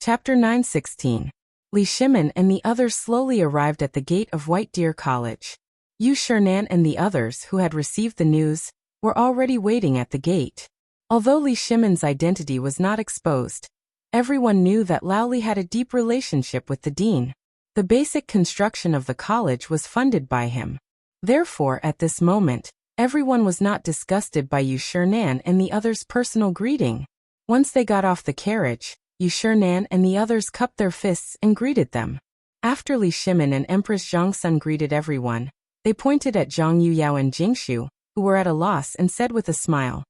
Chapter 916. Li Shimin and the others slowly arrived at the gate of White Deer College. Yu Shernan and the others who had received the news were already waiting at the gate. Although Li Shimin's identity was not exposed, everyone knew that Lao Li had a deep relationship with the dean. The basic construction of the college was funded by him. Therefore, at this moment, everyone was not disgusted by Yu Shernan and the others' personal greeting. Once they got off the carriage, Yu Shernan and the others cupped their fists and greeted them. After Li Shimin and Empress Zhongsun greeted everyone, they pointed at Zhang Yuyao and Jingshu, who were at a loss, and said with a smile,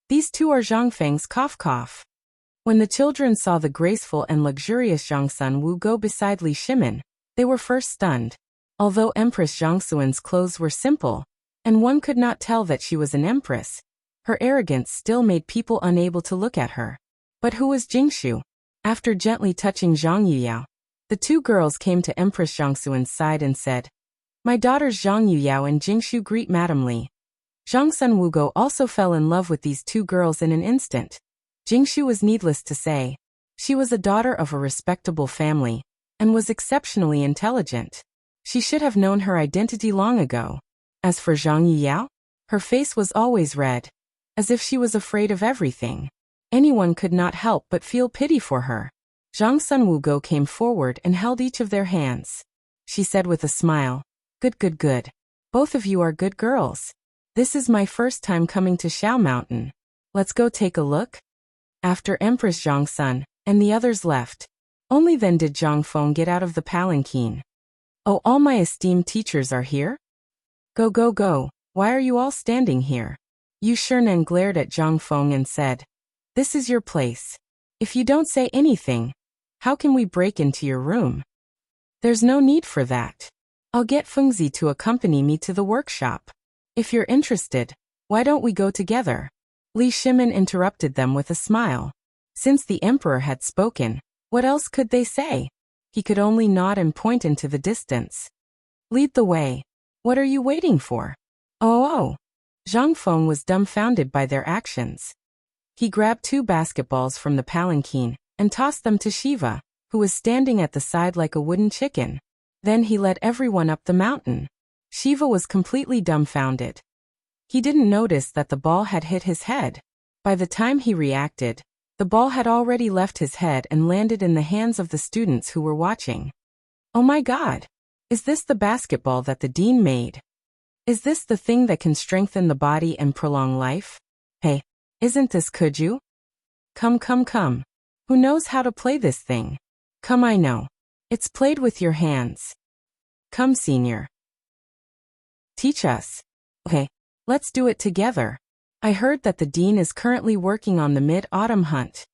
"These two are Zhangfeng's cough." When the children saw the graceful and luxurious Zhongsun Wu go beside Li Shimin, they were first stunned. Although Empress Zhongsuan's clothes were simple, and one could not tell that she was an empress, her arrogance still made people unable to look at her. But who was Jingshu? After gently touching Zhang Yuyao, the two girls came to Empress Zhongsuan's side and said, "My daughters Zhang Yuyao and Jingshu greet Madame Li." Zhongsun Wugo also fell in love with these two girls in an instant. Jingshu was needless to say. She was a daughter of a respectable family, and was exceptionally intelligent. She should have known her identity long ago. As for Zhang Yuyao, her face was always red, as if she was afraid of everything. Anyone could not help but feel pity for her. Zhongsun Wugo came forward and held each of their hands. She said with a smile, Good. Both of you are good girls. This is my first time coming to Shao Mountain. Let's go take a look." After Empress Zhongsun and the others left, only then did Zhang Feng get out of the palanquin. "Oh, all my esteemed teachers are here? Go. Why are you all standing here?" Yu Shernan glared at Zhang Feng and said, "This is your place. If you don't say anything, how can we break into your room?" "There's no need for that. I'll get Fengzi to accompany me to the workshop. If you're interested, why don't we go together?" Li Shimin interrupted them with a smile. Since the emperor had spoken, what else could they say? He could only nod and point into the distance. "Lead the way. What are you waiting for?" Oh. Zhang Feng was dumbfounded by their actions. He grabbed 2 basketballs from the palanquin and tossed them to Shiva, who was standing at the side like a wooden chicken. Then he led everyone up the mountain. Shiva was completely dumbfounded. He didn't notice that the ball had hit his head. By the time he reacted, the ball had already left his head and landed in the hands of the students who were watching. "Oh my God! Is this the basketball that the dean made? Is this the thing that can strengthen the body and prolong life? Hey, isn't this Kuju? Come. Who knows how to play this thing? Come, I know. It's played with your hands. Come, senior. Teach us. Okay, let's do it together. I heard that the dean is currently working on the mid-autumn hunt."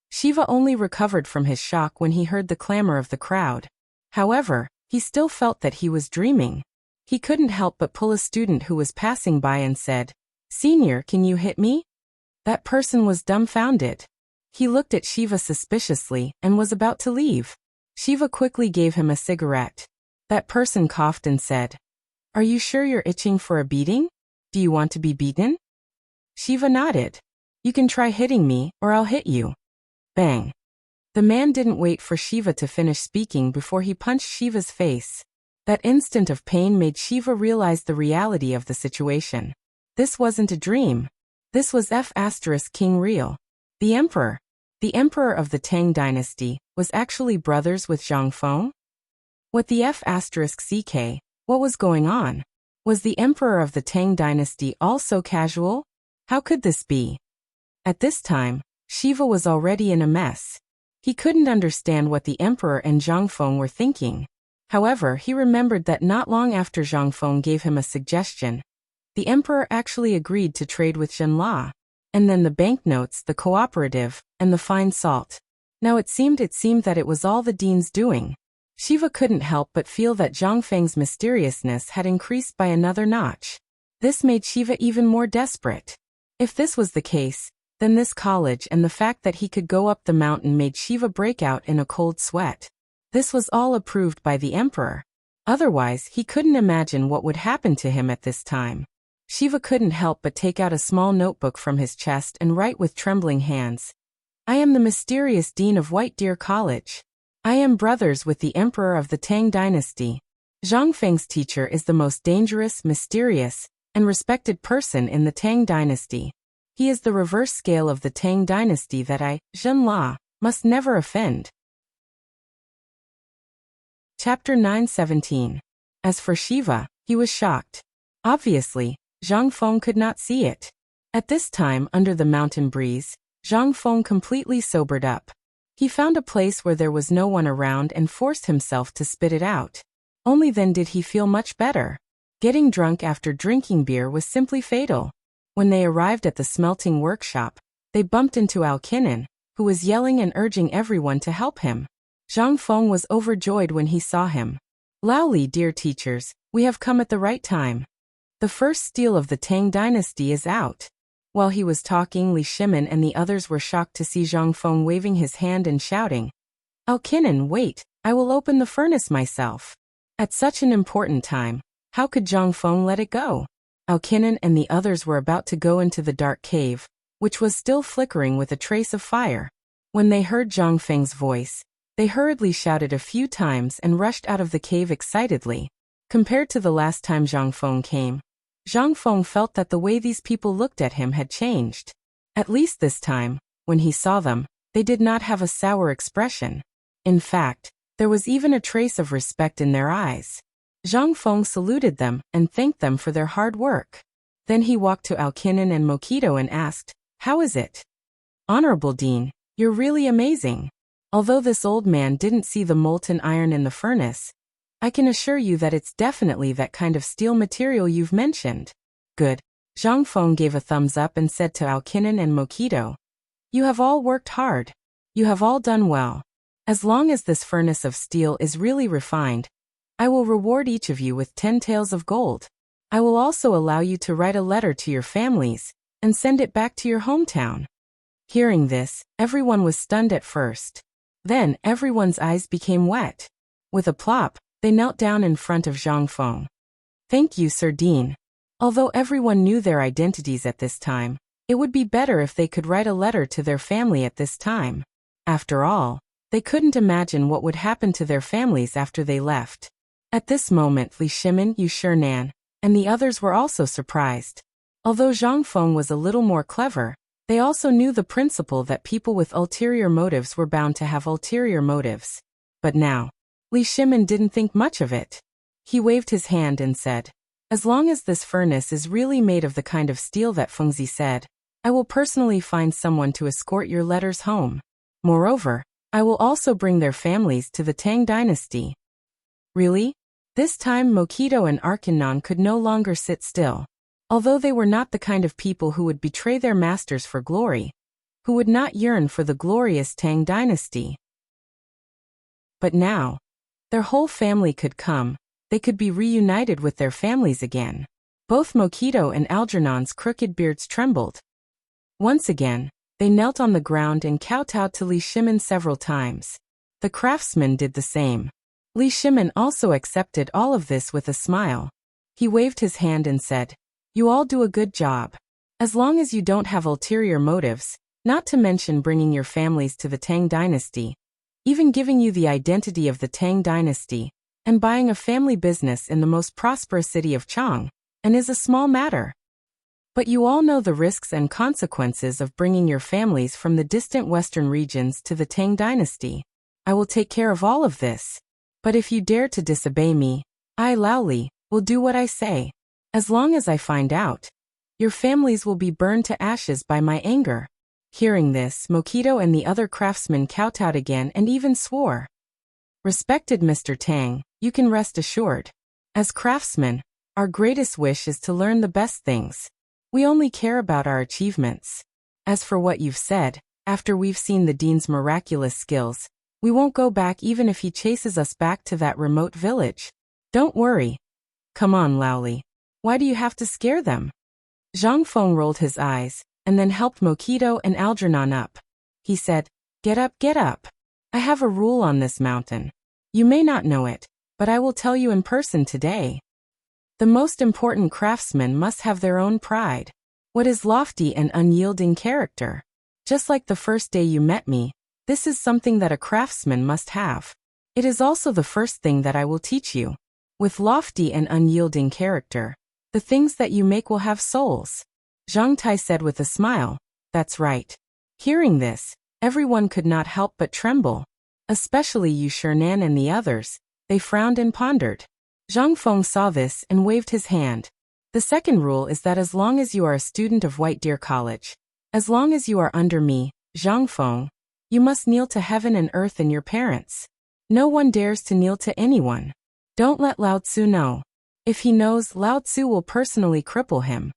Shiva only recovered from his shock when he heard the clamor of the crowd. However, he still felt that he was dreaming. He couldn't help but pull a student who was passing by and said, "Senior, can you hit me?" That person was dumbfounded. He looked at Shiva suspiciously and was about to leave. Shiva quickly gave him a cigarette. That person coughed and said, "Are you sure you're itching for a beating? Do you want to be beaten?" Shiva nodded. "You can try hitting me, or I'll hit you." Bang. The man didn't wait for Shiva to finish speaking before he punched Shiva's face. That instant of pain made Shiva realize the reality of the situation. This wasn't a dream. This was King real. The emperor of the Tang dynasty, was actually brothers with Zhang Feng? What the F***? What was going on? Was the emperor of the Tang dynasty also casual? How could this be? At this time, Shiva was already in a mess. He couldn't understand what the emperor and Zhang Feng were thinking. However, he remembered that not long after Zhang Feng gave him a suggestion, the emperor actually agreed to trade with Zhenla. And then the banknotes, the cooperative, and the fine salt. Now it seemed that it was all the dean's doing. Shiva couldn't help but feel that Zhang Feng's mysteriousness had increased by another notch. This made Shiva even more desperate. If this was the case, then this college and the fact that he could go up the mountain made Shiva break out in a cold sweat. This was all approved by the emperor. Otherwise, he couldn't imagine what would happen to him at this time. Shiva couldn't help but take out a small notebook from his chest and write with trembling hands. I am the mysterious dean of White Deer College. I am brothers with the emperor of the Tang dynasty. Zhang Feng's teacher is the most dangerous, mysterious, and respected person in the Tang dynasty. He is the reverse scale of the Tang dynasty that I, Zhen La, must never offend. Chapter 9:17. As for Shiva, he was shocked. Obviously, Zhang Feng could not see it. At this time, under the mountain breeze, Zhang Feng completely sobered up. He found a place where there was no one around and forced himself to spit it out. Only then did he feel much better. Getting drunk after drinking beer was simply fatal. When they arrived at the smelting workshop, they bumped into Alkinen, who was yelling and urging everyone to help him. Zhang Feng was overjoyed when he saw him. "Laoli, dear teachers, we have come at the right time. The first steel of the Tang dynasty is out." While he was talking, Li Shimin and the others were shocked to see Zhang Feng waving his hand and shouting, "Alkinen, wait, I will open the furnace myself." At such an important time, how could Zhang Feng let it go? Alkinen and the others were about to go into the dark cave, which was still flickering with a trace of fire. When they heard Zhang Feng's voice, they hurriedly shouted a few times and rushed out of the cave excitedly. Compared to the last time Zhang Feng came, Zhang Feng felt that the way these people looked at him had changed. At least this time, when he saw them, they did not have a sour expression. In fact, there was even a trace of respect in their eyes. Zhang Feng saluted them and thanked them for their hard work. Then he walked to Alkinen and Mokito and asked, "How is it?" "Honorable Dean, you're really amazing. Although this old man didn't see the molten iron in the furnace, I can assure you that it's definitely that kind of steel material you've mentioned." "Good." Zhang Feng gave a thumbs up and said to Alkinen and Mokito, "You have all worked hard. You have all done well. As long as this furnace of steel is really refined, I will reward each of you with 10 taels of gold. I will also allow you to write a letter to your families and send it back to your hometown." Hearing this, everyone was stunned at first. Then everyone's eyes became wet. With a plop, they knelt down in front of Zhang Feng. "Thank you, Sir Dean. Although everyone knew their identities at this time, it would be better if they could write a letter to their family at this time. After all, they couldn't imagine what would happen to their families after they left." At this moment, Li Shimin, Yu Shinan, and the others were also surprised. Although Zhang Feng was a little more clever, they also knew the principle that people with ulterior motives were bound to have ulterior motives. But now, Li Shimin didn't think much of it. He waved his hand and said, "As long as this furnace is really made of the kind of steel that Fengzi said, I will personally find someone to escort your letters home. Moreover, I will also bring their families to the Tang dynasty." "Really?" This time Mokito and Arkanon could no longer sit still. Although they were not the kind of people who would betray their masters for glory, who would not yearn for the glorious Tang dynasty. But now, their whole family could come, they could be reunited with their families again. Both Mokito and Algernon's crooked beards trembled. Once again, they knelt on the ground and kowtowed to Li Shimin several times. The craftsman did the same. Li Shimin also accepted all of this with a smile. He waved his hand and said, "You all do a good job. As long as you don't have ulterior motives, not to mention bringing your families to the Tang dynasty, even giving you the identity of the Tang dynasty, and buying a family business in the most prosperous city of Chang'an, and is a small matter. But you all know the risks and consequences of bringing your families from the distant western regions to the Tang dynasty. I will take care of all of this. But if you dare to disobey me, I, Laoli, will do what I say. As long as I find out, your families will be burned to ashes by my anger." Hearing this, Mokito and the other craftsmen kowtowed again and even swore. "Respected Mr. Tang, you can rest assured. As craftsmen, our greatest wish is to learn the best things. We only care about our achievements. As for what you've said, after we've seen the Dean's miraculous skills, we won't go back even if he chases us back to that remote village. Don't worry. Come on, Laoli. Why do you have to scare them?" Zhang Feng rolled his eyes, and then helped Mokito and Algernon up. He said, get up, get up. I have a rule on this mountain. You may not know it, but I will tell you in person today. The most important craftsmen must have their own pride. What is lofty and unyielding character? Just like the first day you met me, this is something that a craftsman must have. It is also the first thing that I will teach you. With lofty and unyielding character, the things that you make will have souls. Zhang Tai said with a smile. That's right. Hearing this, everyone could not help but tremble. Especially Yu Shernan and the others. They frowned and pondered. Zhang Feng saw this and waved his hand. The second rule is that as long as you are a student of White Deer College, as long as you are under me, Zhang Feng, you must kneel to heaven and earth and your parents. No one dares to kneel to anyone. Don't let Lao Tzu know. If he knows, Lao Tzu will personally cripple him.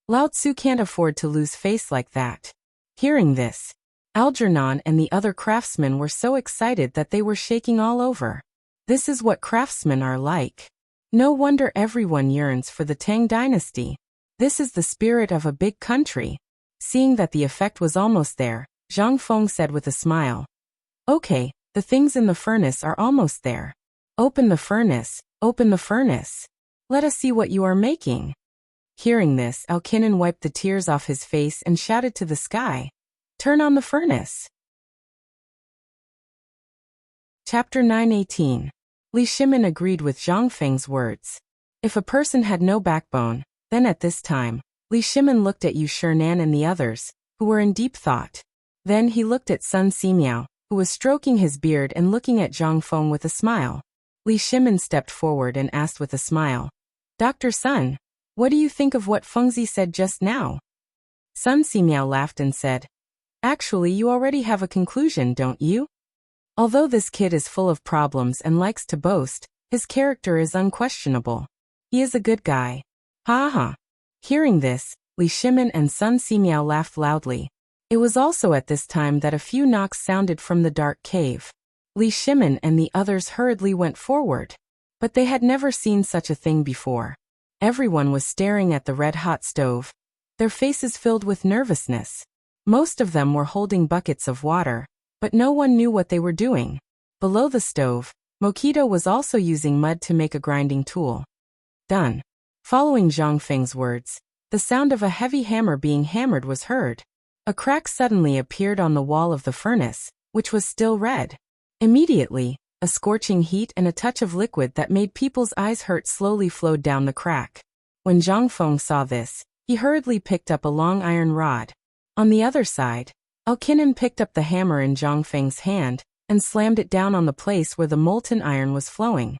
Lao Tzu can't afford to lose face like that. Hearing this, Algernon and the other craftsmen were so excited that they were shaking all over. This is what craftsmen are like. No wonder everyone yearns for the Tang dynasty. This is the spirit of a big country. Seeing that the effect was almost there, Zhang Feng said with a smile. Okay, the things in the furnace are almost there. Open the furnace, open the furnace. Let us see what you are making. Hearing this, Alkinnon wiped the tears off his face and shouted to the sky. Turn on the furnace. Chapter 9:18. Li Shimin agreed with Zhang Feng's words. If a person had no backbone, then at this time, Li Shimin looked at Yu Shernan and the others, who were in deep thought. Then he looked at Sun Simiao, who was stroking his beard and looking at Zhang Feng with a smile. Li Shimin stepped forward and asked with a smile. Dr. Sun, what do you think of what Fengzi said just now? Sun Simiao laughed and said, Actually, you already have a conclusion, don't you? Although this kid is full of problems and likes to boast, his character is unquestionable. He is a good guy. Ha ha. Hearing this, Li Shimin and Sun Simiao laughed loudly. It was also at this time that a few knocks sounded from the dark cave. Li Shimin and the others hurriedly went forward. But they had never seen such a thing before. Everyone was staring at the red-hot stove, their faces filled with nervousness. Most of them were holding buckets of water, but no one knew what they were doing. Below the stove, Mokito was also using mud to make a grinding tool. Done. Following Zhang Feng's words, the sound of a heavy hammer being hammered was heard. A crack suddenly appeared on the wall of the furnace, which was still red. Immediately, a scorching heat and a touch of liquid that made people's eyes hurt slowly flowed down the crack. When Zhang Feng saw this, he hurriedly picked up a long iron rod. On the other side, Alkinnon picked up the hammer in Zhang Feng's hand and slammed it down on the place where the molten iron was flowing.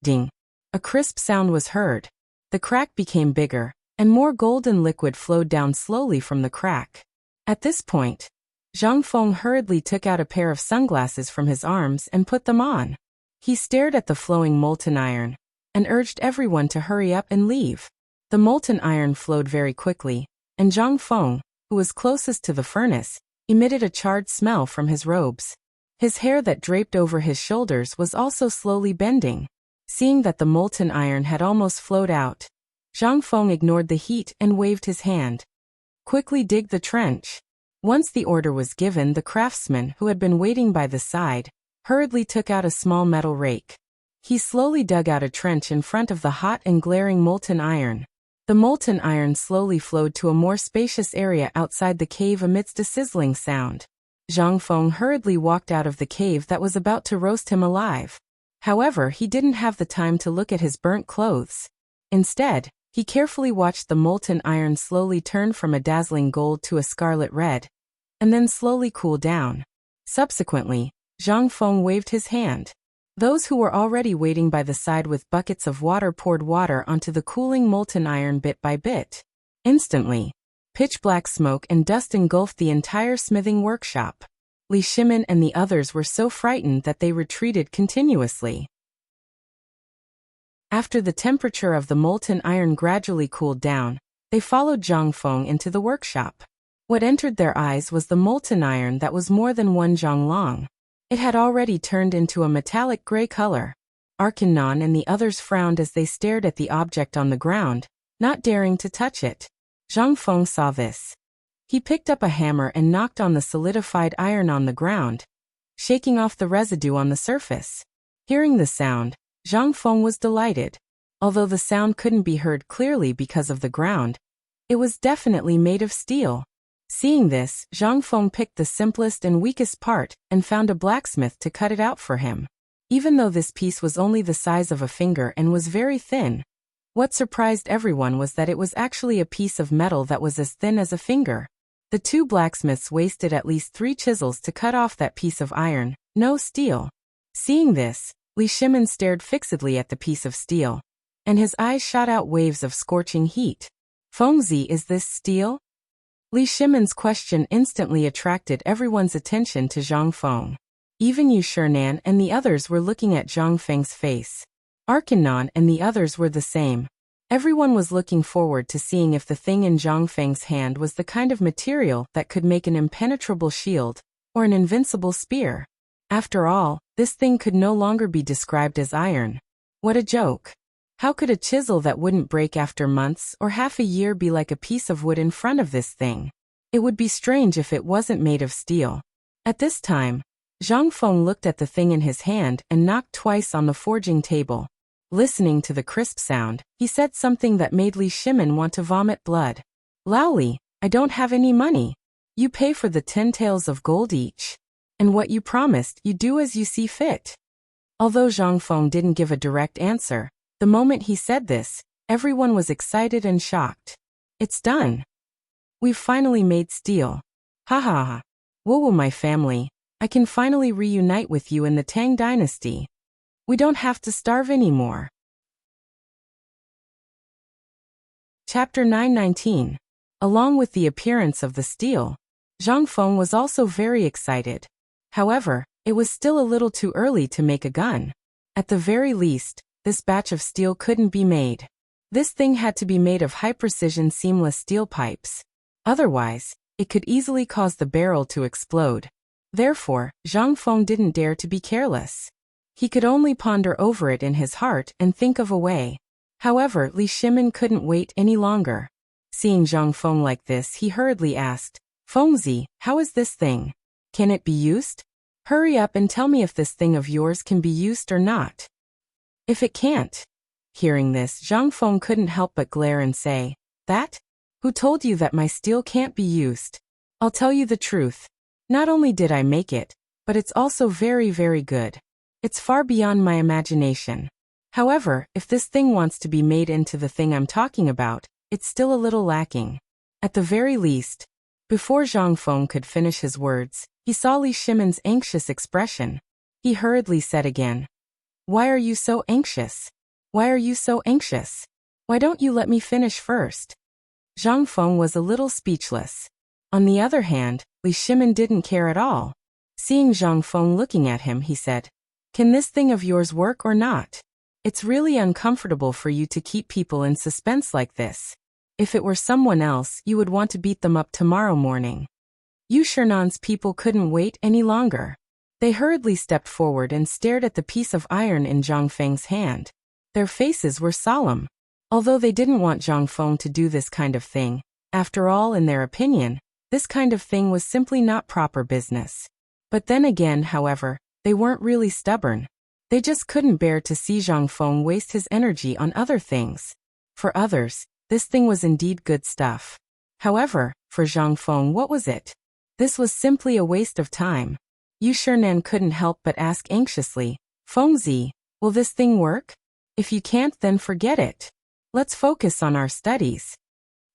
Ding! A crisp sound was heard. The crack became bigger, and more golden liquid flowed down slowly from the crack. At this point, Zhang Feng hurriedly took out a pair of sunglasses from his arms and put them on. He stared at the flowing molten iron and urged everyone to hurry up and leave. The molten iron flowed very quickly, and Zhang Feng, who was closest to the furnace, emitted a charred smell from his robes. His hair that draped over his shoulders was also slowly bending. Seeing that the molten iron had almost flowed out, Zhang Feng ignored the heat and waved his hand. Quickly dig the trench. Once the order was given, the craftsman, who had been waiting by the side, hurriedly took out a small metal rake. He slowly dug out a trench in front of the hot and glaring molten iron. The molten iron slowly flowed to a more spacious area outside the cave amidst a sizzling sound. Zhang Feng hurriedly walked out of the cave that was about to roast him alive. However, he didn't have the time to look at his burnt clothes. Instead, he carefully watched the molten iron slowly turn from a dazzling gold to a scarlet red, and then slowly cool down. Subsequently, Zhang Feng waved his hand. Those who were already waiting by the side with buckets of water poured water onto the cooling molten iron bit by bit. Instantly, pitch-black smoke and dust engulfed the entire smithing workshop. Li Shimin and the others were so frightened that they retreated continuously. After the temperature of the molten iron gradually cooled down, they followed Zhang Feng into the workshop. What entered their eyes was the molten iron that was more than 1 zhang long. It had already turned into a metallic gray color. Arkanon and the others frowned as they stared at the object on the ground, not daring to touch it. Zhang Feng saw this. He picked up a hammer and knocked on the solidified iron on the ground, shaking off the residue on the surface. Hearing the sound, Zhang Feng was delighted. Although the sound couldn't be heard clearly because of the ground, it was definitely made of steel. Seeing this, Zhang Feng picked the simplest and weakest part and found a blacksmith to cut it out for him. Even though this piece was only the size of a finger and was very thin, what surprised everyone was that it was actually a piece of metal that was as thin as a finger. The two blacksmiths wasted at least 3 chisels to cut off that piece of iron, no steel. Seeing this, Li Shimin stared fixedly at the piece of steel, and his eyes shot out waves of scorching heat. Fengzi, is this steel? Li Shimin's question instantly attracted everyone's attention to Zhang Feng. Even Yu Shinan and the others were looking at Zhang Feng's face. Arkanon and the others were the same. Everyone was looking forward to seeing if the thing in Zhang Feng's hand was the kind of material that could make an impenetrable shield, or an invincible spear. After all, this thing could no longer be described as iron. What a joke. How could a chisel that wouldn't break after months or half a year be like a piece of wood in front of this thing? It would be strange if it wasn't made of steel. At this time, Zhang Feng looked at the thing in his hand and knocked twice on the forging table. Listening to the crisp sound, he said something that made Li Shimin want to vomit blood. Laoli, I don't have any money. You pay for the 10 taels of gold each. And what you promised, you do as you see fit. Although Zhang Feng didn't give a direct answer, the moment he said this, everyone was excited and shocked. It's done. We've finally made steel. Ha ha ha. Whoa, my family. I can finally reunite with you in the Tang dynasty. We don't have to starve anymore. Chapter 919. Along with the appearance of the steel, Zhang Feng was also very excited. However, it was still a little too early to make a gun. At the very least, this batch of steel couldn't be made. This thing had to be made of high-precision seamless steel pipes. Otherwise, it could easily cause the barrel to explode. Therefore, Zhang Feng didn't dare to be careless. He could only ponder over it in his heart and think of a way. However, Li Shimin couldn't wait any longer. Seeing Zhang Feng like this, he hurriedly asked, Fengzi, how is this thing? Can it be used? Hurry up and tell me if this thing of yours can be used or not. If it can't. Hearing this, Zhang Feng couldn't help but glare and say, That? Who told you that my steel can't be used? I'll tell you the truth. Not only did I make it, but it's also very, very good. It's far beyond my imagination. However, if this thing wants to be made into the thing I'm talking about, it's still a little lacking. At the very least. Before Zhang Feng could finish his words, he saw Li Shimin's anxious expression. He hurriedly said again, Why are you so anxious? Why are you so anxious? Why don't you let me finish first? Zhang Feng was a little speechless. On the other hand, Li Shimin didn't care at all. Seeing Zhang Feng looking at him, he said, Can this thing of yours work or not? It's really uncomfortable for you to keep people in suspense like this. If it were someone else, you would want to beat them up tomorrow morning. Yu Shinan's people couldn't wait any longer. They hurriedly stepped forward and stared at the piece of iron in Zhang Feng's hand. Their faces were solemn. Although they didn't want Zhang Feng to do this kind of thing, after all, in their opinion, this kind of thing was simply not proper business. But then again, however, they weren't really stubborn. They just couldn't bear to see Zhang Feng waste his energy on other things. For others, this thing was indeed good stuff. However, for Zhang Feng, what was it? This was simply a waste of time. Yu Shinan couldn't help but ask anxiously, Fengzi, will this thing work? If you can't, then forget it. Let's focus on our studies.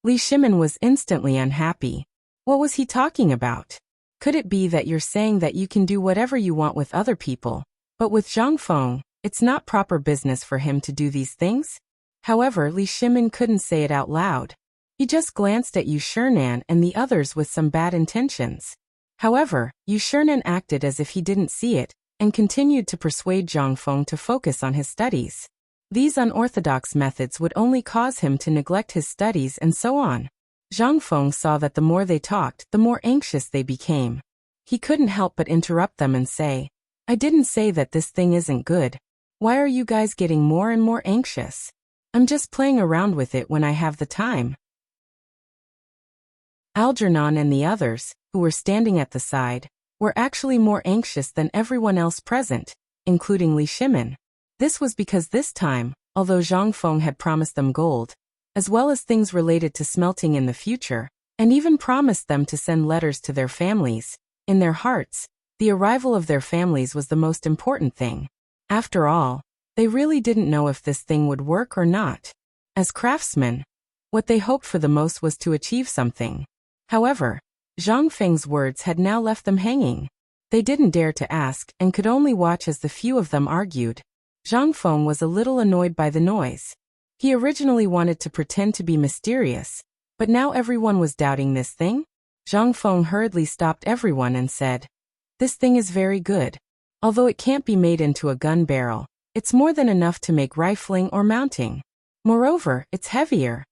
Li Shimin was instantly unhappy. What was he talking about? Could it be that you're saying that you can do whatever you want with other people, but with Zhang Feng, it's not proper business for him to do these things? However, Li Shimin couldn't say it out loud. He just glanced at Yu Shinan and the others with some bad intentions. However, Yu Shinan acted as if he didn't see it, and continued to persuade Zhang Feng to focus on his studies. These unorthodox methods would only cause him to neglect his studies and so on. Zhang Feng saw that the more they talked, the more anxious they became. He couldn't help but interrupt them and say, I didn't say that this thing isn't good. Why are you guys getting more and more anxious? I'm just playing around with it when I have the time. Algernon and the others, who were standing at the side, were actually more anxious than everyone else present, including Li Shimin. This was because this time, although Zhang Feng had promised them gold, as well as things related to smelting in the future, and even promised them to send letters to their families. In their hearts, the arrival of their families was the most important thing. After all, they really didn't know if this thing would work or not. As craftsmen, what they hoped for the most was to achieve something. However, Zhang Feng's words had now left them hanging. They didn't dare to ask and could only watch as the few of them argued. Zhang Feng was a little annoyed by the noise. He originally wanted to pretend to be mysterious, but now everyone was doubting this thing. Zhang Feng hurriedly stopped everyone and said, "This thing is very good. Although it can't be made into a gun barrel, it's more than enough to make rifling or mounting. Moreover, it's heavier."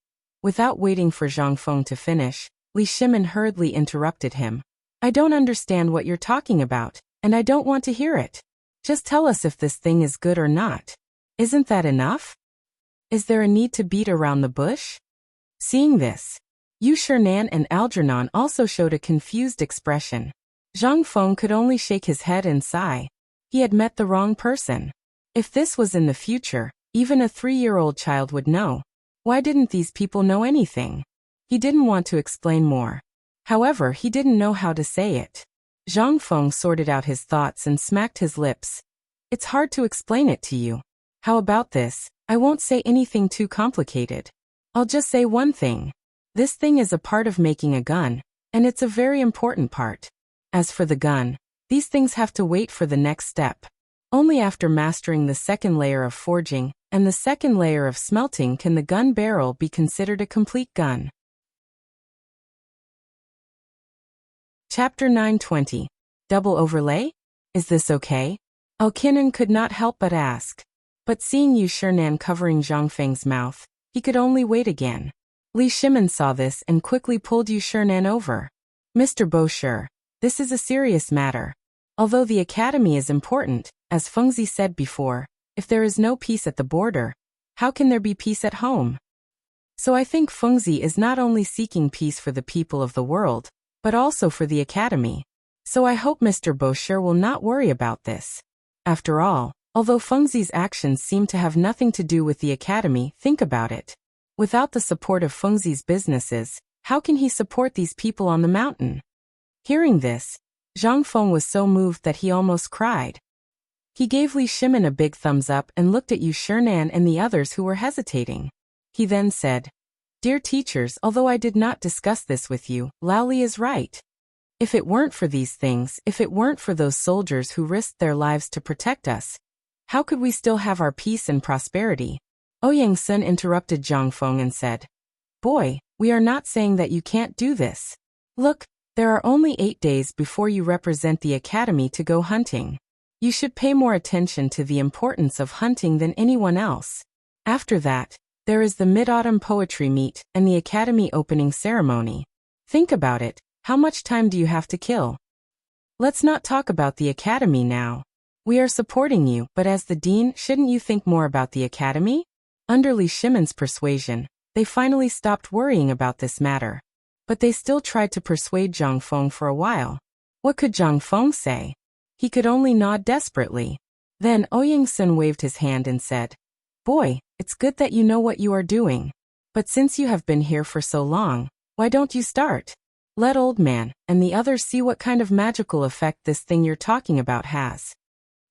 Without waiting for Zhang Feng to finish, Li Shimin hurriedly interrupted him. "I don't understand what you're talking about, and I don't want to hear it. Just tell us if this thing is good or not. Isn't that enough? Is there a need to beat around the bush?" Seeing this, Yu Shernan and Algernon also showed a confused expression. Zhang Feng could only shake his head and sigh. He had met the wrong person. If this was in the future, even a 3-year-old child would know. Why didn't these people know anything? He didn't want to explain more. However, he didn't know how to say it. Zhang Feng sorted out his thoughts and smacked his lips. "It's hard to explain it to you. How about this? I won't say anything too complicated. I'll just say one thing. This thing is a part of making a gun, and it's a very important part. As for the gun, these things have to wait for the next step. Only after mastering the second layer of forging and the second layer of smelting can the gun barrel be considered a complete gun." Chapter 920. Double overlay? Is this okay? Alkinan could not help but ask. But seeing Yu Shernan covering Zhang Feng's mouth, he could only wait again. Li Shimin saw this and quickly pulled Yu Shernan over. "Mr. Bosher, this is a serious matter. Although the academy is important, as Fengzi said before, if there is no peace at the border, how can there be peace at home? So I think Fengzi is not only seeking peace for the people of the world, but also for the academy. So I hope Mr. Bosher will not worry about this. After all, although Fengzi's actions seem to have nothing to do with the academy, think about it. Without the support of Fengzi's businesses, how can he support these people on the mountain?" Hearing this, Zhang Feng was so moved that he almost cried. He gave Li Shimin a big thumbs up and looked at Yu Shernan and the others who were hesitating. He then said, "Dear teachers, although I did not discuss this with you, Lao Li is right. If it weren't for these things, if it weren't for those soldiers who risked their lives to protect us, how could we still have our peace and prosperity?" Ouyang Sun interrupted Zhang Feng and said, "Boy, we are not saying that you can't do this. Look, there are only 8 days before you represent the academy to go hunting. You should pay more attention to the importance of hunting than anyone else. After that, there is the Mid-Autumn Poetry Meet and the academy opening ceremony. Think about it, how much time do you have to kill? Let's not talk about the academy now. We are supporting you, but as the dean, shouldn't you think more about the academy?" Under Li Shimin's persuasion, they finally stopped worrying about this matter. But they still tried to persuade Zhang Feng for a while. What could Zhang Feng say? He could only nod desperately. Then Ouyang Sun waved his hand and said, "Boy, it's good that you know what you are doing. But since you have been here for so long, why don't you start? Let Old Man and the others see what kind of magical effect this thing you're talking about has."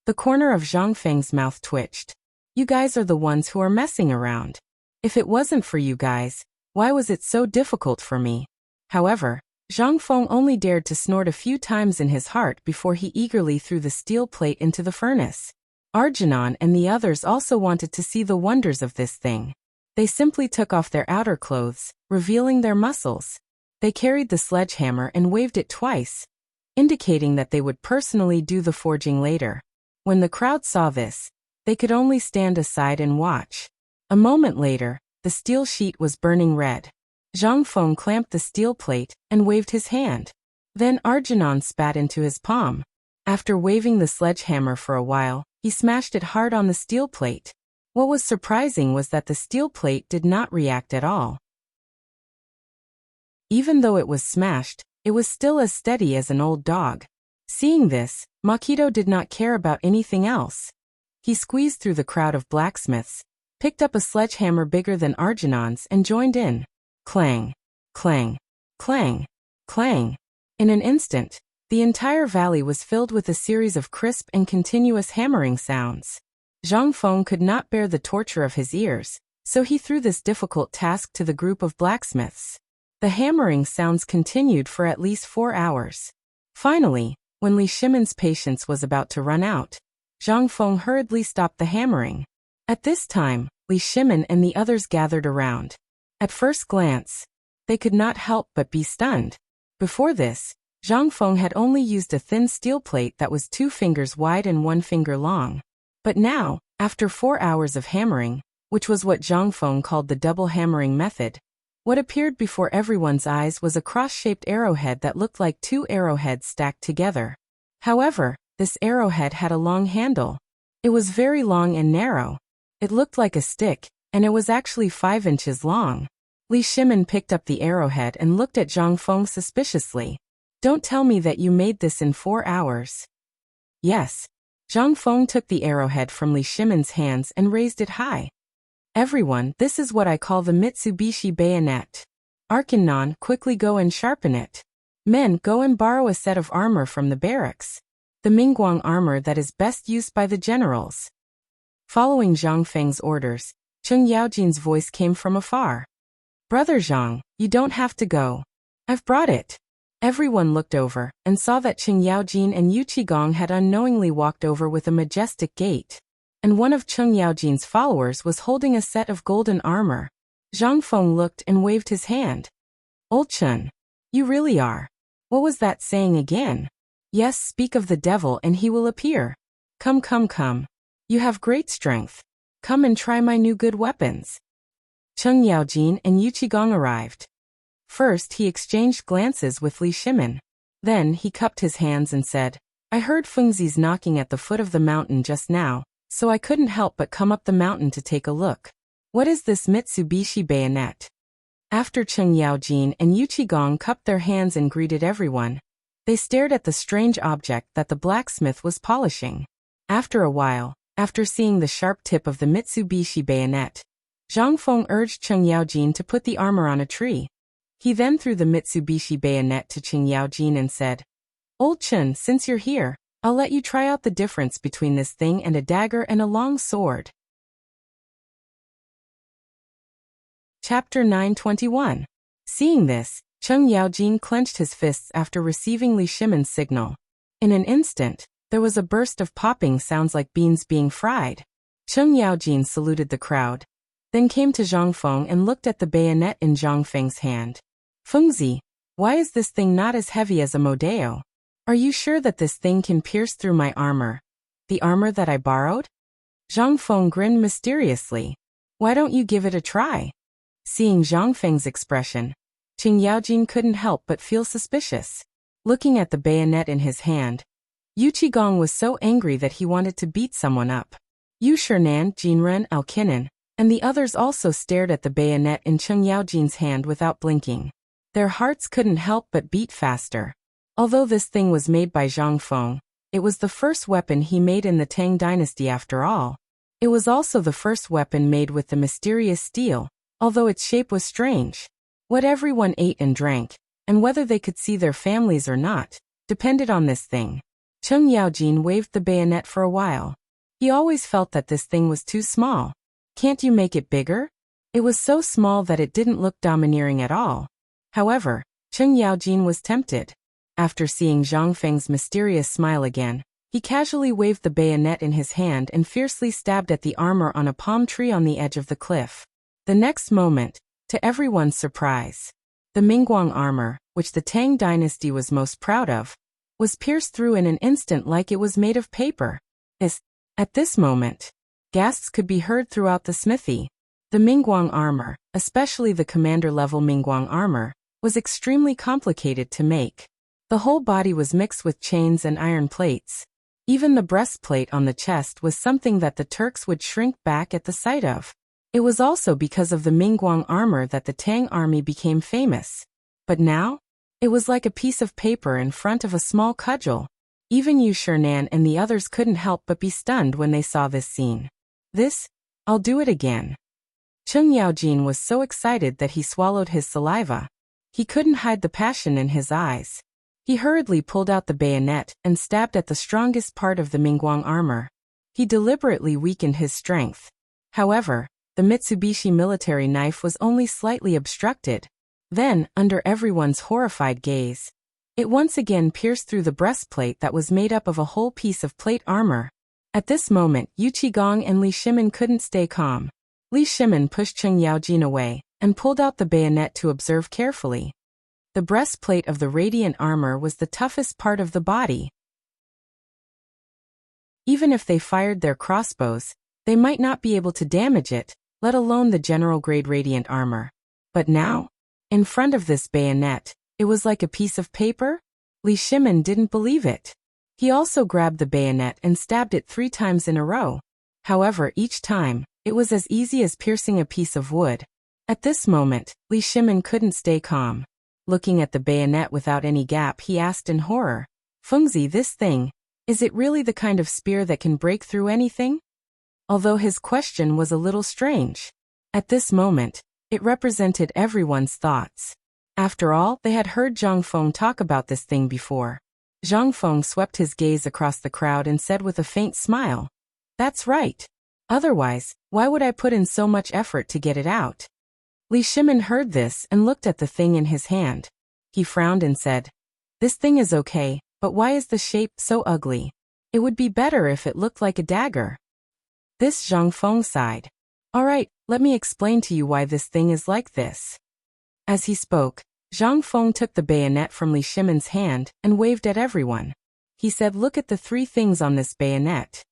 The corner of Zhang Feng's mouth twitched. "You guys are the ones who are messing around. If it wasn't for you guys, why was it so difficult for me?" However, Zhang Feng only dared to snort a few times in his heart before he eagerly threw the steel plate into the furnace. Arjunon and the others also wanted to see the wonders of this thing. They simply took off their outer clothes, revealing their muscles. They carried the sledgehammer and waved it twice, indicating that they would personally do the forging later. When the crowd saw this, they could only stand aside and watch. A moment later, the steel sheet was burning red. Zhang Feng clamped the steel plate and waved his hand. Then Arjunon spat into his palm. After waving the sledgehammer for a while, he smashed it hard on the steel plate. What was surprising was that the steel plate did not react at all. Even though it was smashed, it was still as steady as an old dog. Seeing this, Makito did not care about anything else. He squeezed through the crowd of blacksmiths, picked up a sledgehammer bigger than Arjunon's and joined in. Clang, clang, Clang! Clang! In an instant, the entire valley was filled with a series of crisp and continuous hammering sounds. Zhang Feng could not bear the torture of his ears, so he threw this difficult task to the group of blacksmiths. The hammering sounds continued for at least 4 hours. Finally, when Li Shimon's patience was about to run out, Zhang Feng hurriedly stopped the hammering. At this time, Li Shimon and the others gathered around. At first glance, they could not help but be stunned. Before this, Zhang Feng had only used a thin steel plate that was 2 fingers wide and 1 finger long. But now, after 4 hours of hammering, which was what Zhang Feng called the double hammering method, what appeared before everyone's eyes was a cross-shaped arrowhead that looked like 2 arrowheads stacked together. However, this arrowhead had a long handle. It was very long and narrow. It looked like a stick, and it was actually 5 inches long. Li Shimon picked up the arrowhead and looked at Zhang Feng suspiciously. Don't tell me that you made this in 4 hours. Yes. Zhang Feng took the arrowhead from Li Shimon's hands and raised it high. Everyone, this is what I call the Mitsubishi bayonet. Arkanon, quickly go and sharpen it. Men, go and borrow a set of armor from the barracks. The Mingguang armor that is best used by the generals. Following Zhang Feng's orders, Cheng Yaojin's voice came from afar. Brother Zhang, you don't have to go. I've brought it. Everyone looked over and saw that Cheng Yaojin and Yu Qigong had unknowingly walked over with a majestic gait. And one of Cheng Yaojin's followers was holding a set of golden armor. Zhang Feng looked and waved his hand. Old Chen, you really are. What was that saying again? Yes, speak of the devil and he will appear. Come, come, come. You have great strength. Come and try my new good weapons. Cheng Yaojin and Yu Qigong arrived. First he exchanged glances with Li Shimon. Then he cupped his hands and said, I heard Fengzi's knocking at the foot of the mountain just now, so I couldn't help but come up the mountain to take a look. What is this Mitsubishi bayonet? After Cheng Yaojin and Yu Qigong cupped their hands and greeted everyone, they stared at the strange object that the blacksmith was polishing. After a while, after seeing the sharp tip of the Mitsubishi bayonet, Zhang Feng urged Cheng Yaojin to put the armor on a tree. He then threw the Mitsubishi bayonet to Cheng Yaojin and said, Old Chen, since you're here, I'll let you try out the difference between this thing and a dagger and a long sword. Chapter 921. Seeing this, Cheng Yaojin clenched his fists after receiving Li Shimon's signal. In an instant, there was a burst of popping sounds like beans being fried. Cheng Yaojin saluted the crowd, then came to Zhang Feng and looked at the bayonet in Zhang Feng's hand. Fengzi, why is this thing not as heavy as a Modeo? Are you sure that this thing can pierce through my armor? The armor that I borrowed? Zhang Feng grinned mysteriously. Why don't you give it a try? Seeing Zhang Feng's expression, Cheng Yaojin couldn't help but feel suspicious. Looking at the bayonet in his hand, Yu Qigong was so angry that he wanted to beat someone up. Yu Shernan, Jinren, Alkinen, and the others also stared at the bayonet in Cheng Yaojin's hand without blinking. Their hearts couldn't help but beat faster. Although this thing was made by Zhang Feng, it was the first weapon he made in the Tang dynasty after all. It was also the first weapon made with the mysterious steel, although its shape was strange. What everyone ate and drank, and whether they could see their families or not, depended on this thing. Cheng Yaojin waved the bayonet for a while. He always felt that this thing was too small. Can't you make it bigger? It was so small that it didn't look domineering at all. However, Cheng Yaojin was tempted. After seeing Zhang Feng's mysterious smile again, he casually waved the bayonet in his hand and fiercely stabbed at the armor on a palm tree on the edge of the cliff. The next moment, to everyone's surprise, the Mingguang armor, which the Tang dynasty was most proud of, was pierced through in an instant like it was made of paper. At this moment, gasps could be heard throughout the smithy. The Mingguang armor, especially the commander-level Mingguang armor, was extremely complicated to make. The whole body was mixed with chains and iron plates. Even the breastplate on the chest was something that the Turks would shrink back at the sight of. It was also because of the Mingguang armor that the Tang army became famous. But now, it was like a piece of paper in front of a small cudgel. Even Yu Shernan and the others couldn't help but be stunned when they saw this scene. I'll do it again. Cheng Yaojin was so excited that he swallowed his saliva. He couldn't hide the passion in his eyes. He hurriedly pulled out the bayonet and stabbed at the strongest part of the Mingguang armor. He deliberately weakened his strength. However, the Mitsubishi military knife was only slightly obstructed. Then, under everyone's horrified gaze, it once again pierced through the breastplate that was made up of a whole piece of plate armor. At this moment, Yu Qigong and Li Shimin couldn't stay calm. Li Shimin pushed Cheng Yaojin away and pulled out the bayonet to observe carefully. The breastplate of the radiant armor was the toughest part of the body. Even if they fired their crossbows, they might not be able to damage it, let alone the general-grade radiant armor. But now, in front of this bayonet, it was like a piece of paper? Li Shimin didn't believe it. He also grabbed the bayonet and stabbed it 3 times in a row. However, each time, it was as easy as piercing a piece of wood. At this moment, Li Shimin couldn't stay calm. Looking at the bayonet without any gap, he asked in horror, "Fengzi, this thing, is it really the kind of spear that can break through anything?" Although his question was a little strange, at this moment, it represented everyone's thoughts. After all, they had heard Zhang Feng talk about this thing before. Zhang Feng swept his gaze across the crowd and said with a faint smile, "That's right. Otherwise, why would I put in so much effort to get it out?" Li Shimin heard this and looked at the thing in his hand. He frowned and said, "This thing is okay, but why is the shape so ugly? It would be better if it looked like a dagger." This Zhang Feng sighed. "All right, let me explain to you why this thing is like this." As he spoke, Zhang Feng took the bayonet from Li Shimin's hand and waved at everyone. He said, "Look at the 3 things on this bayonet."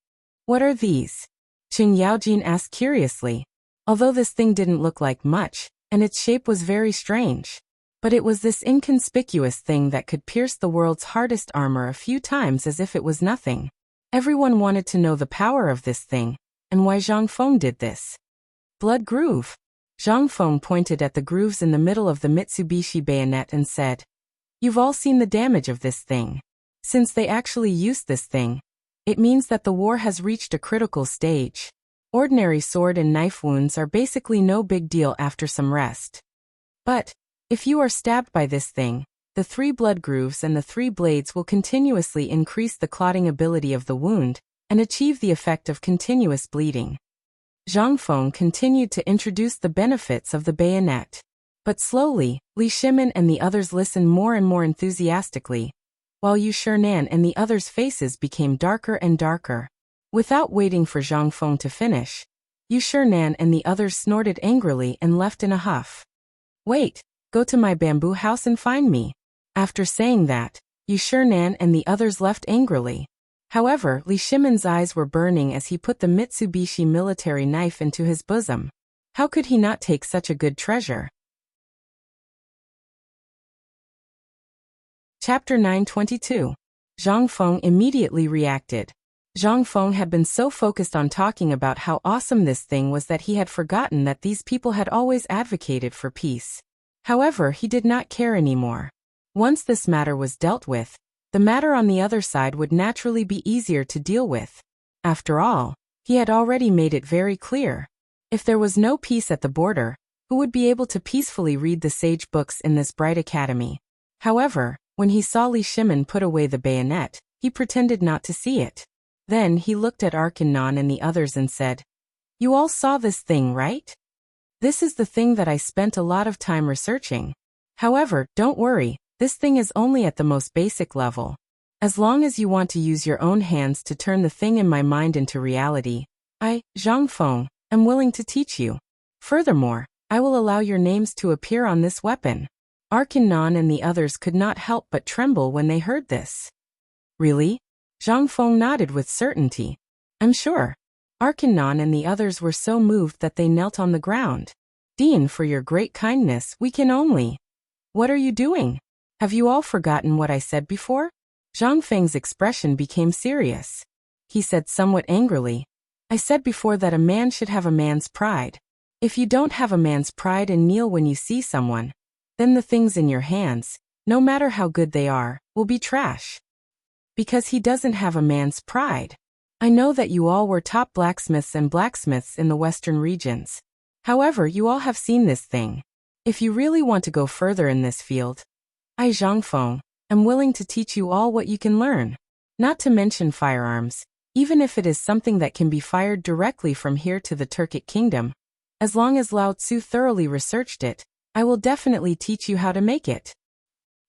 "What are these?" Cheng Yaojin asked curiously. Although this thing didn't look like much, and its shape was very strange, but it was this inconspicuous thing that could pierce the world's hardest armor a few times as if it was nothing. Everyone wanted to know the power of this thing, and why Zhang Feng did this. "Blood groove." Zhang Feng pointed at the grooves in the middle of the Mitsubishi bayonet and said, "You've all seen the damage of this thing. Since they actually used this thing, it means that the war has reached a critical stage. Ordinary sword and knife wounds are basically no big deal after some rest. But, if you are stabbed by this thing, the 3 blood grooves and the 3 blades will continuously increase the clotting ability of the wound and achieve the effect of continuous bleeding." Zhang Feng continued to introduce the benefits of the bayonet. But slowly, Li Shimin and the others listened more and more enthusiastically, while Yu Shinan and the others' faces became darker and darker. Without waiting for Zhang Feng to finish, Yu Shinan and the others snorted angrily and left in a huff. "Wait, go to my bamboo house and find me." After saying that, Yu Shinan and the others left angrily. However, Li Shimin's eyes were burning as he put the Mitsubishi military knife into his bosom. How could he not take such a good treasure? Chapter 922. Zhang Feng immediately reacted. Zhang Feng had been so focused on talking about how awesome this thing was that he had forgotten that these people had always advocated for peace. However, he did not care anymore. Once this matter was dealt with, the matter on the other side would naturally be easier to deal with. After all, he had already made it very clear. If there was no peace at the border, who would be able to peacefully read the sage books in this bright academy? However, when he saw Li Shimin put away the bayonet, he pretended not to see it. Then he looked at Arkanon and the others and said, "You all saw this thing, right? This is the thing that I spent a lot of time researching. However, don't worry, this thing is only at the most basic level. As long as you want to use your own hands to turn the thing in my mind into reality, I, Zhang Feng, am willing to teach you. Furthermore, I will allow your names to appear on this weapon." Arkanon and the others could not help but tremble when they heard this. "Really?" Zhang Feng nodded with certainty. "I'm sure." Arkanon and the others were so moved that they knelt on the ground. "Dean, for your great kindness, we can only—" "What are you doing? Have you all forgotten what I said before?" Zhang Feng's expression became serious. He said somewhat angrily, "I said before that a man should have a man's pride. If you don't have a man's pride and kneel when you see someone, then the things in your hands, no matter how good they are, will be trash. Because he doesn't have a man's pride. I know that you all were top blacksmiths in the western regions. However, you all have seen this thing. If you really want to go further in this field, I Zhangfeng am willing to teach you all what you can learn. Not to mention firearms, even if it is something that can be fired directly from here to the Turkic kingdom. As long as Lao Tzu thoroughly researched it, I will definitely teach you how to make it.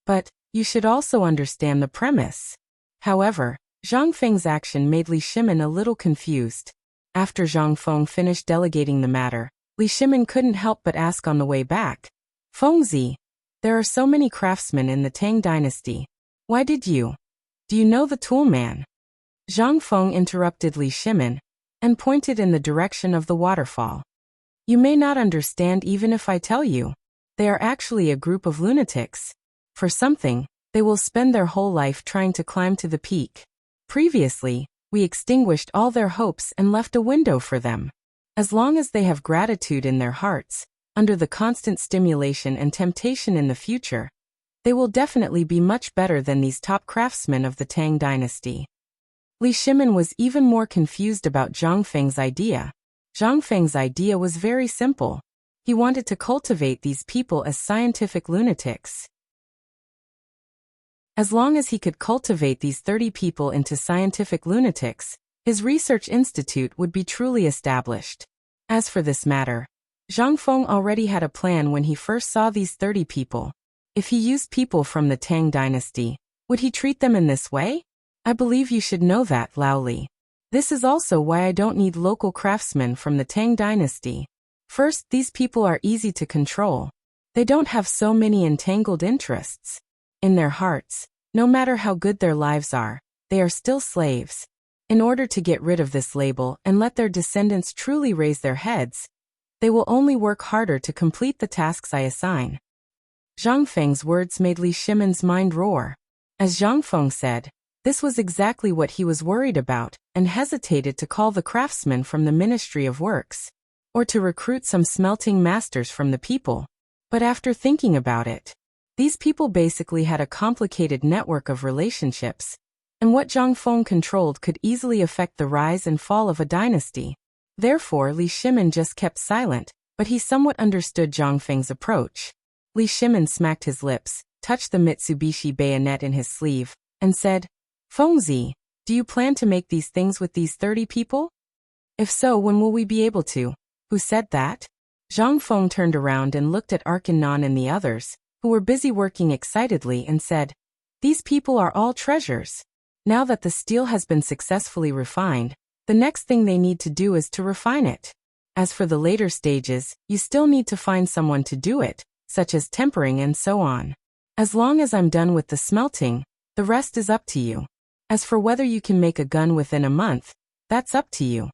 But you should also understand the premise. However, Zhang Feng's action made Li Shimin a little confused. After Zhang Feng finished delegating the matter, Li Shimin couldn't help but ask on the way back. Fengzi, there are so many craftsmen in the Tang dynasty. Why did you? Do you know the tool man? Zhang Feng interrupted Li Shimin and pointed in the direction of the waterfall. You may not understand even if I tell you. They are actually a group of lunatics. For something, they will spend their whole life trying to climb to the peak. Previously, we extinguished all their hopes and left a window for them. As long as they have gratitude in their hearts, under the constant stimulation and temptation in the future, they will definitely be much better than these top craftsmen of the Tang dynasty. Li Shimin was even more confused about Zhang Feng's idea. Zhang Feng's idea was very simple. He wanted to cultivate these people as scientific lunatics. As long as he could cultivate these 30 people into scientific lunatics, his research institute would be truly established. As for this matter, Zhang Feng already had a plan when he first saw these 30 people. If he used people from the Tang dynasty, would he treat them in this way? I believe you should know that, Lao Li. This is also why I don't need local craftsmen from the Tang dynasty. First, these people are easy to control. They don't have so many entangled interests. In their hearts, no matter how good their lives are, they are still slaves. In order to get rid of this label and let their descendants truly raise their heads, they will only work harder to complete the tasks I assign. Zhang Feng's words made Li Shimin's mind roar. As Zhang Feng said, this was exactly what he was worried about, and hesitated to call the craftsmen from the Ministry of Works, or to recruit some smelting masters from the people. But after thinking about it, these people basically had a complicated network of relationships, and what Zhang Feng controlled could easily affect the rise and fall of a dynasty. Therefore, Li Shimin just kept silent, but he somewhat understood Zhang Feng's approach. Li Shimin smacked his lips, touched the Mitsubishi bayonet in his sleeve, and said, Fengzi, do you plan to make these things with these 30 people? If so, when will we be able to? Who said that? Zhang Feng turned around and looked at Arkanon and the others, who were busy working excitedly, and said, These people are all treasures. Now that the steel has been successfully refined, the next thing they need to do is to refine it. As for the later stages, you still need to find someone to do it, such as tempering and so on. As long as I'm done with the smelting, the rest is up to you. As for whether you can make a gun within a month, that's up to you.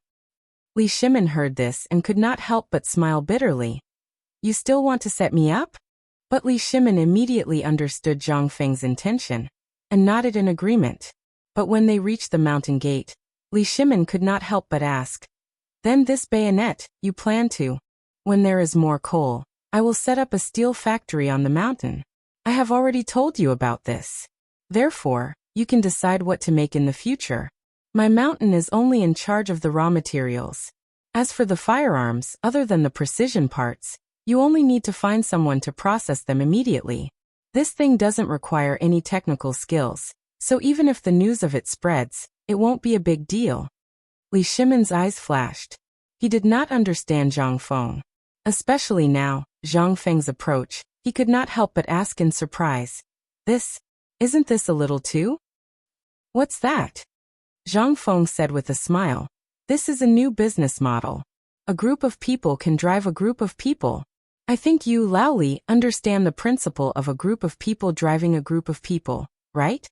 Li Shimin heard this and could not help but smile bitterly. You still want to set me up? But Li Shimin immediately understood Zhang Feng's intention, and nodded in agreement. But when they reached the mountain gate, Li Shimin could not help but ask, Then this bayonet, you plan to? When there is more coal, I will set up a steel factory on the mountain. I have already told you about this. Therefore, you can decide what to make in the future. My mountain is only in charge of the raw materials. As for the firearms, other than the precision parts, you only need to find someone to process them immediately. This thing doesn't require any technical skills, so even if the news of it spreads, it won't be a big deal. Li Shimin's eyes flashed. He did not understand Zhang Feng. Especially now, Zhang Feng's approach, he could not help but ask in surprise. Isn't this a little too? What's that? Zhang Feng said with a smile. This is a new business model. A group of people can drive a group of people. I think you, Lao Li, understand the principle of a group of people driving a group of people, right?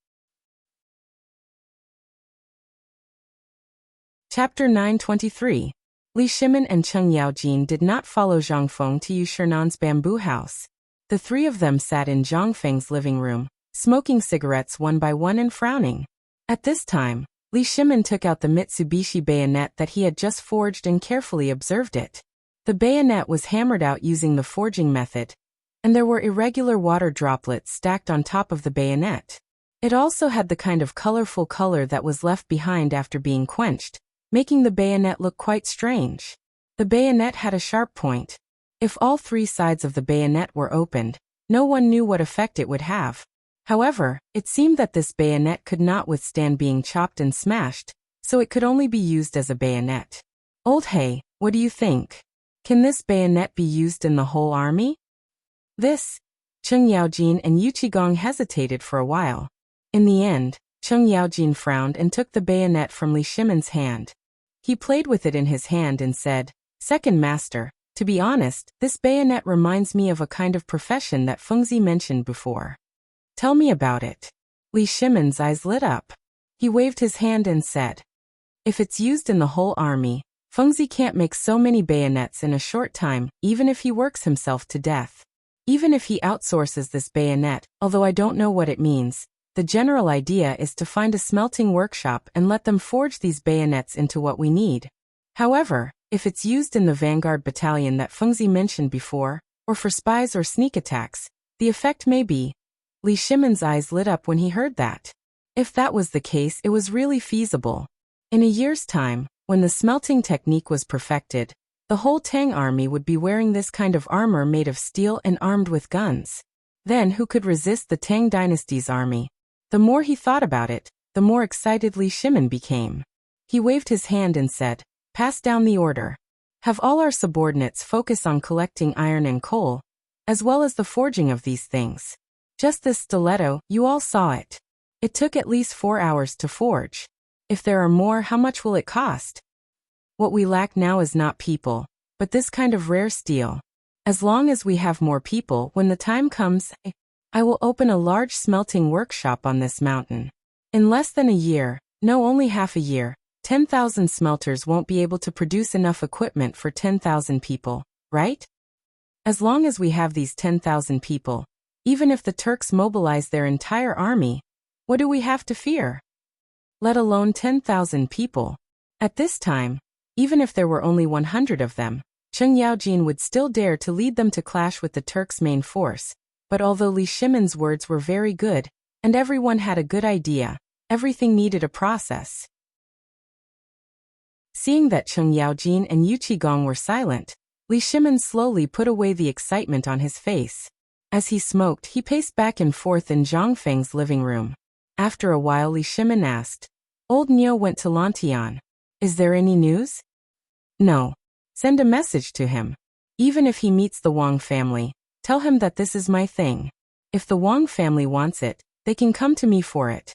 Chapter 923. Li Shimin and Cheng Yaojin did not follow Zhang Feng to Yu Shernan's bamboo house. The three of them sat in Zhang Feng's living room, smoking cigarettes one by one and frowning. At this time, Li Shimin took out the Mitsubishi bayonet that he had just forged and carefully observed it. The bayonet was hammered out using the forging method, and there were irregular water droplets stacked on top of the bayonet. It also had the kind of colorful color that was left behind after being quenched, making the bayonet look quite strange. The bayonet had a sharp point, If all three sides of the bayonet were opened, no one knew what effect it would have. However, it seemed that this bayonet could not withstand being chopped and smashed, so it could only be used as a bayonet. Old Hay, what do you think? Can this bayonet be used in the whole army? This? Cheng Yaojin and Yu Qigong hesitated for a while. In the end, Cheng Yaojin frowned and took the bayonet from Li Shimen's hand. He played with it in his hand and said, "Second master, to be honest, this bayonet reminds me of a kind of profession that Fengzi mentioned before. Tell me about it." Li Shimen's eyes lit up. He waved his hand and said, "If it's used in the whole army, Fengzi can't make so many bayonets in a short time, even if he works himself to death. Even if he outsources this bayonet, although I don't know what it means, the general idea is to find a smelting workshop and let them forge these bayonets into what we need. However, if it's used in the vanguard battalion that Fengzi mentioned before, or for spies or sneak attacks, the effect may be..." Li Shimen's eyes lit up when he heard that. If that was the case, it was really feasible. In a year's time, when the smelting technique was perfected, the whole Tang army would be wearing this kind of armor made of steel and armed with guns. Then who could resist the Tang dynasty's army? The more he thought about it, the more excited Li Shimen became. He waved his hand and said, "Pass down the order. Have all our subordinates focus on collecting iron and coal, as well as the forging of these things. Just this stiletto, you all saw it. It took at least 4 hours to forge. If there are more, how much will it cost? What we lack now is not people, but this kind of rare steel. As long as we have more people, when the time comes, I will open a large smelting workshop on this mountain. In less than a year, no, only half a year, 10,000 smelters won't be able to produce enough equipment for 10,000 people, right? As long as we have these 10,000 people, even if the Turks mobilize their entire army, what do we have to fear? Let alone 10,000 people. At this time, even if there were only 100 of them, Cheng Yaojin would still dare to lead them to clash with the Turks' main force. But although Li Shimen's words were very good, and everyone had a good idea, everything needed a process. Seeing that Cheng Yaojin and Yu Qigong were silent, Li Shimen slowly put away the excitement on his face. As he smoked, he paced back and forth in Zhang Feng's living room. After a while, Li Shimen asked, "Old Neo went to Lantian. Is there any news?" "No. Send a message to him. Even if he meets the Wang family, tell him that this is my thing. If the Wang family wants it, they can come to me for it."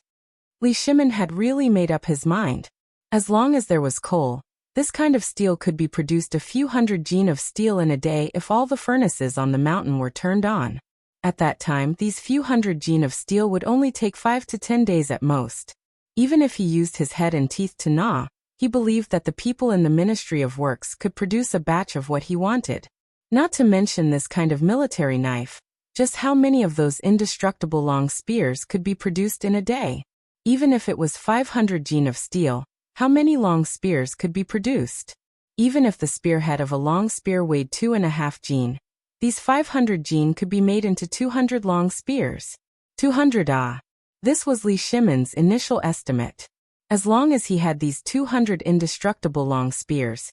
Li Shimen had really made up his mind. As long as there was coal, this kind of steel could be produced a few hundred jin of steel in a day if all the furnaces on the mountain were turned on. At that time, these few hundred jin of steel would only take 5 to 10 days at most. Even if he used his head and teeth to gnaw, he believed that the people in the Ministry of Works could produce a batch of what he wanted. Not to mention this kind of military knife, just how many of those indestructible long spears could be produced in a day? Even if it was 500 jin of steel, how many long spears could be produced? Even if the spearhead of a long spear weighed 2.5 jin, these 500 jin could be made into 200 long spears. 200 ah. This was Li Shimen's initial estimate. As long as he had these 200 indestructible long spears,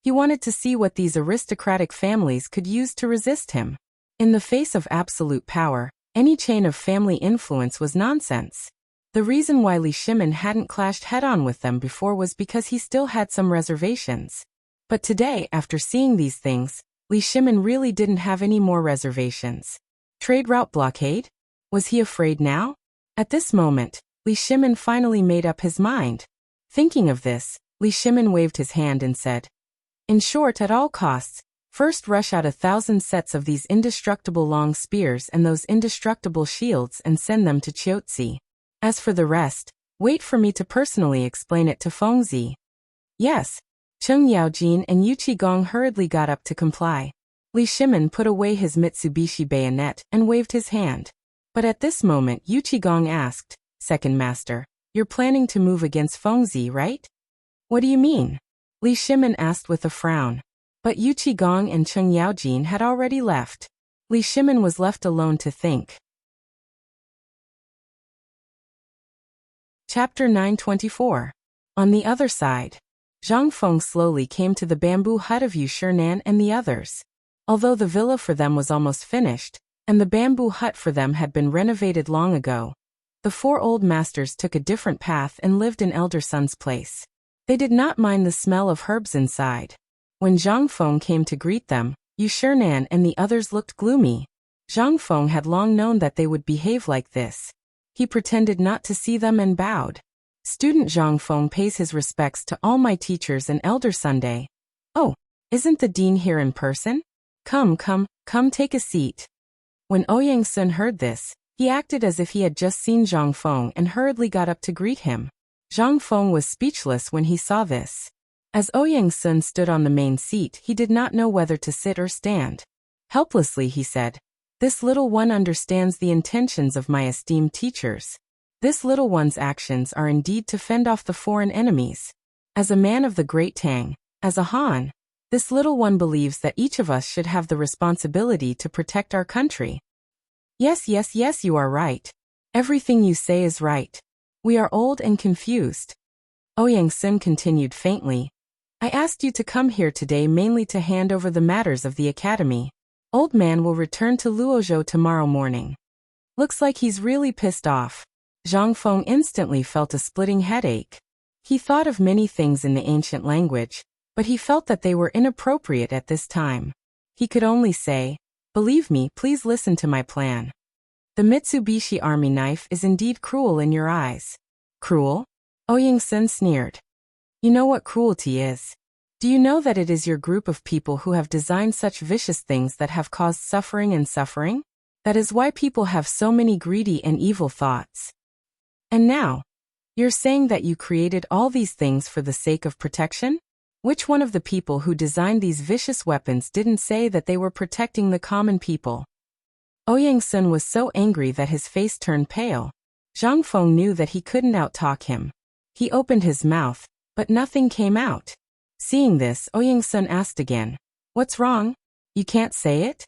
he wanted to see what these aristocratic families could use to resist him. In the face of absolute power, any chain of family influence was nonsense. The reason why Li Shimen hadn't clashed head-on with them before was because he still had some reservations. But today, after seeing these things, Li Shimen really didn't have any more reservations. Trade route blockade? Was he afraid now? At this moment, Li Shimen finally made up his mind. Thinking of this, Li Shimen waved his hand and said, "In short, at all costs, first rush out 1,000 sets of these indestructible long spears and those indestructible shields and send them to Chiotzi. As for the rest, wait for me to personally explain it to Fengzi." Yes. Cheng Yaojin and Yu Qigong hurriedly got up to comply. Li Shimen put away his Mitsubishi bayonet and waved his hand. But at this moment Yu Qigong asked, "Second master, you're planning to move against Fengzi, right?" "What do you mean?" Li Shimen asked with a frown. But Yu Qigong and Cheng Yaojin had already left. Li Shimen was left alone to think. Chapter 924. On the other side. Zhang Feng slowly came to the bamboo hut of Yu Shinan and the others. Although the villa for them was almost finished, and the bamboo hut for them had been renovated long ago, the four old masters took a different path and lived in elder son's place. They did not mind the smell of herbs inside. When Zhang Feng came to greet them, Yu Shinan and the others looked gloomy. Zhang Feng had long known that they would behave like this. He pretended not to see them and bowed. Student Zhang Feng pays his respects to all my teachers and Elder Sunday. Oh, isn't the dean here in person? Come take a seat. When Ouyang Sun heard this, he acted as if he had just seen Zhang Feng and hurriedly got up to greet him. Zhang Feng was speechless when he saw this. As Ouyang Sun stood on the main seat, he did not know whether to sit or stand. Helplessly he said, "This little one understands the intentions of my esteemed teachers. This little one's actions are indeed to fend off the foreign enemies. As a man of the great Tang, as a Han, this little one believes that each of us should have the responsibility to protect our country." Yes, you are right. Everything you say is right. We are old and confused. Ouyang Sun continued faintly. I asked you to come here today mainly to hand over the matters of the academy. Old man will return to Luozhou tomorrow morning. Looks like he's really pissed off. Zhang Feng instantly felt a splitting headache. He thought of many things in the ancient language, but he felt that they were inappropriate at this time. He could only say, "Believe me, please listen to my plan. The Mitsubishi Army knife is indeed cruel in your eyes." Cruel? Ouyang Sun sneered. You know what cruelty is. Do you know that it is your group of people who have designed such vicious things that have caused suffering and suffering? That is why people have so many greedy and evil thoughts. And now, you're saying that you created all these things for the sake of protection? Which one of the people who designed these vicious weapons didn't say that they were protecting the common people? Ouyang Sun was so angry that his face turned pale. Zhang Feng knew that he couldn't out-talk him. He opened his mouth, but nothing came out. Seeing this, Ouyang Sun asked again, "What's wrong? You can't say it?"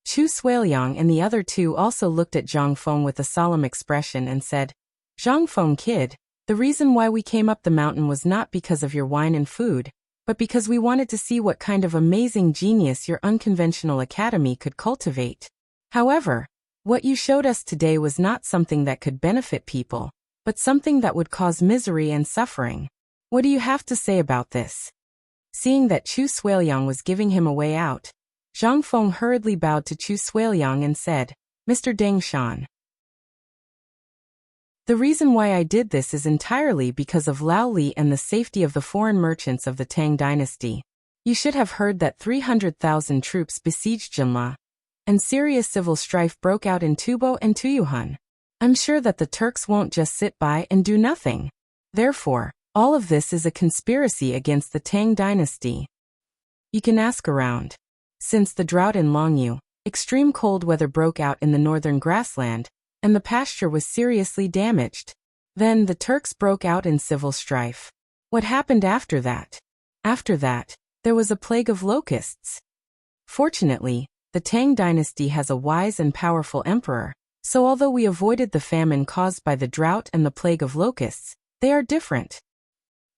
Chu Suiliang and the other two also looked at Zhang Feng with a solemn expression and said, "Zhang Feng kid, the reason why we came up the mountain was not because of your wine and food, but because we wanted to see what kind of amazing genius your unconventional academy could cultivate. However, what you showed us today was not something that could benefit people, but something that would cause misery and suffering. What do you have to say about this?" Seeing that Chu Suiliang was giving him a way out, Zhang Feng hurriedly bowed to Chu Suiliang and said, "Mr. Deng Shan, the reason why I did this is entirely because of Lao Li and the safety of the foreign merchants of the Tang dynasty. You should have heard that 300,000 troops besieged Jinla, and serious civil strife broke out in Tubo and Tuyuhun. I'm sure that the Turks won't just sit by and do nothing. Therefore, all of this is a conspiracy against the Tang dynasty. You can ask around. Since the drought in Longyu, extreme cold weather broke out in the northern grassland, and the pasture was seriously damaged. Then the Turks broke out in civil strife. What happened after that? After that, there was a plague of locusts. Fortunately, the Tang dynasty has a wise and powerful emperor, so although we avoided the famine caused by the drought and the plague of locusts, they are different.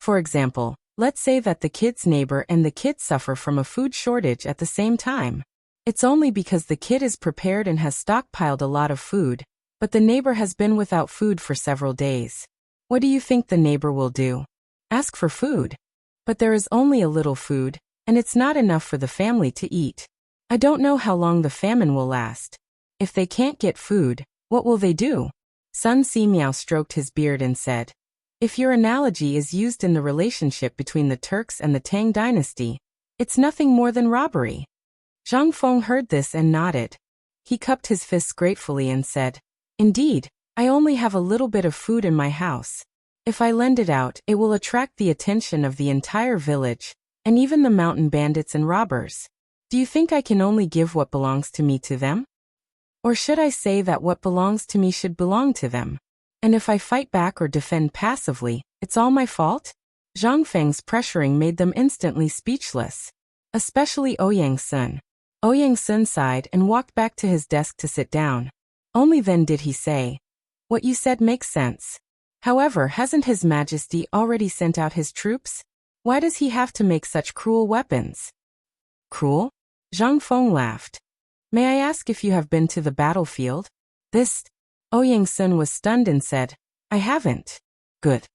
For example, let's say that the kid's neighbor and the kid suffer from a food shortage at the same time. It's only because the kid is prepared and has stockpiled a lot of food, but the neighbor has been without food for several days. What do you think the neighbor will do? Ask for food. But there is only a little food, and it's not enough for the family to eat. I don't know how long the famine will last. If they can't get food, what will they do? Sun Simiao stroked his beard and said, "If your analogy is used in the relationship between the Turks and the Tang dynasty, it's nothing more than robbery." Zhang Feng heard this and nodded. He cupped his fists gratefully and said, "Indeed, I only have a little bit of food in my house. If I lend it out, it will attract the attention of the entire village, and even the mountain bandits and robbers. Do you think I can only give what belongs to me to them? Or should I say that what belongs to me should belong to them? And if I fight back or defend passively, it's all my fault?" Zhang Feng's pressuring made them instantly speechless. Especially Ouyang Sun. Ouyang Sun sighed and walked back to his desk to sit down. Only then did he say, "What you said makes sense. However, hasn't His Majesty already sent out his troops? Why does he have to make such cruel weapons?" Cruel? Zhang Feng laughed. May I ask if you have been to the battlefield? This. Ouyang Sun was stunned and said, I haven't. Good.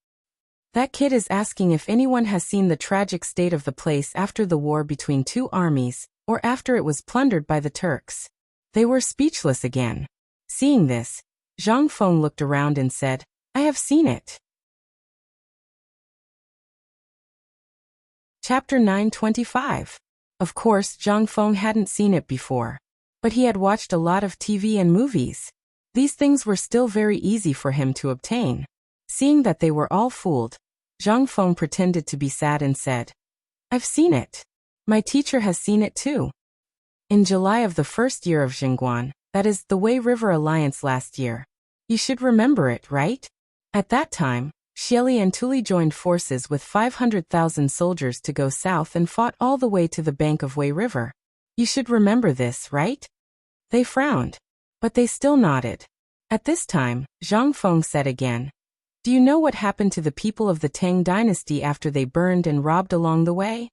That kid is asking if anyone has seen the tragic state of the place after the war between two armies, or after it was plundered by the Turks. They were speechless again. Seeing this, Zhang Feng looked around and said, I have seen it. Chapter 925. Of course, Zhang Feng hadn't seen it before. But he had watched a lot of TV and movies. These things were still very easy for him to obtain. Seeing that they were all fooled, Zhang Feng pretended to be sad and said, I've seen it. My teacher has seen it too. In July of the first year of Chang'an, that is, the Wei River Alliance last year. You should remember it, right? At that time, Xieli and Tuli joined forces with 500,000 soldiers to go south and fought all the way to the bank of Wei River. You should remember this, right? They frowned. But they still nodded. At this time, Zhang Feng said again, Do you know what happened to the people of the Tang dynasty after they burned and robbed along the way?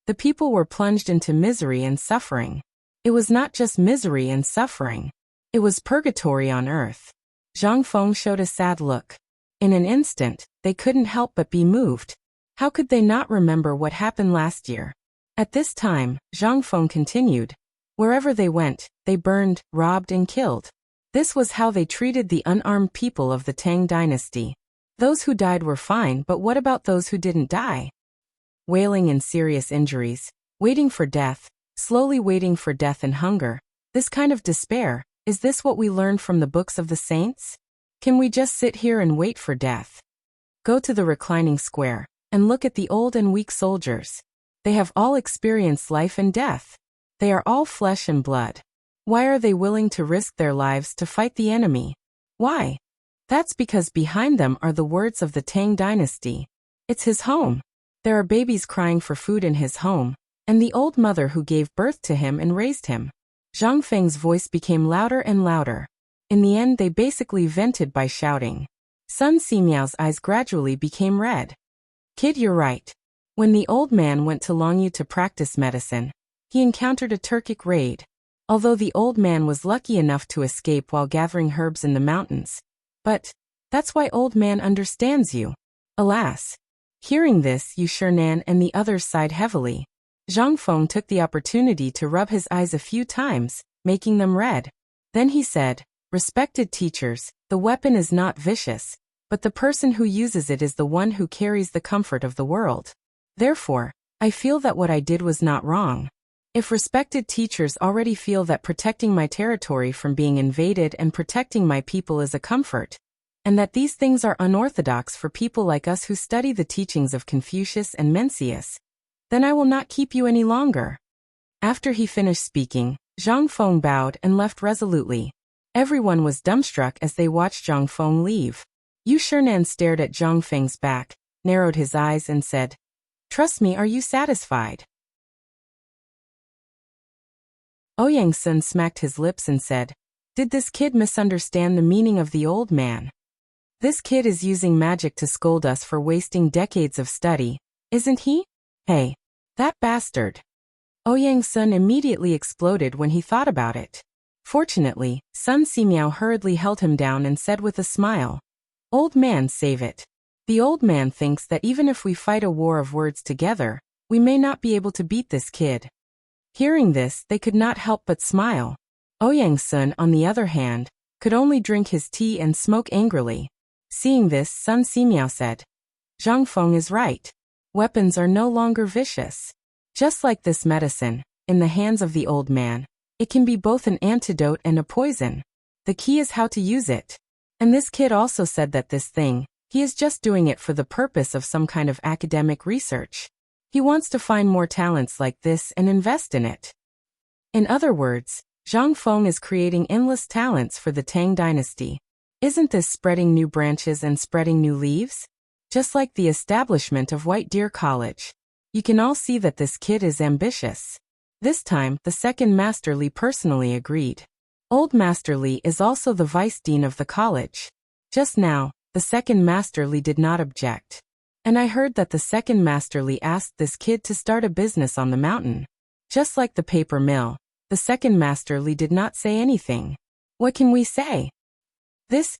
The people were plunged into misery and suffering. It was not just misery and suffering. It was purgatory on earth. Zhang Feng showed a sad look. In an instant, they couldn't help but be moved. How could they not remember what happened last year? At this time, Zhang Feng continued, Wherever they went, they burned, robbed and killed. This was how they treated the unarmed people of the Tang dynasty. Those who died were fine, but what about those who didn't die? Wailing and serious injuries, waiting for death, slowly waiting for death and hunger. This kind of despair, is this what we learned from the books of the saints? Can we just sit here and wait for death? Go to the reclining square, and look at the old and weak soldiers. They have all experienced life and death. They are all flesh and blood. Why are they willing to risk their lives to fight the enemy? Why? That's because behind them are the words of the Tang dynasty. It's his home. There are babies crying for food in his home, and the old mother who gave birth to him and raised him. Zhang Feng's voice became louder and louder. In the end, they basically vented by shouting. Sun Simiao's eyes gradually became red. Kid, you're right. When the old man went to Longyu to practice medicine, he encountered a Turkic raid. Although the old man was lucky enough to escape while gathering herbs in the mountains. But that's why old man understands you. Alas. Hearing this, Shernan and the others sighed heavily. Zhang Feng took the opportunity to rub his eyes a few times, making them red. Then he said, Respected teachers, the weapon is not vicious, but the person who uses it is the one who carries the comfort of the world. Therefore, I feel that what I did was not wrong. If respected teachers already feel that protecting my territory from being invaded and protecting my people is a comfort, and that these things are unorthodox for people like us who study the teachings of Confucius and Mencius, then I will not keep you any longer. After he finished speaking, Zhang Feng bowed and left resolutely. Everyone was dumbstruck as they watched Zhang Feng leave. Shernan stared at Zhang Feng's back, narrowed his eyes and said, Trust me, are you satisfied? Ouyang Sun smacked his lips and said, Did this kid misunderstand the meaning of the old man? This kid is using magic to scold us for wasting decades of study, isn't he? Hey, that bastard. Ouyang Sun immediately exploded when he thought about it. Fortunately, Sun Simiao hurriedly held him down and said with a smile, Old man, save it. The old man thinks that even if we fight a war of words together, we may not be able to beat this kid. Hearing this, they could not help but smile. Ouyang Sun, on the other hand, could only drink his tea and smoke angrily. Seeing this, Sun Simiao said, Zhang Feng is right. Weapons are no longer vicious. Just like this medicine, in the hands of the old man, it can be both an antidote and a poison. The key is how to use it. And this kid also said that this thing, he is just doing it for the purpose of some kind of academic research. He wants to find more talents like this and invest in it. In other words, Zhang Feng is creating endless talents for the Tang dynasty. Isn't this spreading new branches and spreading new leaves? Just like the establishment of White Deer College. You can all see that this kid is ambitious. This time, the second Master Li personally agreed. Old Master Li is also the vice dean of the college. Just now, the second Master Li did not object. And I heard that the second Master Li asked this kid to start a business on the mountain. Just like the paper mill, the second Master Li did not say anything. What can we say?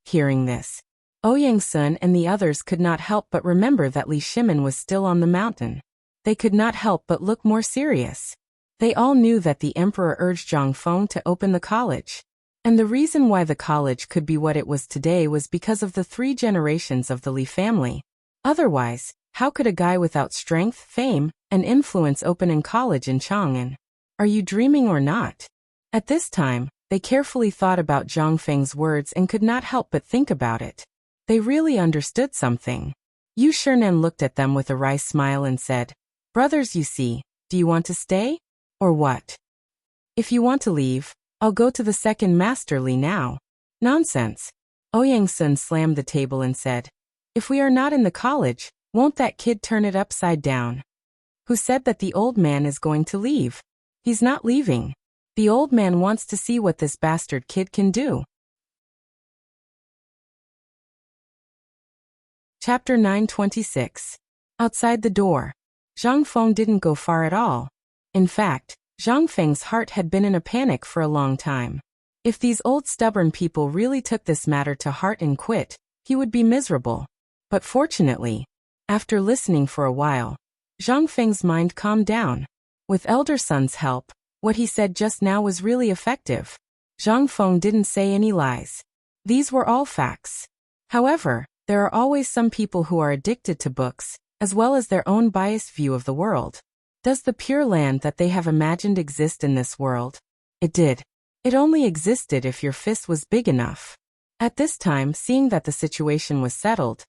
Hearing this, Ouyang Sun and the others could not help but remember that Li Shimin was still on the mountain. They could not help but look more serious. They all knew that the emperor urged Zhang Feng to open the college. And the reason why the college could be what it was today was because of the 3 generations of the Li family. Otherwise, how could a guy without strength, fame, and influence open a college in Chang'an? Are you dreaming or not? At this time, they carefully thought about Zhang Feng's words and could not help but think about it. They really understood something. Yu Shinan looked at them with a wry smile and said, "Brothers, you see, do you want to stay? Or what? If you want to leave, I'll go to the second Master Li now." "Nonsense." Ouyang Sun slammed the table and said, "If we are not in the college, won't that kid turn it upside down? Who said that the old man is going to leave? He's not leaving. The old man wants to see what this bastard kid can do." Chapter 926. Outside the door. Zhang Feng didn't go far at all. In fact, Zhang Feng's heart had been in a panic for a long time. If these old stubborn people really took this matter to heart and quit, he would be miserable. But fortunately, after listening for a while, Zhang Feng's mind calmed down. With elder son's help, what he said just now was really effective. Zhang Feng didn't say any lies. These were all facts. However, there are always some people who are addicted to books, as well as their own biased view of the world. Does the pure land that they have imagined exist in this world? It did. It only existed if your fist was big enough. At this time, seeing that the situation was settled,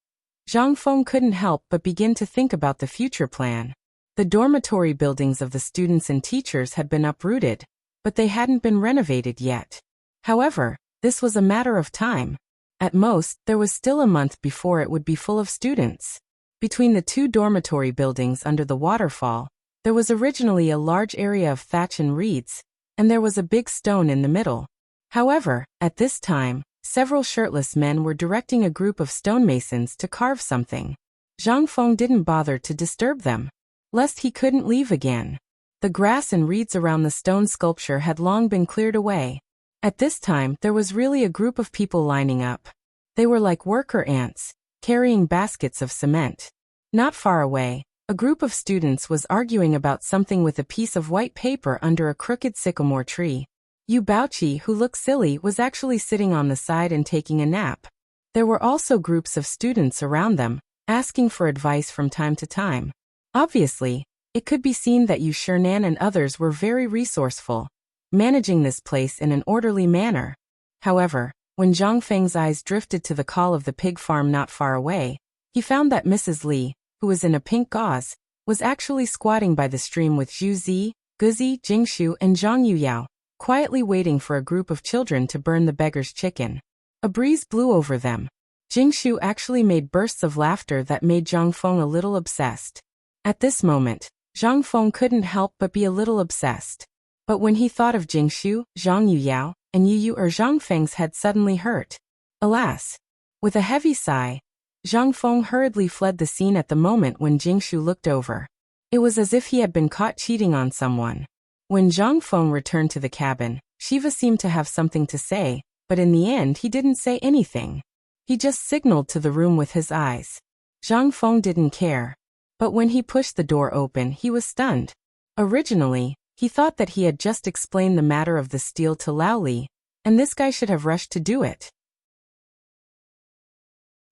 Zhang Feng couldn't help but begin to think about the future plan. The dormitory buildings of the students and teachers had been uprooted, but they hadn't been renovated yet. However, this was a matter of time. At most, there was still a month before it would be full of students. Between the 2 dormitory buildings under the waterfall, there was originally a large area of thatch and reeds, and there was a big stone in the middle. However, at this time, several shirtless men were directing a group of stonemasons to carve something. Zhang Feng didn't bother to disturb them, lest he couldn't leave again. The grass and reeds around the stone sculpture had long been cleared away. At this time, there was really a group of people lining up. They were like worker ants, carrying baskets of cement. Not far away, a group of students was arguing about something with a piece of white paper under a crooked sycamore tree. Yu Baoqi, who looked silly, was actually sitting on the side and taking a nap. There were also groups of students around them, asking for advice from time to time. Obviously, it could be seen that Yu Shinan and others were very resourceful, managing this place in an orderly manner. However, when Zhang Feng's eyes drifted to the call of the pig farm not far away, he found that Mrs. Li, who was in a pink gauze, was actually squatting by the stream with Zhu Zi, Guzi, Jingshu, and Zhang Yuyao, quietly waiting for a group of children to burn the beggar's chicken. A breeze blew over them. Jingshu actually made bursts of laughter that made Zhang Feng a little obsessed. At this moment, Zhang Feng couldn't help but be a little obsessed. But when he thought of Jingshu, Zhang Yuyao, and Yu or Zhang Feng's head suddenly hurt. Alas! With a heavy sigh, Zhang Feng hurriedly fled the scene at the moment when Jingshu looked over. It was as if he had been caught cheating on someone. When Zhang Feng returned to the cabin, Shiva seemed to have something to say, but in the end he didn't say anything. He just signaled to the room with his eyes. Zhang Feng didn't care. But when he pushed the door open, he was stunned. Originally, he thought that he had just explained the matter of the steel to Lao Li, and this guy should have rushed to do it.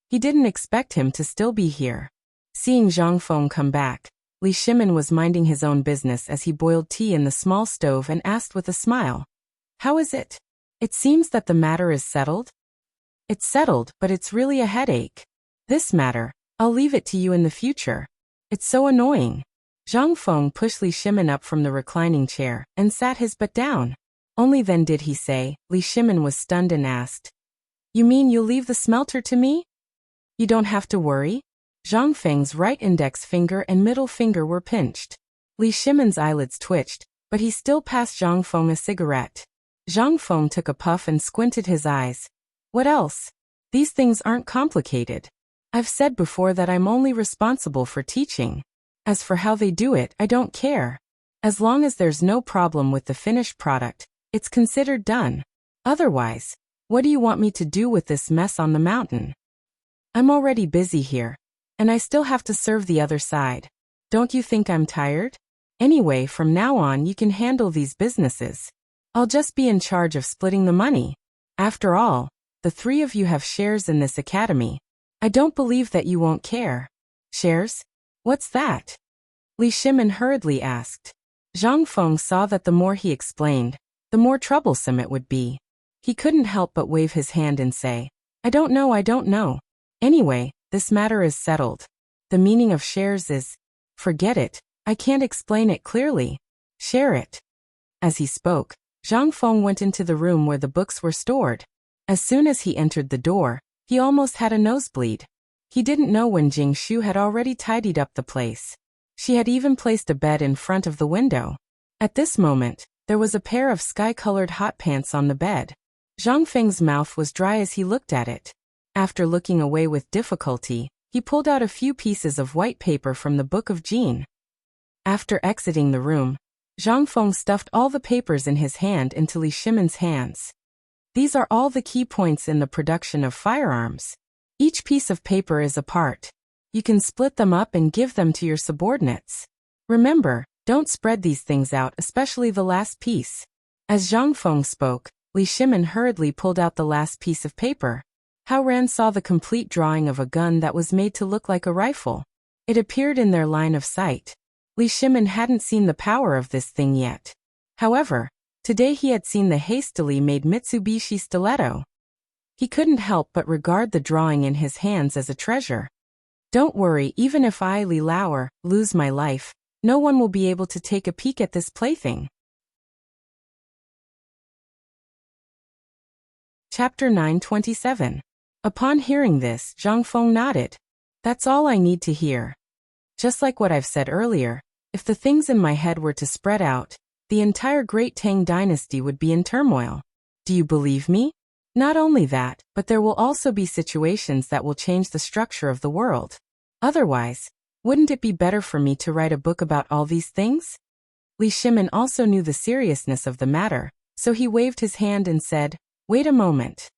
He didn't expect him to still be here. Seeing Zhang Feng come back, Li Shimin was minding his own business as he boiled tea in the small stove and asked with a smile, "How is it? It seems that the matter is settled?" "It's settled, but it's really a headache. This matter, I'll leave it to you in the future. It's so annoying." Zhang Feng pushed Li Shimin up from the reclining chair and sat his butt down. Only then did he say. Li Shimin was stunned and asked, "You mean you'll leave the smelter to me?" "You don't have to worry." Zhang Feng's right index finger and middle finger were pinched. Li Shimin's eyelids twitched, but he still passed Zhang Feng a cigarette. Zhang Feng took a puff and squinted his eyes. "What else? These things aren't complicated. I've said before that I'm only responsible for teaching. As for how they do it, I don't care. As long as there's no problem with the finished product, it's considered done. Otherwise, what do you want me to do with this mess on the mountain? I'm already busy here, and I still have to serve the other side. Don't you think I'm tired? Anyway, from now on you can handle these businesses. I'll just be in charge of splitting the money. After all, the three of you have shares in this academy. I don't believe that you won't care. Shares? What's that? Li Shimin hurriedly asked. Zhang Feng saw that the more he explained, the more troublesome it would be. He couldn't help but wave his hand and say, I don't know. Anyway, this matter is settled. The meaning of shares is, forget it, I can't explain it clearly. Share it. As he spoke, Zhang Feng went into the room where the books were stored. As soon as he entered the door, he almost had a nosebleed. He didn't know when Jing Shu had already tidied up the place. She had even placed a bed in front of the window. At this moment, there was a pair of sky-colored hot pants on the bed. Zhang Feng's mouth was dry as he looked at it. After looking away with difficulty, he pulled out a few pieces of white paper from the Book of Jin. After exiting the room, Zhang Feng stuffed all the papers in his hand into Li Shimin's hands. These are all the key points in the production of firearms. Each piece of paper is a part. You can split them up and give them to your subordinates. Remember, don't spread these things out, especially the last piece. As Zhang Feng spoke, Li Shimin hurriedly pulled out the last piece of paper. Hao Ran saw the complete drawing of a gun that was made to look like a rifle. It appeared in their line of sight. Li Shimin hadn't seen the power of this thing yet. However, today he had seen the hastily made Mitsubishi stiletto. He couldn't help but regard the drawing in his hands as a treasure. Don't worry, even if I, Li Lauer, lose my life, no one will be able to take a peek at this plaything. Chapter 927. Upon hearing this, Zhang Feng nodded. That's all I need to hear. Just like what I've said earlier, if the things in my head were to spread out, the entire Great Tang dynasty would be in turmoil. Do you believe me? Not only that, but there will also be situations that will change the structure of the world. Otherwise, wouldn't it be better for me to write a book about all these things? Li Shimin also knew the seriousness of the matter, so he waved his hand and said, Wait a moment.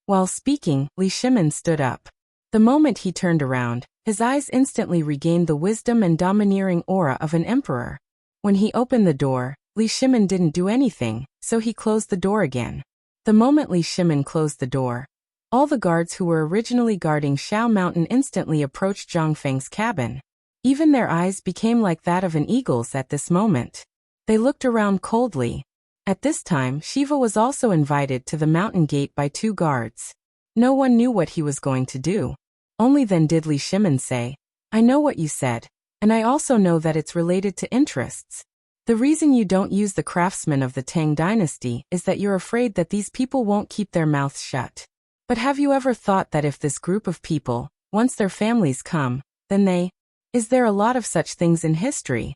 While speaking, Li Shimin stood up. The moment he turned around, his eyes instantly regained the wisdom and domineering aura of an emperor. When he opened the door, Li Shimin didn't do anything, so he closed the door again. The moment Li Shimin closed the door, all the guards who were originally guarding Shao Mountain instantly approached Zhang Feng's cabin. Even their eyes became like that of an eagle's at this moment. They looked around coldly. At this time, Shiva was also invited to the mountain gate by 2 guards. No one knew what he was going to do. Only then did Li Shimin say, I know what you said, and I also know that it's related to interests. The reason you don't use the craftsmen of the Tang dynasty is that you're afraid that these people won't keep their mouths shut. But have you ever thought that if this group of people, once their families come, then is there a lot of such things in history?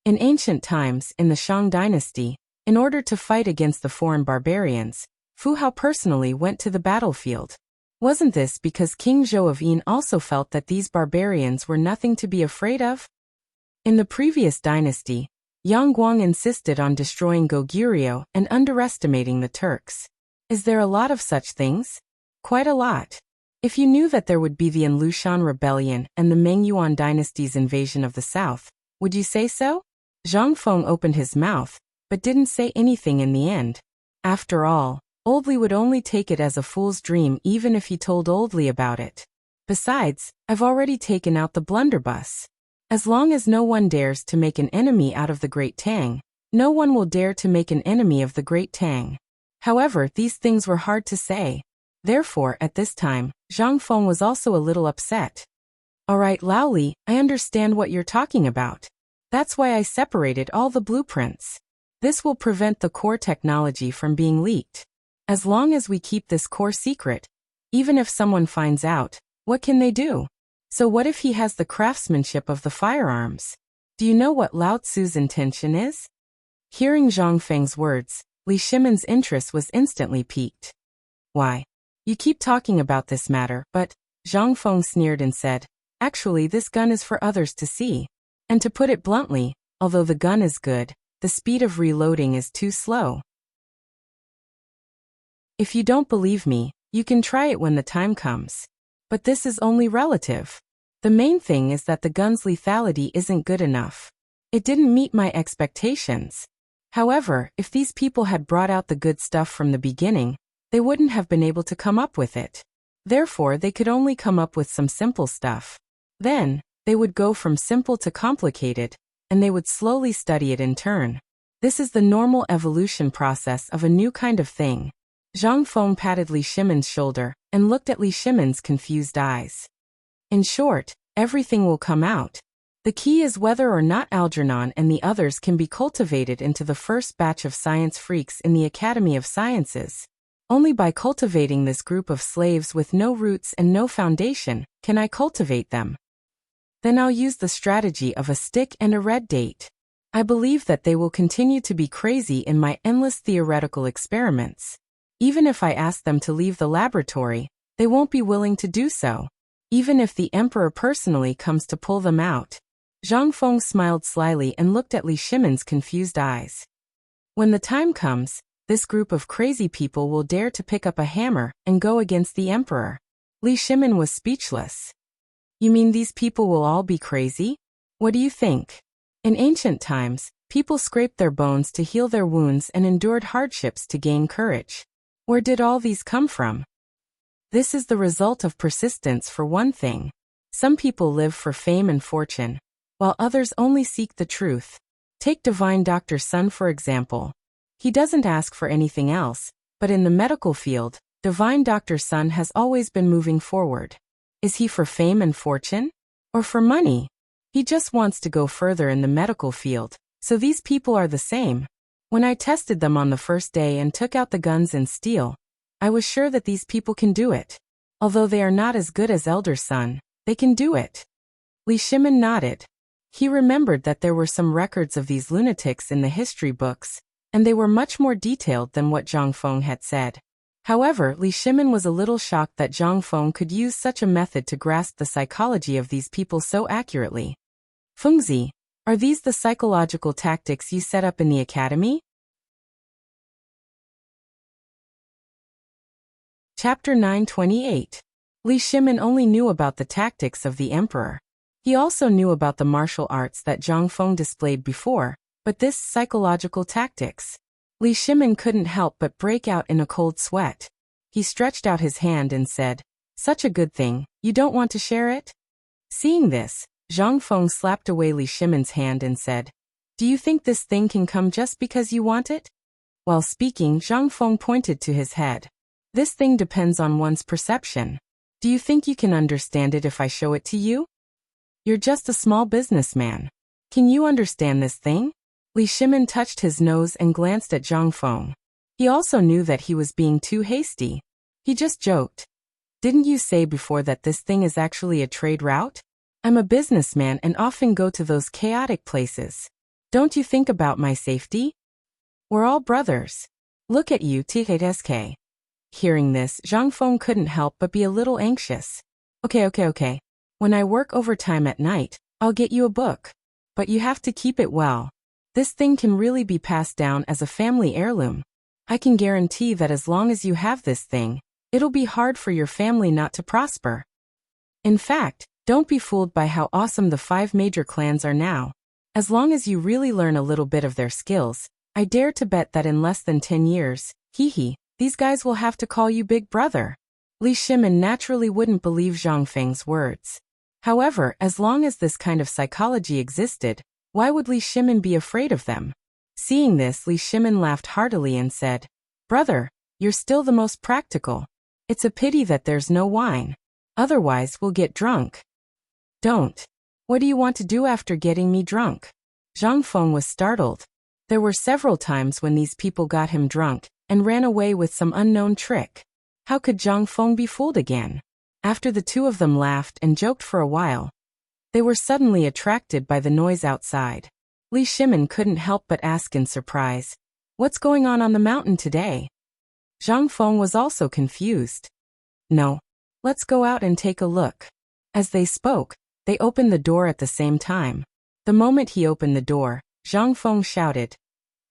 In ancient times, in the Shang dynasty, in order to fight against the foreign barbarians, Fu Hao personally went to the battlefield. Wasn't this because King Zhou of Yin also felt that these barbarians were nothing to be afraid of? In the previous dynasty, Yang Guang insisted on destroying Goguryeo and underestimating the Turks. Is there a lot of such things? Quite a lot. If you knew that there would be the Lushan rebellion and the Meng Yuan dynasty's invasion of the south, would you say so? Zhang Feng opened his mouth, but didn't say anything in the end. After all, Old Li would only take it as a fool's dream even if he told Old Li about it. Besides, I've already taken out the blunderbuss. As long as no one dares to make an enemy out of the Great Tang, no one will dare to make an enemy of the Great Tang. However, these things were hard to say. Therefore, at this time, Zhang Feng was also a little upset. Alright, Lao Li, I understand what you're talking about. That's why I separated all the blueprints. This will prevent the core technology from being leaked. As long as we keep this core secret, even if someone finds out, what can they do? So what if he has the craftsmanship of the firearms? Do you know what Lao Tzu's intention is? Hearing Zhang Feng's words, Li Shimin's interest was instantly piqued. Why? You keep talking about this matter, but, Zhang Feng sneered and said, actually this gun is for others to see. And to put it bluntly, Although the gun is good, the speed of reloading is too slow. If you don't believe me, you can try it when the time comes. But this is only relative. The main thing is that the gun's lethality isn't good enough. It didn't meet my expectations. However, if these people had brought out the good stuff from the beginning, they wouldn't have been able to come up with it. Therefore, they could only come up with some simple stuff. Then, they would go from simple to complicated, and they would slowly study it in turn. This is the normal evolution process of a new kind of thing. Zhang Feng patted Li Shimon's shoulder and looked at Li Shimon's confused eyes. In short, everything will come out. The key is whether or not Algernon and the others can be cultivated into the first batch of science freaks in the Academy of Sciences. Only by cultivating this group of slaves with no roots and no foundation can I cultivate them. Then I'll use the strategy of a stick and a red date. I believe that they will continue to be crazy in my endless theoretical experiments. Even if I ask them to leave the laboratory, they won't be willing to do so. Even if the emperor personally comes to pull them out. Zhang Feng smiled slyly and looked at Li Shimon's confused eyes. When the time comes, this group of crazy people will dare to pick up a hammer and go against the emperor. Li Shimon was speechless. You mean these people will all be crazy? What do you think? In ancient times, people scraped their bones to heal their wounds and endured hardships to gain courage. Where did all these come from? This is the result of persistence for one thing. Some people live for fame and fortune, while others only seek the truth. Take Divine Dr. Sun for example. He doesn't ask for anything else, but in the medical field, Divine Dr. Sun has always been moving forward. Is he for fame and fortune? Or for money? He just wants to go further in the medical field, so these people are the same. When I tested them on the first day and took out the guns and steel, I was sure that these people can do it. Although they are not as good as Elder Sun, they can do it. Li Shimon nodded. He remembered that there were some records of these lunatics in the history books, and they were much more detailed than what Zhang Feng had said. However, Li Shimon was a little shocked that Zhang Feng could use such a method to grasp the psychology of these people so accurately. Fengzi, are these the psychological tactics you set up in the academy? Chapter 928. Li Shimon only knew about the tactics of the emperor. He also knew about the martial arts that Zhang Feng displayed before, but this psychological tactics. Li Shimon couldn't help but break out in a cold sweat. He stretched out his hand and said, "Such a good thing, you don't want to share it?" Seeing this, Zhang Feng slapped away Li Shimon's hand and said, "Do you think this thing can come just because you want it?" While speaking, Zhang Feng pointed to his head. "This thing depends on one's perception. Do you think you can understand it if I show it to you? You're just a small businessman. Can you understand this thing?" Li Shimon touched his nose and glanced at Zhang Feng. He also knew that he was being too hasty. He just joked. "Didn't you say before that this thing is actually a trade route? I'm a businessman and often go to those chaotic places. Don't you think about my safety? We're all brothers. Look at you, TKSK." Hearing this, Zhang Feng couldn't help but be a little anxious. Okay. When I work overtime at night, I'll get you a book. But you have to keep it well. This thing can really be passed down as a family heirloom. I can guarantee that as long as you have this thing, it'll be hard for your family not to prosper. In fact, don't be fooled by how awesome the 5 major clans are now. As long as you really learn a little bit of their skills, I dare to bet that in less than 10 years, these guys will have to call you Big Brother. Li Shimon naturally wouldn't believe Zhang Feng's words. However, as long as this kind of psychology existed, why would Li Shimon be afraid of them? Seeing this, Li Shimon laughed heartily and said, "Brother, you're still the most practical. It's a pity that there's no wine. Otherwise, we'll get drunk." "Don't. What do you want to do after getting me drunk?" Zhang Feng was startled. There were several times when these people got him drunk and ran away with some unknown trick. How could Zhang Feng be fooled again? After the two of them laughed and joked for a while, they were suddenly attracted by the noise outside. Li Shimon couldn't help but ask in surprise, "What's going on the mountain today?" Zhang Feng was also confused. "No. Let's go out and take a look." As they spoke, they opened the door at the same time. The moment he opened the door, Zhang Feng shouted.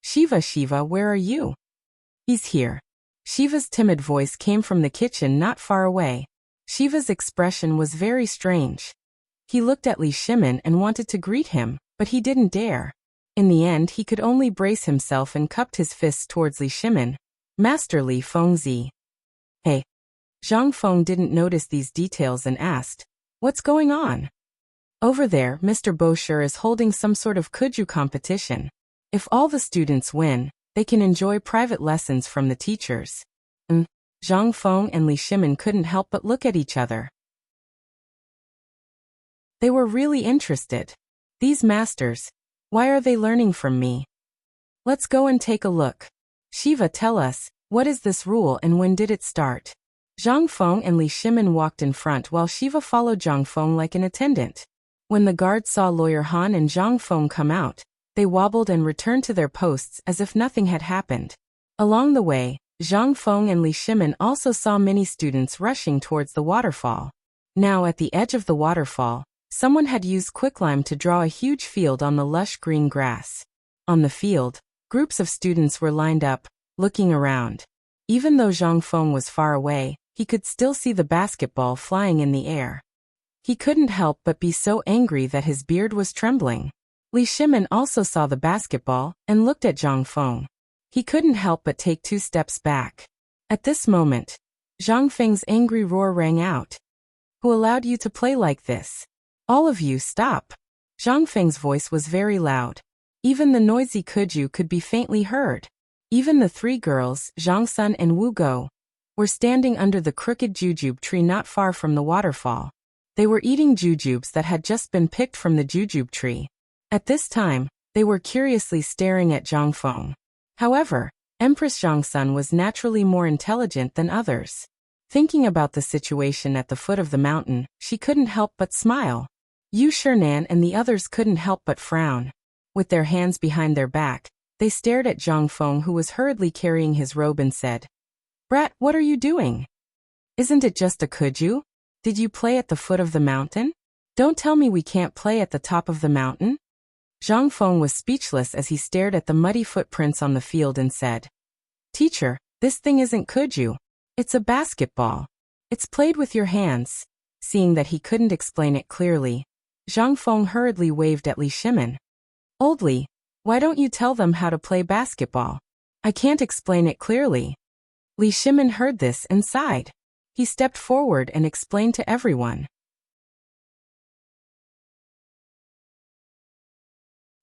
Shiva, Shiva, where are you? He's here. Shiva's timid voice came from the kitchen not far away. Shiva's expression was very strange. He looked at Li Shimin and wanted to greet him, but he didn't dare. In the end, he could only brace himself and cupped his fists towards Li Shimin. Master Li Fengzi. Hey. Zhang Feng didn't notice these details and asked, what's going on? Over there, Mr. Bosher is holding some sort of Kuju competition. If all the students win, they can enjoy private lessons from the teachers. Zhang Feng and Li Shimin couldn't help but look at each other. They were really interested. These masters, why are they learning from me? Let's go and take a look. Shiva, tell us, what is this rule and when did it start? Zhang Feng and Li Shimin walked in front while Shiva followed Zhang Feng like an attendant. When the guards saw Lawyer Han and Zhang Feng come out, they wobbled and returned to their posts as if nothing had happened. Along the way, Zhang Feng and Li Shimin also saw many students rushing towards the waterfall. Now at the edge of the waterfall, someone had used quicklime to draw a huge field on the lush green grass. On the field, groups of students were lined up, looking around. Even though Zhang Feng was far away, he could still see the basketball flying in the air. He couldn't help but be so angry that his beard was trembling. Li Shimin also saw the basketball and looked at Zhang Feng. He couldn't help but take 2 steps back. At this moment, Zhang Feng's angry roar rang out. Who allowed you to play like this? All of you stop. Zhang Feng's voice was very loud. Even the noisy Kuju could be faintly heard. Even the 3 girls, Zhang Sun and Wu Go, were standing under the crooked jujube tree not far from the waterfall. They were eating jujubes that had just been picked from the jujube tree. At this time, they were curiously staring at Zhang Feng. However, Empress Zhang Sun was naturally more intelligent than others. Thinking about the situation at the foot of the mountain, she couldn't help but smile. Yu Shernan and the others couldn't help but frown. With their hands behind their back, they stared at Zhang Feng, who was hurriedly carrying his robe, and said, Brat, what are you doing? Isn't it just a Kuju? Did you play at the foot of the mountain? Don't tell me we can't play at the top of the mountain. Zhang Feng was speechless as he stared at the muddy footprints on the field and said, Teacher, this thing isn't Kuju. It's a basketball. It's played with your hands. Seeing that he couldn't explain it clearly, Zhang Feng hurriedly waved at Li Shimin. Old Li, why don't you tell them how to play basketball? I can't explain it clearly. Li Shimin heard this and sighed. He stepped forward and explained to everyone.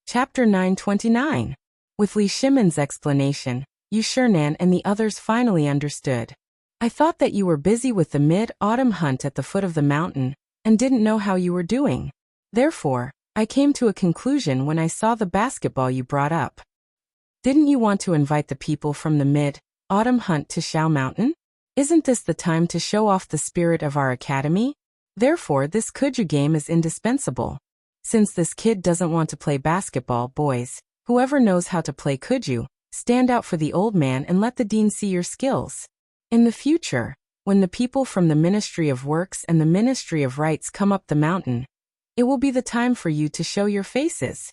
Chapter 929. With Li Shimin's explanation, Yu Shernan and the others finally understood. I thought that you were busy with the mid-autumn hunt at the foot of the mountain, and didn't know how you were doing. Therefore, I came to a conclusion when I saw the basketball you brought up. Didn't you want to invite the people from the mid-autumn hunt to Shao Mountain? Isn't this the time to show off the spirit of our academy? Therefore, this Kuju game is indispensable. Since this kid doesn't want to play basketball, boys, whoever knows how to play Kuju, stand out for the old man and let the dean see your skills. In the future, when the people from the Ministry of Works and the Ministry of Rights come up the mountain, it will be the time for you to show your faces.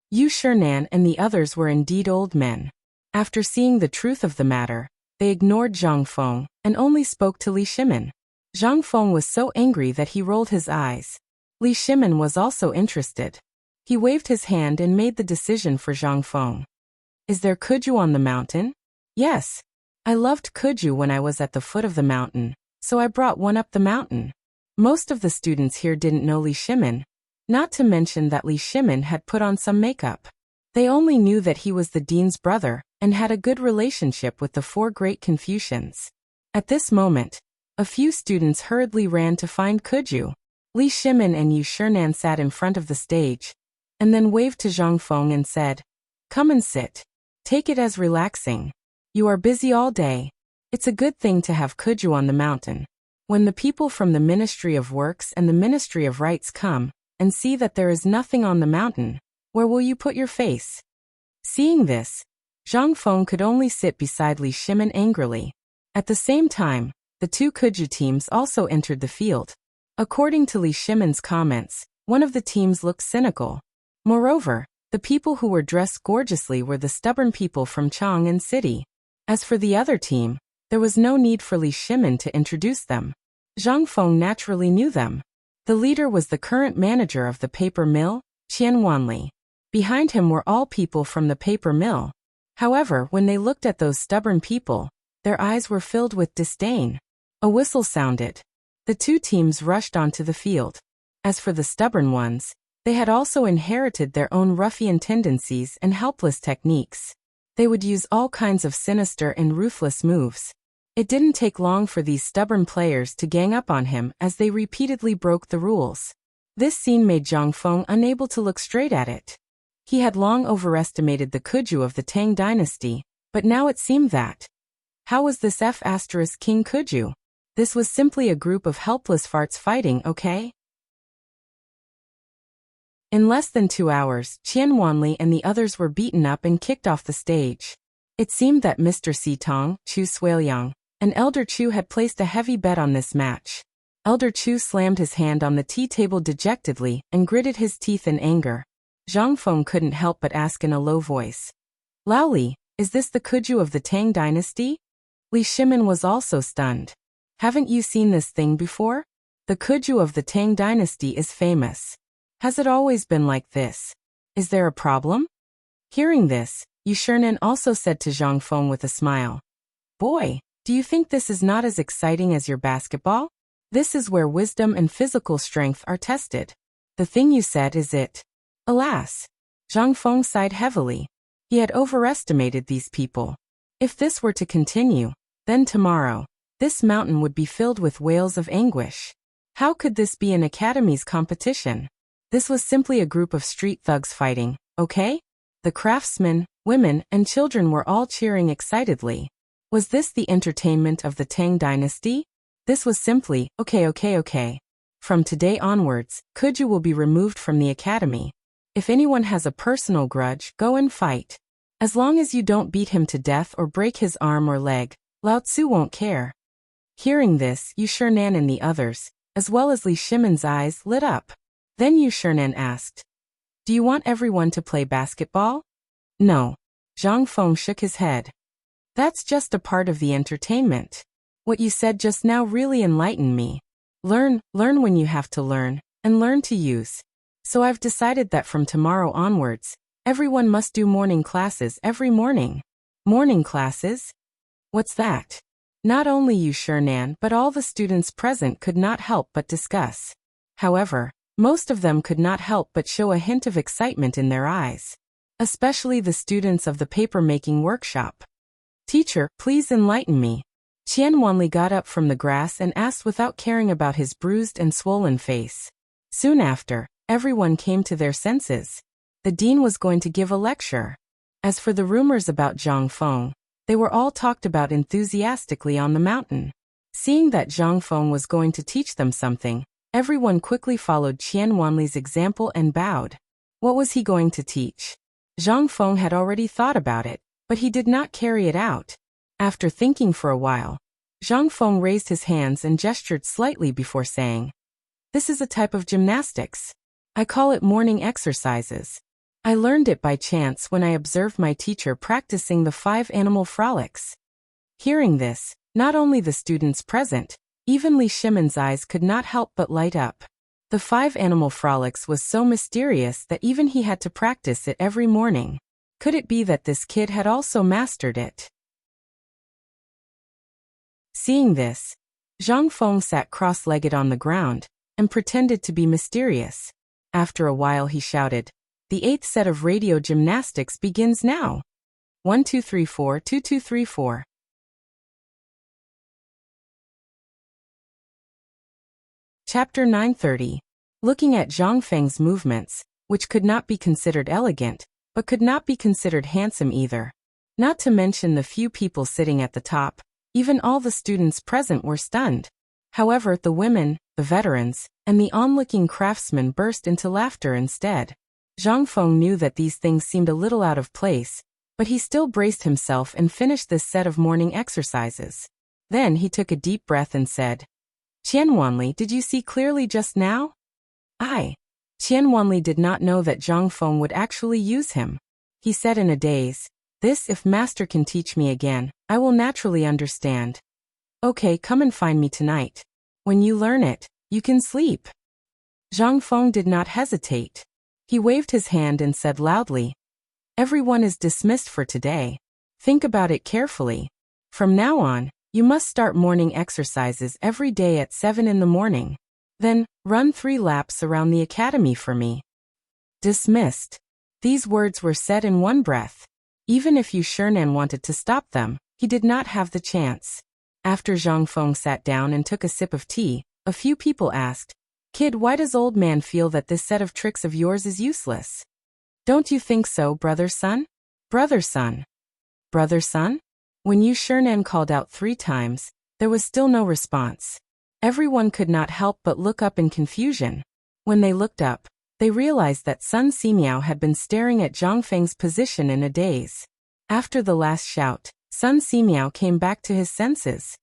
Yu Shernan and the others were indeed old men. After seeing the truth of the matter, they ignored Zhang Feng and only spoke to Li Shimin. Zhang Feng was so angry that he rolled his eyes. Li Shimin was also interested. He waved his hand and made the decision for Zhang Feng. Is there Kuju on the mountain? Yes. I loved Kuju when I was at the foot of the mountain, so I brought one up the mountain. Most of the students here didn't know Li Shimin, not to mention that Li Shimin had put on some makeup. They only knew that he was the dean's brother and had a good relationship with the 4 great Confucians. At this moment, a few students hurriedly ran to find Kuju. Li Shimin and Yu Shernan sat in front of the stage, and then waved to Zhang Feng and said, Come and sit. Take it as relaxing. You are busy all day. It's a good thing to have Kuju on the mountain. When the people from the Ministry of Works and the Ministry of Rights come and see that there is nothing on the mountain, where will you put your face? Seeing this, Zhang Feng could only sit beside Li Shimin angrily. At the same time, the 2 Kuju teams also entered the field. According to Li Shimin's comments, one of the teams looked cynical. Moreover, The people who were dressed gorgeously were the stubborn people from Chang'an City. As for the other team, there was no need for Li Shimin to introduce them. Zhang Feng naturally knew them. The leader was the current manager of the paper mill, Qian Wanli. Behind him were all people from the paper mill. However, when they looked at those stubborn people, their eyes were filled with disdain. A whistle sounded. The two teams rushed onto the field. As for the stubborn ones, they had also inherited their own ruffian tendencies and helpless techniques. They would use all kinds of sinister and ruthless moves. It didn't take long for these stubborn players to gang up on him as they repeatedly broke the rules. This scene made Zhang Feng unable to look straight at it. He had long overestimated the Kuju of the Tang dynasty, but now it seemed that. How was this King Kuju? This was simply a group of helpless farts fighting, okay? In less than 2 hours, Qian Wanli and the others were beaten up and kicked off the stage. It seemed that Mr. Si Tong, Chu Suiliang, and Elder Chu had placed a heavy bet on this match. Elder Chu slammed his hand on the tea table dejectedly and gritted his teeth in anger. Zhang Feng couldn't help but ask in a low voice. Lao Li, is this the Kuju of the Tang dynasty? Li Shimin was also stunned. Haven't you seen this thing before? The Kuju of the Tang dynasty is famous. Has it always been like this? Is there a problem? Hearing this, Yu Shernan also said to Zhang Feng with a smile. Boy, do you think this is not as exciting as your basketball? This is where wisdom and physical strength are tested. The thing you said is it. Alas. Zhang Feng sighed heavily. He had overestimated these people. If this were to continue, then tomorrow, this mountain would be filled with wails of anguish. How could this be an academy's competition? This was simply a group of street thugs fighting, okay? The craftsmen, women, and children were all cheering excitedly. Was this the entertainment of the Tang dynasty? This was simply, okay. From today onwards, Kuju will be removed from the academy. If anyone has a personal grudge, go and fight. As long as you don't beat him to death or break his arm or leg, Lao Tzu won't care. Hearing this, Yu Shernan and the others, as well as Li Shimin's eyes, lit up. Then Yu Shernan asked, do you want everyone to play basketball? No. Zhang Feng shook his head. That's just a part of the entertainment. What you said just now really enlightened me. Learn when you have to learn, and learn to use. So I've decided that from tomorrow onwards, everyone must do morning classes every morning. Morning classes? What's that? Not only Yu Shernan but all the students present could not help but discuss. However, most of them could not help but show a hint of excitement in their eyes. Especially the students of the paper-making workshop. Teacher, please enlighten me. Qian Wanli got up from the grass and asked without caring about his bruised and swollen face. Soon after, everyone came to their senses. The dean was going to give a lecture. As for the rumors about Zhang Feng, they were all talked about enthusiastically on the mountain. Seeing that Zhang Feng was going to teach them something, everyone quickly followed Qian Wanli's example and bowed. What was he going to teach? Zhang Feng had already thought about it, but he did not carry it out. After thinking for a while, Zhang Feng raised his hands and gestured slightly before saying, this is a type of gymnastics. I call it morning exercises. I learned it by chance when I observed my teacher practicing the 5 animal frolics. Hearing this, not only the students present, even Li Shimin's eyes could not help but light up. The 5 animal frolics was so mysterious that even he had to practice it every morning. Could it be that this kid had also mastered it? Seeing this, Zhang Feng sat cross-legged on the ground and pretended to be mysterious. After a while he shouted, the 8th set of radio gymnastics begins now. 1 2 3 4 2 2 3 4. Chapter 930. Looking at Zhang Feng's movements, which could not be considered elegant, but could not be considered handsome either. Not to mention the few people sitting at the top, even all the students present were stunned. However, the women, the veterans, and the onlooking craftsmen burst into laughter instead. Zhang Feng knew that these things seemed a little out of place, but he still braced himself and finished this set of morning exercises. Then he took a deep breath and said, Qian Wanli, did you see clearly just now? Aye. Qian Wanli did not know that Zhang Feng would actually use him. He said in a daze, "This, if master can teach me again, I will naturally understand. Okay, come and find me tonight. When you learn it, you can sleep." Zhang Feng did not hesitate. He waved his hand and said loudly, "Everyone is dismissed for today. Think about it carefully. From now on, you must start morning exercises every day at 7 in the morning. Then, run 3 laps around the academy for me." Dismissed. These words were said in one breath. Even if Yu Shinan wanted to stop them, he did not have the chance. After Zhang Feng sat down and took a sip of tea, a few people asked, "Kid, why does old man feel that this set of tricks of yours is useless? Don't you think so, brother son? Brother son? Brother son?" When Yu Shinan called out 3 times, there was still no response. Everyone could not help but look up in confusion. When they looked up, they realized that Sun Simiao had been staring at Zhang Feng's position in a daze. After the last shout, Sun Simiao came back to his senses.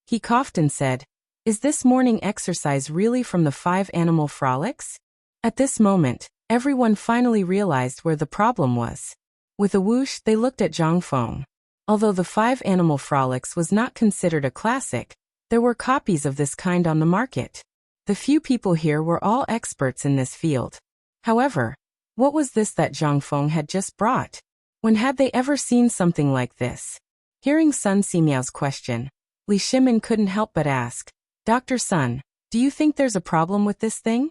He coughed and said, "Is this morning exercise really from the 5 animal frolics?" At this moment, everyone finally realized where the problem was. With a whoosh, they looked at Zhang Feng. Although the 5 animal frolics was not considered a classic, there were copies of this kind on the market. The few people here were all experts in this field. However, what was this that Zhang Feng had just brought? When had they ever seen something like this? Hearing Sun Simiao's question, Li Shimin couldn't help but ask, "Dr. Sun, do you think there's a problem with this thing?"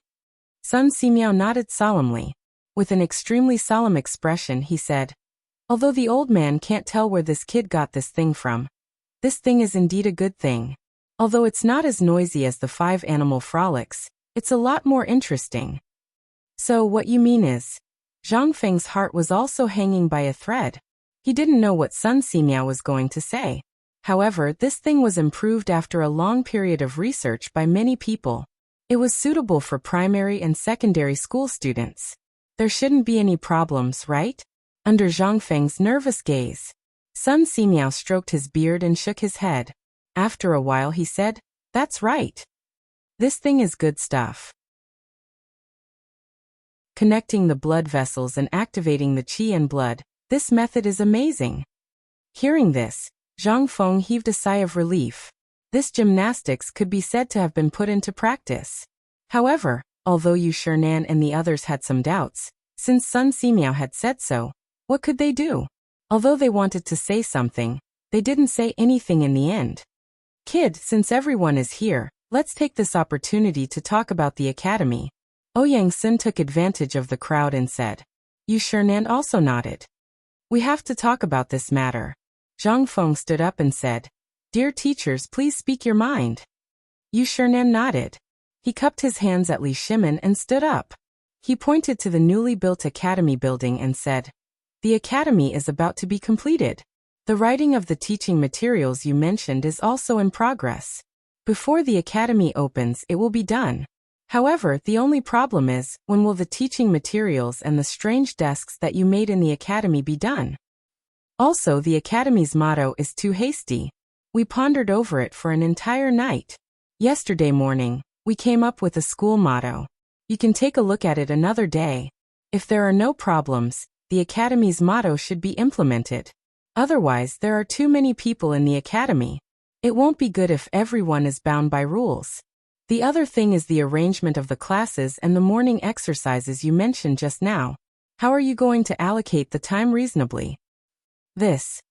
Sun Simiao nodded solemnly. With an extremely solemn expression, he said, "Although the old man can't tell where this kid got this thing from, this thing is indeed a good thing. Although it's not as noisy as the 5 animal frolics, it's a lot more interesting." So what you mean is, Zhang Feng's heart was also hanging by a thread. He didn't know what Sun Simiao was going to say. However, this thing was improved after a long period of research by many people. It was suitable for primary and secondary school students. There shouldn't be any problems, right? Under Zhang Feng's nervous gaze, Sun Simiao stroked his beard and shook his head. After a while he said, "That's right. This thing is good stuff. Connecting the blood vessels and activating the qi and blood, this method is amazing." Hearing this, Zhang Feng heaved a sigh of relief. This gymnastics could be said to have been put into practice. However, although Yu Shinan and the others had some doubts, since Sun Simiao had said so, what could they do? Although they wanted to say something, they didn't say anything in the end. "Kid, since everyone is here, let's take this opportunity to talk about the academy." Ouyang Sun took advantage of the crowd and said. Yu Shinan also nodded. "We have to talk about this matter." Zhang Feng stood up and said, "Dear teachers, please speak your mind." Yu Shinan nodded. He cupped his hands at Li Shimin and stood up. He pointed to the newly built academy building and said, "The academy is about to be completed. The writing of the teaching materials you mentioned is also in progress. Before the academy opens, it will be done. However, the only problem is, when will the teaching materials and the strange desks that you made in the academy be done? Also, the academy's motto is too hasty. We pondered over it for an entire night. Yesterday morning, we came up with a school motto. You can take a look at it another day. If there are no problems, the academy's motto should be implemented. Otherwise, there are too many people in the academy. It won't be good if everyone is bound by rules. The other thing is the arrangement of the classes and the morning exercises you mentioned just now. How are you going to allocate the time reasonably?" This.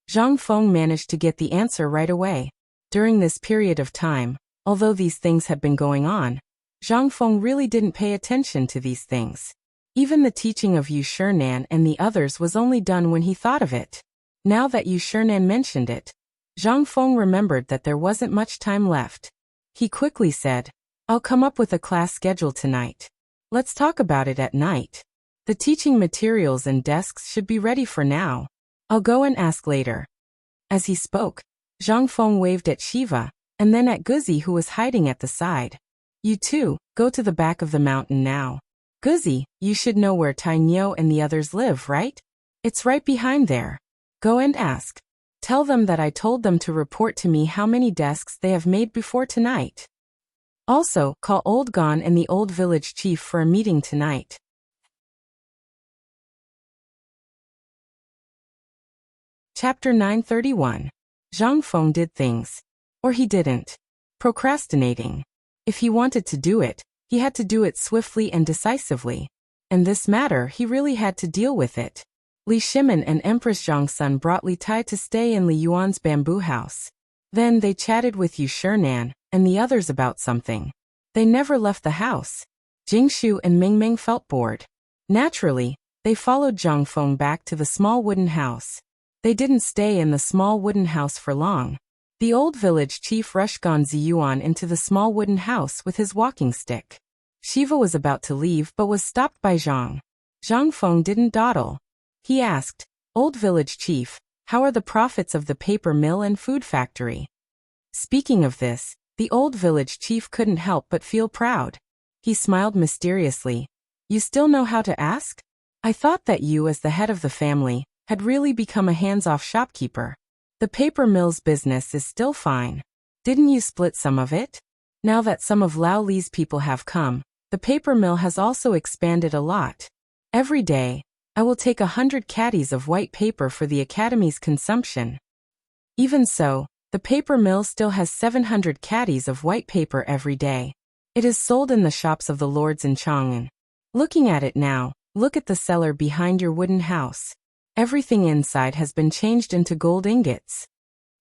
Zhang Feng managed to get the answer right away. During this period of time, although these things had been going on, Zhang Feng really didn't pay attention to these things. Even the teaching of Yu Shinan and the others was only done when he thought of it. Now that Yu Shinan mentioned it, Zhang Feng remembered that there wasn't much time left. He quickly said, "I'll come up with a class schedule tonight. Let's talk about it at night. The teaching materials and desks should be ready for now. I'll go and ask later." As he spoke, Zhang Feng waved at Shiva, and then at Guzi, who was hiding at the side. "You two, go to the back of the mountain now. Guzi, you should know where Tai Niu and the others live, right? It's right behind there. Go and ask. Tell them that I told them to report to me how many desks they have made before tonight." Also, call Old Gon and the old village chief for a meeting tonight. Chapter 931. Zhang Feng did things. Or he didn't. Procrastinating. If he wanted to do it, he had to do it swiftly and decisively. And this matter, he really had to deal with it. Li Shimin and Empress Zhongsun brought Li Tai to stay in Li Yuan's bamboo house. Then they chatted with Yu Shinan and the others about something. They never left the house. Jingshu and Mingming felt bored. Naturally, they followed Zhang Feng back to the small wooden house. They didn't stay in the small wooden house for long. The old village chief rushed Ganzi Yuan into the small wooden house with his walking stick. Shiva was about to leave but was stopped by Zhang. Zhang Feng didn't dawdle. He asked, "Old village chief, how are the profits of the paper mill and food factory?" Speaking of this, the old village chief couldn't help but feel proud. He smiled mysteriously. "You still know how to ask? I thought that you, as the head of the family, had really become a hands-off shopkeeper. The paper mill's business is still fine. Didn't you split some of it? Now that some of Lao Li's people have come, the paper mill has also expanded a lot. Every day, I will take 100 caddies of white paper for the academy's consumption." Even so, the paper mill still has 700 caddies of white paper every day. It is sold in the shops of the lords in Chang'an. Looking at it now, look at the cellar behind your wooden house. Everything inside has been changed into gold ingots.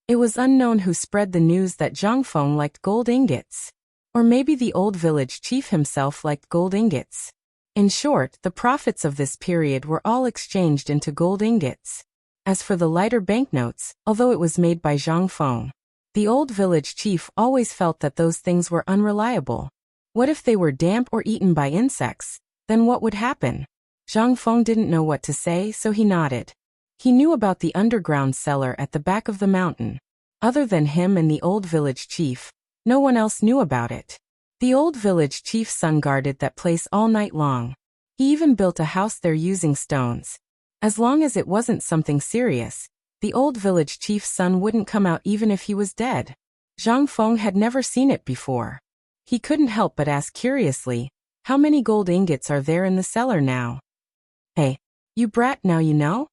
It was unknown who spread the news that Zhang Feng liked gold ingots. Or maybe the old village chief himself liked gold ingots. In short, the profits of this period were all exchanged into gold ingots. As for the lighter banknotes, although it was made by Zhang Feng, the old village chief always felt that those things were unreliable. What if they were damp or eaten by insects? Then what would happen? Zhang Feng didn't know what to say, so he nodded. He knew about the underground cellar at the back of the mountain. Other than him and the old village chief, no one else knew about it. The old village chief's son guarded that place all night long. He even built a house there using stones. As long as it wasn't something serious, the old village chief's son wouldn't come out even if he was dead. Zhang Feng had never seen it before. He couldn't help but ask curiously, "How many gold ingots are there in the cellar now?" "Hey, you brat, now you know?"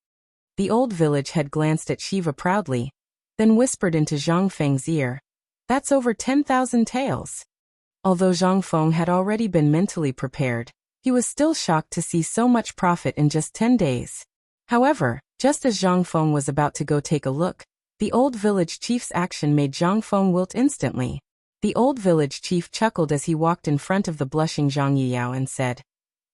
The old village head glanced at Shiva proudly, then whispered into Zhang Feng's ear, "That's over 10,000 taels." Although Zhang Feng had already been mentally prepared, he was still shocked to see so much profit in just 10 days. However, just as Zhang Feng was about to go take a look, the old village chief's action made Zhang Feng wilt instantly. The old village chief chuckled as he walked in front of the blushing Zhang Yiyao and said,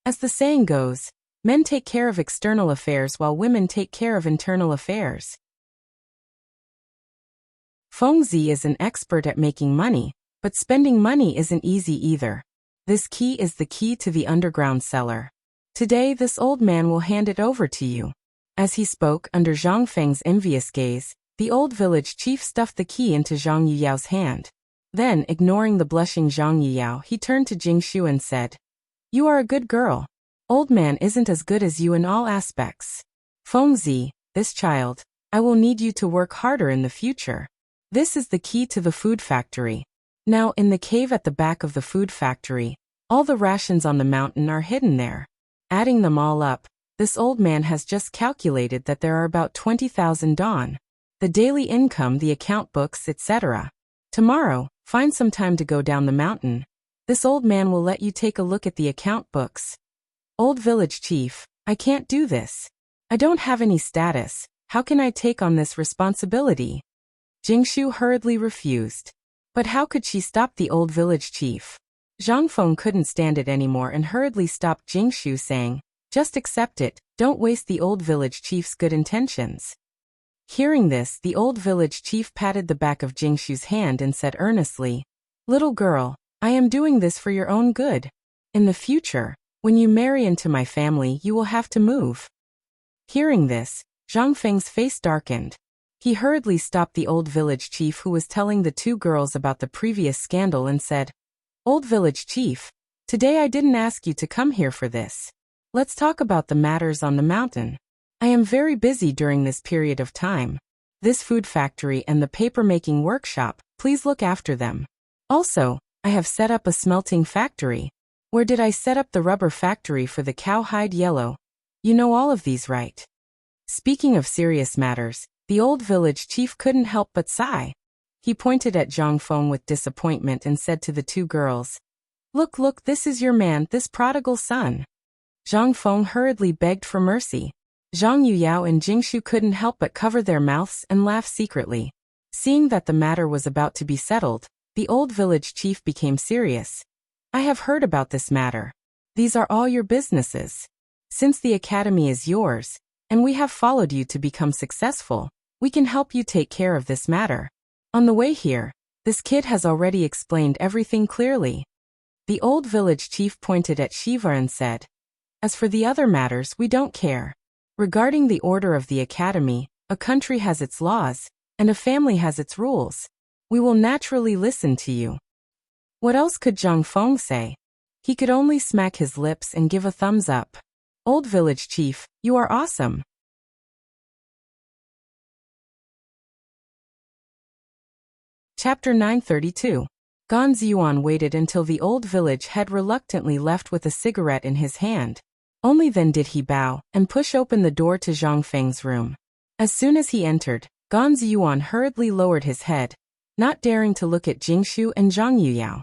"As the saying goes, men take care of external affairs while women take care of internal affairs." Feng Zi is an expert at making money, but spending money isn't easy either. This key is the key to the underground cellar. Today this old man will hand it over to you. As he spoke under Zhang Feng's envious gaze, the old village chief stuffed the key into Zhang Yiyao's hand. Then, ignoring the blushing Zhang Yiyao, he turned to Jingshu and said, "You are a good girl. Old man isn't as good as you in all aspects. Feng Zi, this child, I will need you to work harder in the future. This is the key to the food factory. Now, in the cave at the back of the food factory, all the rations on the mountain are hidden there. Adding them all up, this old man has just calculated that there are about 20,000 dawn. The daily income, the account books, etc. Tomorrow, find some time to go down the mountain. This old man will let you take a look at the account books." "Old village chief, I can't do this. I don't have any status. How can I take on this responsibility?" Jingshu hurriedly refused. But how could she stop the old village chief? Zhang Feng couldn't stand it anymore and hurriedly stopped Jingshu, saying, "Just accept it, don't waste the old village chief's good intentions." Hearing this, the old village chief patted the back of Jingshu's hand and said earnestly, "Little girl, I am doing this for your own good. In the future, when you marry into my family, you will have to move." Hearing this, Zhang Feng's face darkened. He hurriedly stopped the old village chief who was telling the two girls about the previous scandal and said, "Old village chief, today I didn't ask you to come here for this. Let's talk about the matters on the mountain. I am very busy during this period of time. This food factory and the paper-making workshop, please look after them. Also, I have set up a smelting factory. Where did I set up the rubber factory for the cowhide yellow? You know all of these, right? Speaking of serious matters, the old village chief couldn't help but sigh. He pointed at Zhang Feng with disappointment and said to the two girls, Look, look, this is your man, this prodigal son. Zhang Feng hurriedly begged for mercy. Zhang Yuyao and Jingshu couldn't help but cover their mouths and laugh secretly. Seeing that the matter was about to be settled, the old village chief became serious. I have heard about this matter. These are all your businesses. Since the academy is yours, and we have followed you to become successful, we can help you take care of this matter. On the way here, this kid has already explained everything clearly. The old village chief pointed at Shiva and said, As for the other matters, we don't care. Regarding the order of the academy, a country has its laws, and a family has its rules. We will naturally listen to you. What else could Zhang Feng say? He could only smack his lips and give a thumbs up. Old village chief, you are awesome. Chapter 932. Gan Ziyuan waited until the old village head reluctantly left with a cigarette in his hand. Only then did he bow and push open the door to Zhang Feng's room. As soon as he entered, Gan Ziyuan hurriedly lowered his head, not daring to look at Jingshu and Zhang Yuyao.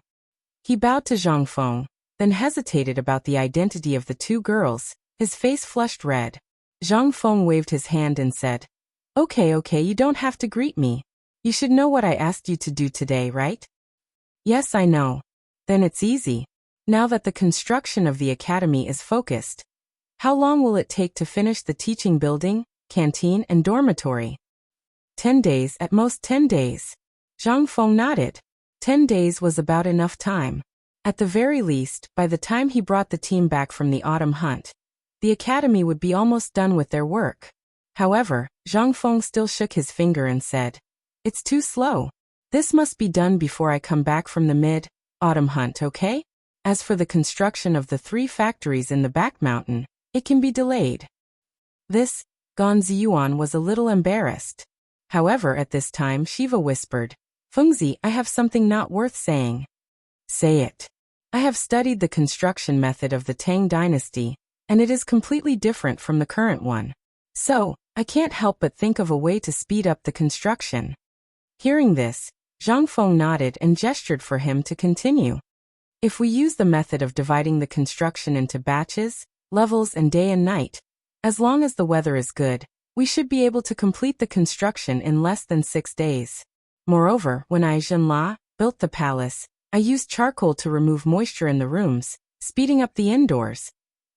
He bowed to Zhang Feng, then hesitated about the identity of the two girls. His face flushed red. Zhang Feng waved his hand and said, Okay, you don't have to greet me. You should know what I asked you to do today, right? Yes, I know. Then it's easy. Now that the construction of the academy is focused, how long will it take to finish the teaching building, canteen, and dormitory? 10 days, at most 10 days. Zhang Feng nodded. 10 days was about enough time. At the very least, by the time he brought the team back from the autumn hunt, the academy would be almost done with their work. However, Zhang Feng still shook his finger and said, It's too slow. This must be done before I come back from the mid-autumn hunt, okay? As for the construction of the 3 factories in the back mountain, it can be delayed. This, Gan Ziyuan was a little embarrassed. However, at this time Shiva whispered, Fengzi, I have something not worth saying. Say it. I have studied the construction method of the Tang dynasty, and it is completely different from the current one. So, I can't help but think of a way to speed up the construction. Hearing this, Zhang Feng nodded and gestured for him to continue. If we use the method of dividing the construction into batches, levels, and day and night, as long as the weather is good, we should be able to complete the construction in less than 6 days. Moreover, when I, Zhenla, built the palace, I used charcoal to remove moisture in the rooms, speeding up the indoors.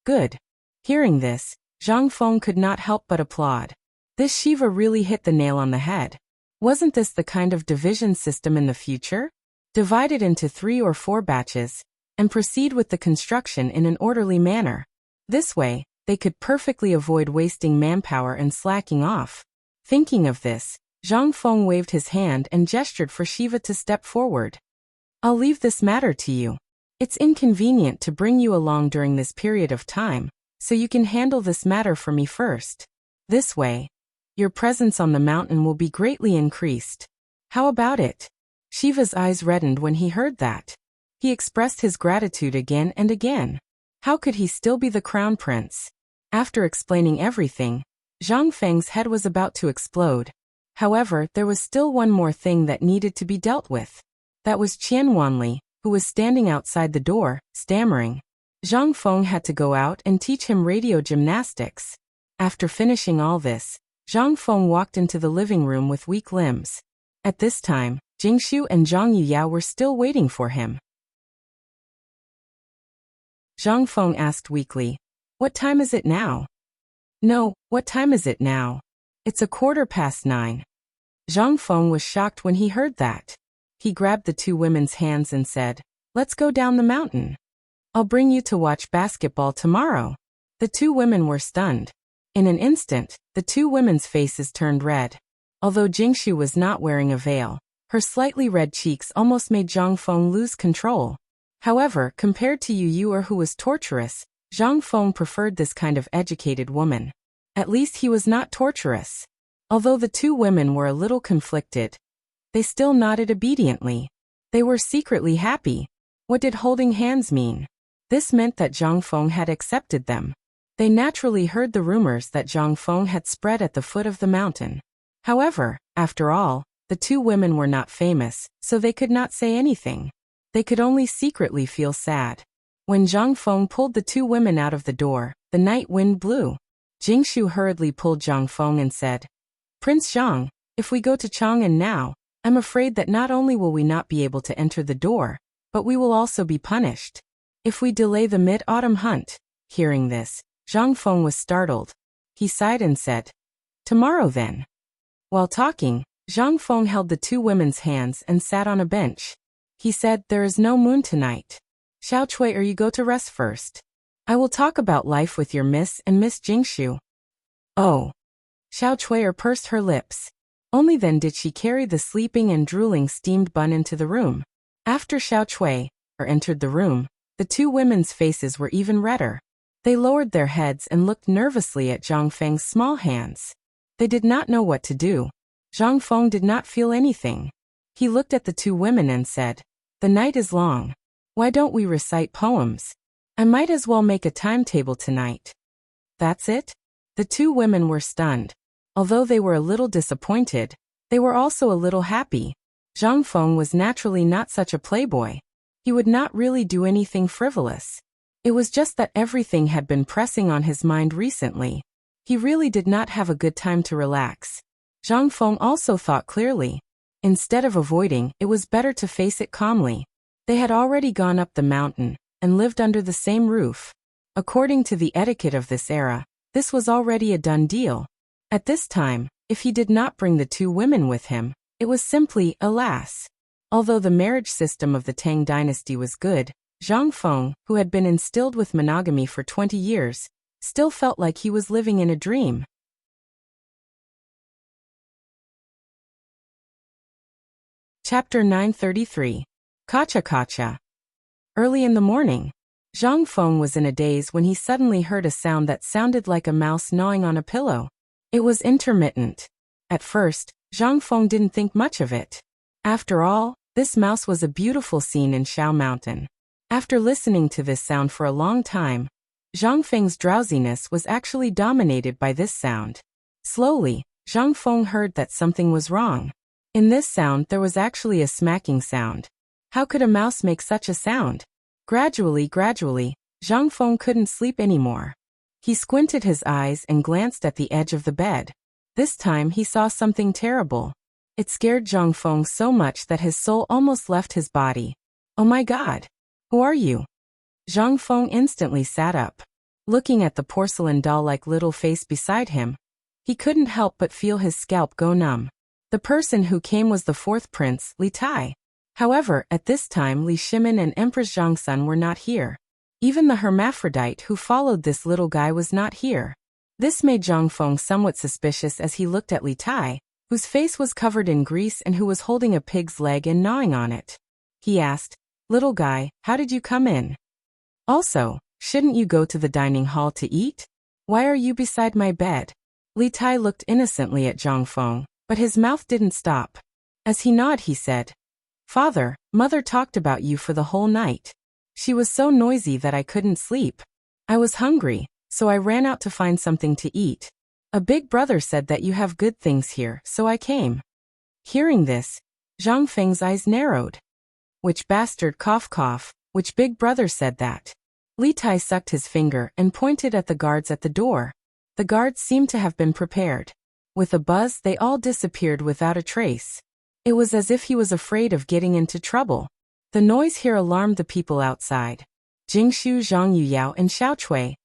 Good. Hearing this, Zhang Feng could not help but applaud. This Shiva really hit the nail on the head. Wasn't this the kind of division system in the future? Divide it into 3 or 4 batches, and proceed with the construction in an orderly manner. This way, they could perfectly avoid wasting manpower and slacking off. Thinking of this, Zhang Feng waved his hand and gestured for Shiva to step forward. I'll leave this matter to you. It's inconvenient to bring you along during this period of time, so you can handle this matter for me first. This way, your presence on the mountain will be greatly increased. How about it? Shiva's eyes reddened when he heard that. He expressed his gratitude again and again. How could he still be the crown prince? After explaining everything, Zhang Feng's head was about to explode. However, there was still one more thing that needed to be dealt with. That was Qian Wanli, who was standing outside the door, stammering. Zhang Feng had to go out and teach him radio gymnastics. After finishing all this, Zhang Feng walked into the living room with weak limbs. At this time, Jingshu and Zhang Yuyao were still waiting for him. Zhang Feng asked weakly, What time is it now? No, what time is it now? It's 9:15. Zhang Feng was shocked when he heard that. He grabbed the two women's hands and said, Let's go down the mountain. I'll bring you to watch basketball tomorrow. The two women were stunned. In an instant, the two women's faces turned red. Although Jingshu was not wearing a veil, her slightly red cheeks almost made Zhang Feng lose control. However, compared to Yu, who was torturous, Zhang Feng preferred this kind of educated woman. At least he was not torturous. Although the two women were a little conflicted, they still nodded obediently. They were secretly happy. What did holding hands mean? This meant that Zhang Feng had accepted them. They naturally heard the rumors that Zhang Feng had spread at the foot of the mountain. However, after all, the two women were not famous, so they could not say anything. They could only secretly feel sad. When Zhang Feng pulled the two women out of the door, the night wind blew. Jingshu hurriedly pulled Zhang Feng and said, "Prince Zhang, if we go to Chang'an now, I'm afraid that not only will we not be able to enter the door, but we will also be punished. If we delay the mid-autumn hunt." Hearing this, Zhang Feng was startled. He sighed and said, "Tomorrow then." While talking, Zhang Feng held the two women's hands and sat on a bench. He said, "There is no moon tonight. Xiao Cui, or you go to rest first. I will talk about life with your Miss and Miss Jingshu." Oh. Xiao Cui pursed her lips. Only then did she carry the sleeping and drooling steamed bun into the room. After Xiao Cui entered the room, the two women's faces were even redder. They lowered their heads and looked nervously at Zhang Feng's small hands. They did not know what to do. Zhang Feng did not feel anything. He looked at the two women and said, "The night is long. Why don't we recite poems? I might as well make a timetable tonight." "That's it?" The two women were stunned. Although they were a little disappointed, they were also a little happy. Zhang Feng was naturally not such a playboy. He would not really do anything frivolous. It was just that everything had been pressing on his mind recently. He really did not have a good time to relax. Zhang Feng also thought clearly. Instead of avoiding, it was better to face it calmly. They had already gone up the mountain and lived under the same roof. According to the etiquette of this era, this was already a done deal. At this time, if he did not bring the two women with him, it was simply, alas. Although the marriage system of the Tang dynasty was good, Zhang Feng, who had been instilled with monogamy for 20 years, still felt like he was living in a dream. Chapter 933. Kacha Kacha. Early in the morning, Zhang Feng was in a daze when he suddenly heard a sound that sounded like a mouse gnawing on a pillow. It was intermittent. At first, Zhang Feng didn't think much of it. After all, this mouse was a beautiful scene in Shao Mountain. After listening to this sound for a long time, Zhang Feng's drowsiness was actually dominated by this sound. Slowly, Zhang Feng heard that something was wrong. In this sound there was actually a smacking sound. How could a mouse make such a sound? Gradually, Zhang Feng couldn't sleep anymore. He squinted his eyes and glanced at the edge of the bed. This time he saw something terrible. It scared Zhang Feng so much that his soul almost left his body. "Oh my God! Who are you?" Zhang Feng instantly sat up. Looking at the porcelain doll-like little face beside him, he couldn't help but feel his scalp go numb. The person who came was the fourth prince, Li Tai. However, at this time Li Shimin and Empress Zhangsun were not here. Even the hermaphrodite who followed this little guy was not here. This made Zhang Feng somewhat suspicious as he looked at Li Tai, whose face was covered in grease and who was holding a pig's leg and gnawing on it. He asked, "Little guy, how did you come in? Also, shouldn't you go to the dining hall to eat? Why are you beside my bed?" Li Tai looked innocently at Zhang Feng, but his mouth didn't stop. As he nodded, he said, "Father, Mother talked about you for the whole night. She was so noisy that I couldn't sleep. I was hungry, so I ran out to find something to eat. A big brother said that you have good things here, so I came." Hearing this, Zhang Feng's eyes narrowed. "Which bastard cough, which big brother said that?" Li Tai sucked his finger and pointed at the guards at the door. The guards seemed to have been prepared. With a buzz, they all disappeared without a trace. It was as if he was afraid of getting into trouble. The noise here alarmed the people outside. Jingshu, Zhang Yuyao, and Xiao Cui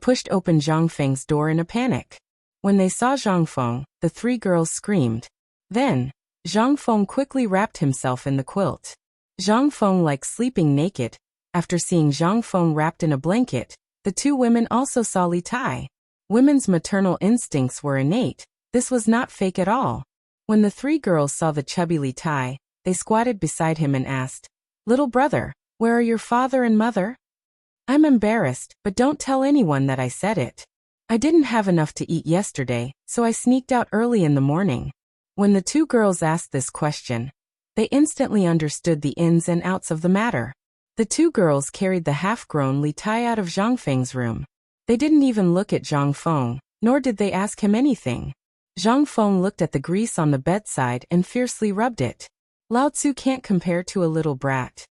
pushed open Zhang Feng's door in a panic. When they saw Zhang Feng, the three girls screamed. Then, Zhang Feng quickly wrapped himself in the quilt. Zhang Feng liked sleeping naked. After seeing Zhang Feng wrapped in a blanket, the two women also saw Li Tai. Women's maternal instincts were innate. This was not fake at all. When the three girls saw the chubby Li Tai, they squatted beside him and asked, "Little brother, where are your father and mother?" "I'm embarrassed, but don't tell anyone that I said it. I didn't have enough to eat yesterday, so I sneaked out early in the morning." When the two girls asked this question, They instantly understood the ins and outs of the matter. The two girls carried the half-grown Li Tai out of Zhang Feng's room. They didn't even look at Zhang Feng, nor did they ask him anything. Zhang Feng looked at the grease on the bedside and fiercely rubbed it. Lao Tzu can't compare to a little brat.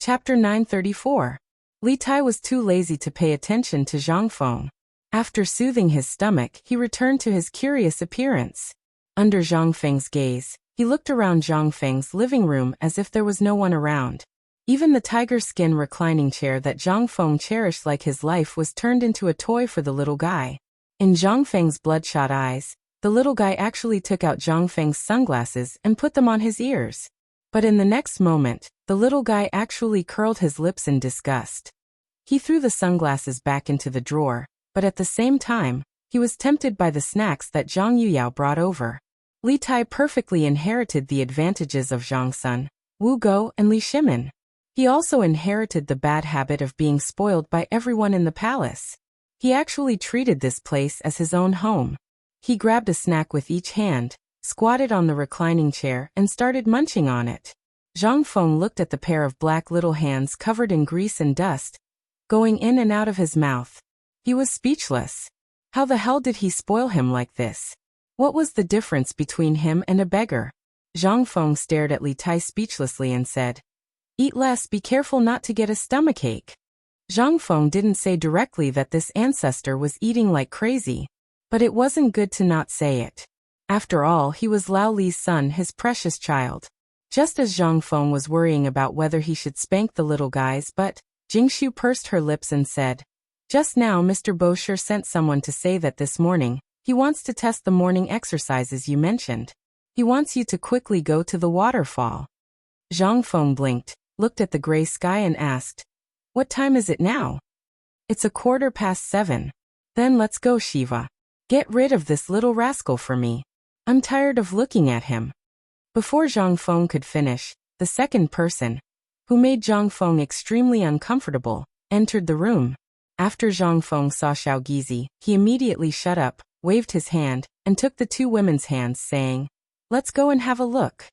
Chapter 934. Li Tai was too lazy to pay attention to Zhang Feng. After soothing his stomach, he returned to his curious appearance. Under Zhang Feng's gaze, he looked around Zhang Feng's living room as if there was no one around. Even the tiger skin reclining chair that Zhang Feng cherished like his life was turned into a toy for the little guy. In Zhang Feng's bloodshot eyes, the little guy actually took out Zhang Feng's sunglasses and put them on his ears. But in the next moment, the little guy actually curled his lips in disgust. He threw the sunglasses back into the drawer, but at the same time, he was tempted by the snacks that Zhang Yuyao brought over. Li Tai perfectly inherited the advantages of Zhang Sun, Wu Go, and Li Shimin. He also inherited the bad habit of being spoiled by everyone in the palace. He actually treated this place as his own home. He grabbed a snack with each hand, squatted on the reclining chair, and started munching on it. Zhang Feng looked at the pair of black little hands covered in grease and dust, going in and out of his mouth. He was speechless. How the hell did he spoil him like this? What was the difference between him and a beggar? Zhang Feng stared at Li Tai speechlessly and said, "Eat less, be careful not to get a stomachache." Zhang Feng didn't say directly that this ancestor was eating like crazy, but it wasn't good to not say it. After all, he was Lao Li's son, his precious child. Just as Zhang Feng was worrying about whether he should spank the little guys, but Jingshu pursed her lips and said, "Just now Mr. Bosher sent someone to say that this morning, he wants to test the morning exercises you mentioned. He wants you to quickly go to the waterfall." Zhang Feng blinked, looked at the gray sky and asked, "What time is it now?" "It's 7:15. "Then let's go, Shiva. Get rid of this little rascal for me. I'm tired of looking at him." Before Zhang Feng could finish, the second person, who made Zhang Feng extremely uncomfortable, entered the room. After Zhang Feng saw Xiao Gizi, he immediately shut up, waved his hand, and took the two women's hands, saying, "Let's go and have a look."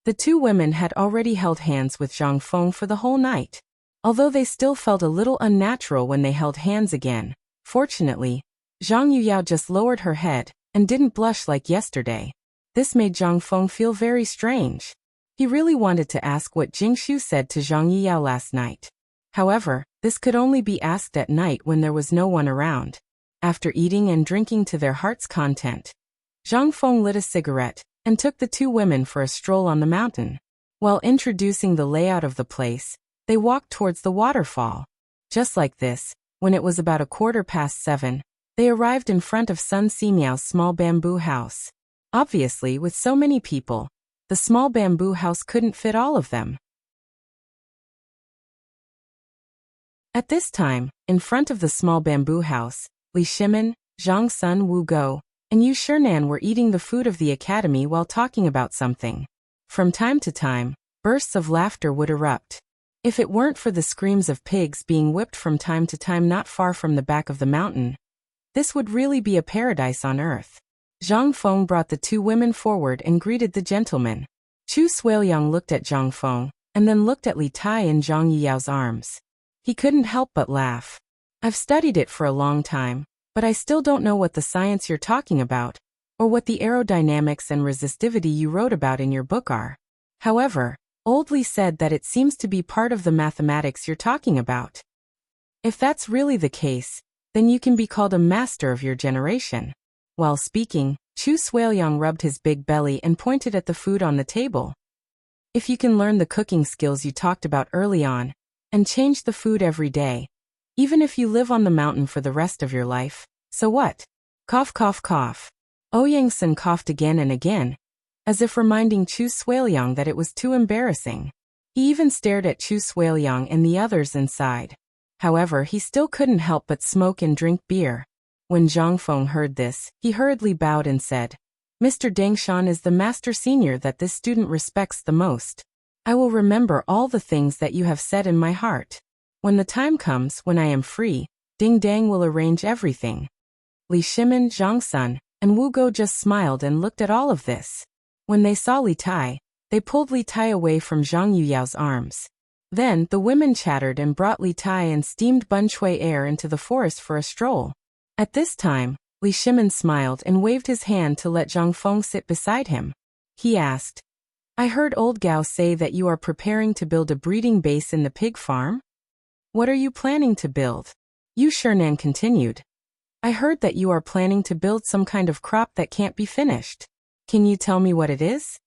The two women had already held hands with Zhang Feng for the whole night. Although they still felt a little unnatural when they held hands again, fortunately, Zhang Yuyao just lowered her head and didn't blush like yesterday. This made Zhang Feng feel very strange. He really wanted to ask what Jingshu said to Zhang Yuyao last night. However, this could only be asked at night when there was no one around. After eating and drinking to their heart's content, Zhang Feng lit a cigarette and took the two women for a stroll on the mountain. While introducing the layout of the place, they walked towards the waterfall. Just like this, when it was about 7:15, they arrived in front of Sun Simiao's small bamboo house. Obviously, with so many people, the small bamboo house couldn't fit all of them. At this time, in front of the small bamboo house, Li Shimin, Zhang Sun, Wu Go, and Yu Shinan were eating the food of the academy while talking about something. From time to time, bursts of laughter would erupt. If it weren't for the screams of pigs being whipped from time to time not far from the back of the mountain, this would really be a paradise on earth. Zhang Feng brought the two women forward and greeted the gentleman. Chu Suiliang looked at Zhang Feng, and then looked at Li Tai in Zhang Yiyao's arms. He couldn't help but laugh. "I've studied it for a long time, but I still don't know what the science you're talking about, or what the aerodynamics and resistivity you wrote about in your book are. However, Old Li said that it seems to be part of the mathematics you're talking about. If that's really the case, then you can be called a master of your generation." While speaking, Chu Suiliang rubbed his big belly and pointed at the food on the table. "If you can learn the cooking skills you talked about early on, and change the food every day, even if you live on the mountain for the rest of your life, so what?" Cough, cough, cough. Ouyang Sun coughed again and again, as if reminding Chu Suiliang that it was too embarrassing. He even stared at Chu Suiliang and the others inside. However, he still couldn't help but smoke and drink beer. When Zhang Feng heard this, he hurriedly bowed and said, "Mr. Deng Shan is the master senior that this student respects the most. I will remember all the things that you have said in my heart. When the time comes when I am free, Ding Dang will arrange everything." Li Shimin, Zhang Sun, and Wu Go just smiled and looked at all of this. When they saw Li Tai, they pulled Li Tai away from Zhang Yuyao's arms. Then, the women chattered and brought Li Tai and steamed Bunchui air into the forest for a stroll. At this time, Li Shimin smiled and waved his hand to let Zhang Feng sit beside him. He asked, I heard old Gao say that you are preparing to build a breeding base in the pig farm? What are you planning to build? Yu Shinan continued. I heard that you are planning to build some kind of crop that can't be finished. Can you tell me what it is?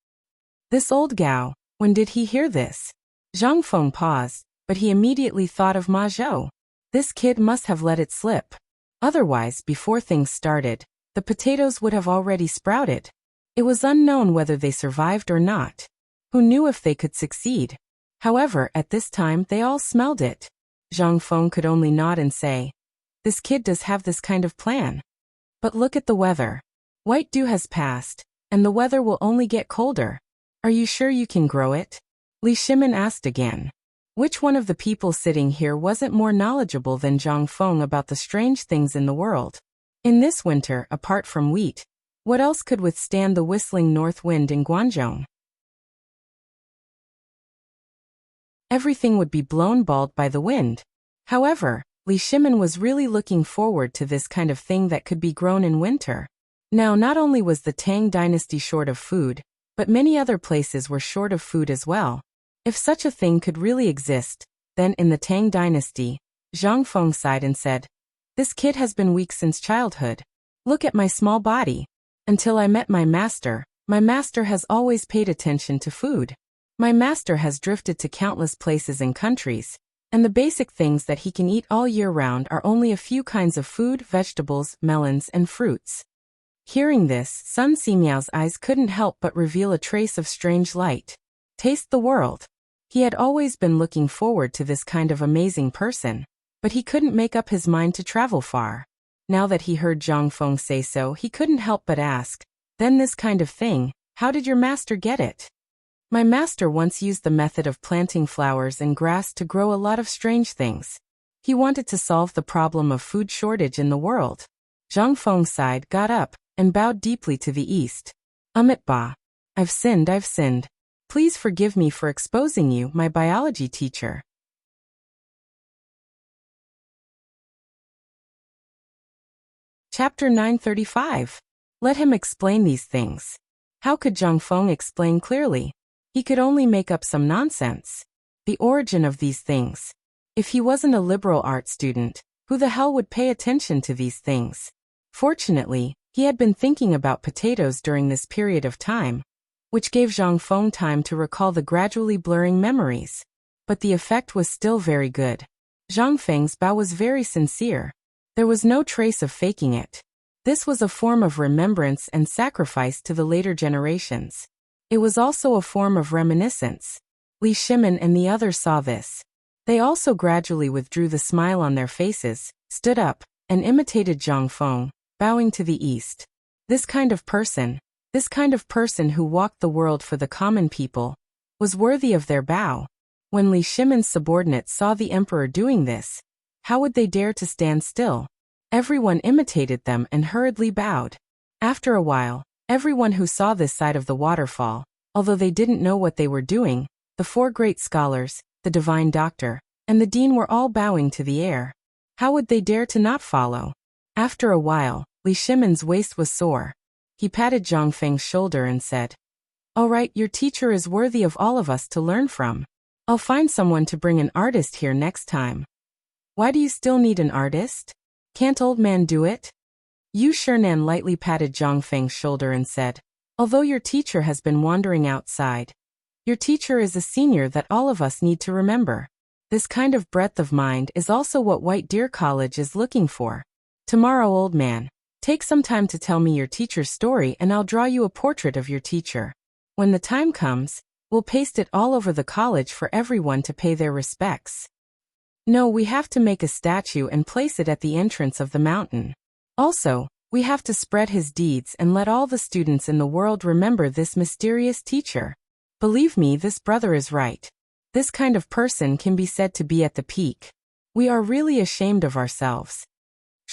This old Gao, when did he hear this? Zhang Feng paused, but he immediately thought of Ma Zhou. This kid must have let it slip. Otherwise, before things started, the potatoes would have already sprouted. It was unknown whether they survived or not. Who knew if they could succeed? However, at this time they all smelled it. Zhang Feng could only nod and say, this kid does have this kind of plan. But look at the weather. White dew has passed, and the weather will only get colder. Are you sure you can grow it? Li Shimin asked again. Which one of the people sitting here wasn't more knowledgeable than Zhang Feng about the strange things in the world? In this winter, apart from wheat, what else could withstand the whistling north wind in Guangzhou? Everything would be blown bald by the wind. However, Li Shimin was really looking forward to this kind of thing that could be grown in winter. Now, not only was the Tang dynasty short of food, but many other places were short of food as well. If such a thing could really exist, then in the Tang dynasty, Zhang Feng sighed and said, this kid has been weak since childhood. Look at my small body. Until I met my master has always paid attention to food. My master has drifted to countless places and countries, and the basic things that he can eat all year round are only a few kinds of food, vegetables, melons, and fruits. Hearing this, Sun Simiao's eyes couldn't help but reveal a trace of strange light. Taste the world. He had always been looking forward to this kind of amazing person, but he couldn't make up his mind to travel far. Now that he heard Zhang Feng say so, he couldn't help but ask, then this kind of thing, how did your master get it? My master once used the method of planting flowers and grass to grow a lot of strange things. He wanted to solve the problem of food shortage in the world. Zhang Feng sighed, got up, and bowed deeply to the east. Amit Ba. I've sinned. Please forgive me for exposing you, my biology teacher. Chapter 935. Let him explain these things. How could Zhang Feng explain clearly? He could only make up some nonsense. The origin of these things. If he wasn't a liberal art student, who the hell would pay attention to these things? Fortunately, he had been thinking about potatoes during this period of time, which gave Zhang Feng time to recall the gradually blurring memories. But the effect was still very good. Zhang Feng's bow was very sincere. There was no trace of faking it. This was a form of remembrance and sacrifice to the later generations. It was also a form of reminiscence. Li Shimin and the others saw this. They also gradually withdrew the smile on their faces, stood up, and imitated Zhang Feng, bowing to the east. This kind of person who walked the world for the common people, was worthy of their bow. When Li Shimin's subordinates saw the emperor doing this, how would they dare to stand still? Everyone imitated them and hurriedly bowed. After a while, everyone who saw this side of the waterfall, although they didn't know what they were doing, the four great scholars, the divine doctor, and the dean were all bowing to the air. How would they dare to not follow? After a while, Li Shimin's waist was sore. He patted Zhang Feng's shoulder and said, all right, your teacher is worthy of all of us to learn from. I'll find someone to bring an artist here next time. Why do you still need an artist? Can't old man do it? Yu Shinan lightly patted Zhang Feng's shoulder and said, although your teacher has been wandering outside, your teacher is a senior that all of us need to remember. This kind of breadth of mind is also what White Deer College is looking for. Tomorrow, old man, take some time to tell me your teacher's story and I'll draw you a portrait of your teacher. When the time comes, we'll paste it all over the college for everyone to pay their respects. No, we have to make a statue and place it at the entrance of the mountain. Also, we have to spread his deeds and let all the students in the world remember this mysterious teacher. Believe me, this brother is right. This kind of person can be said to be at the peak. We are really ashamed of ourselves.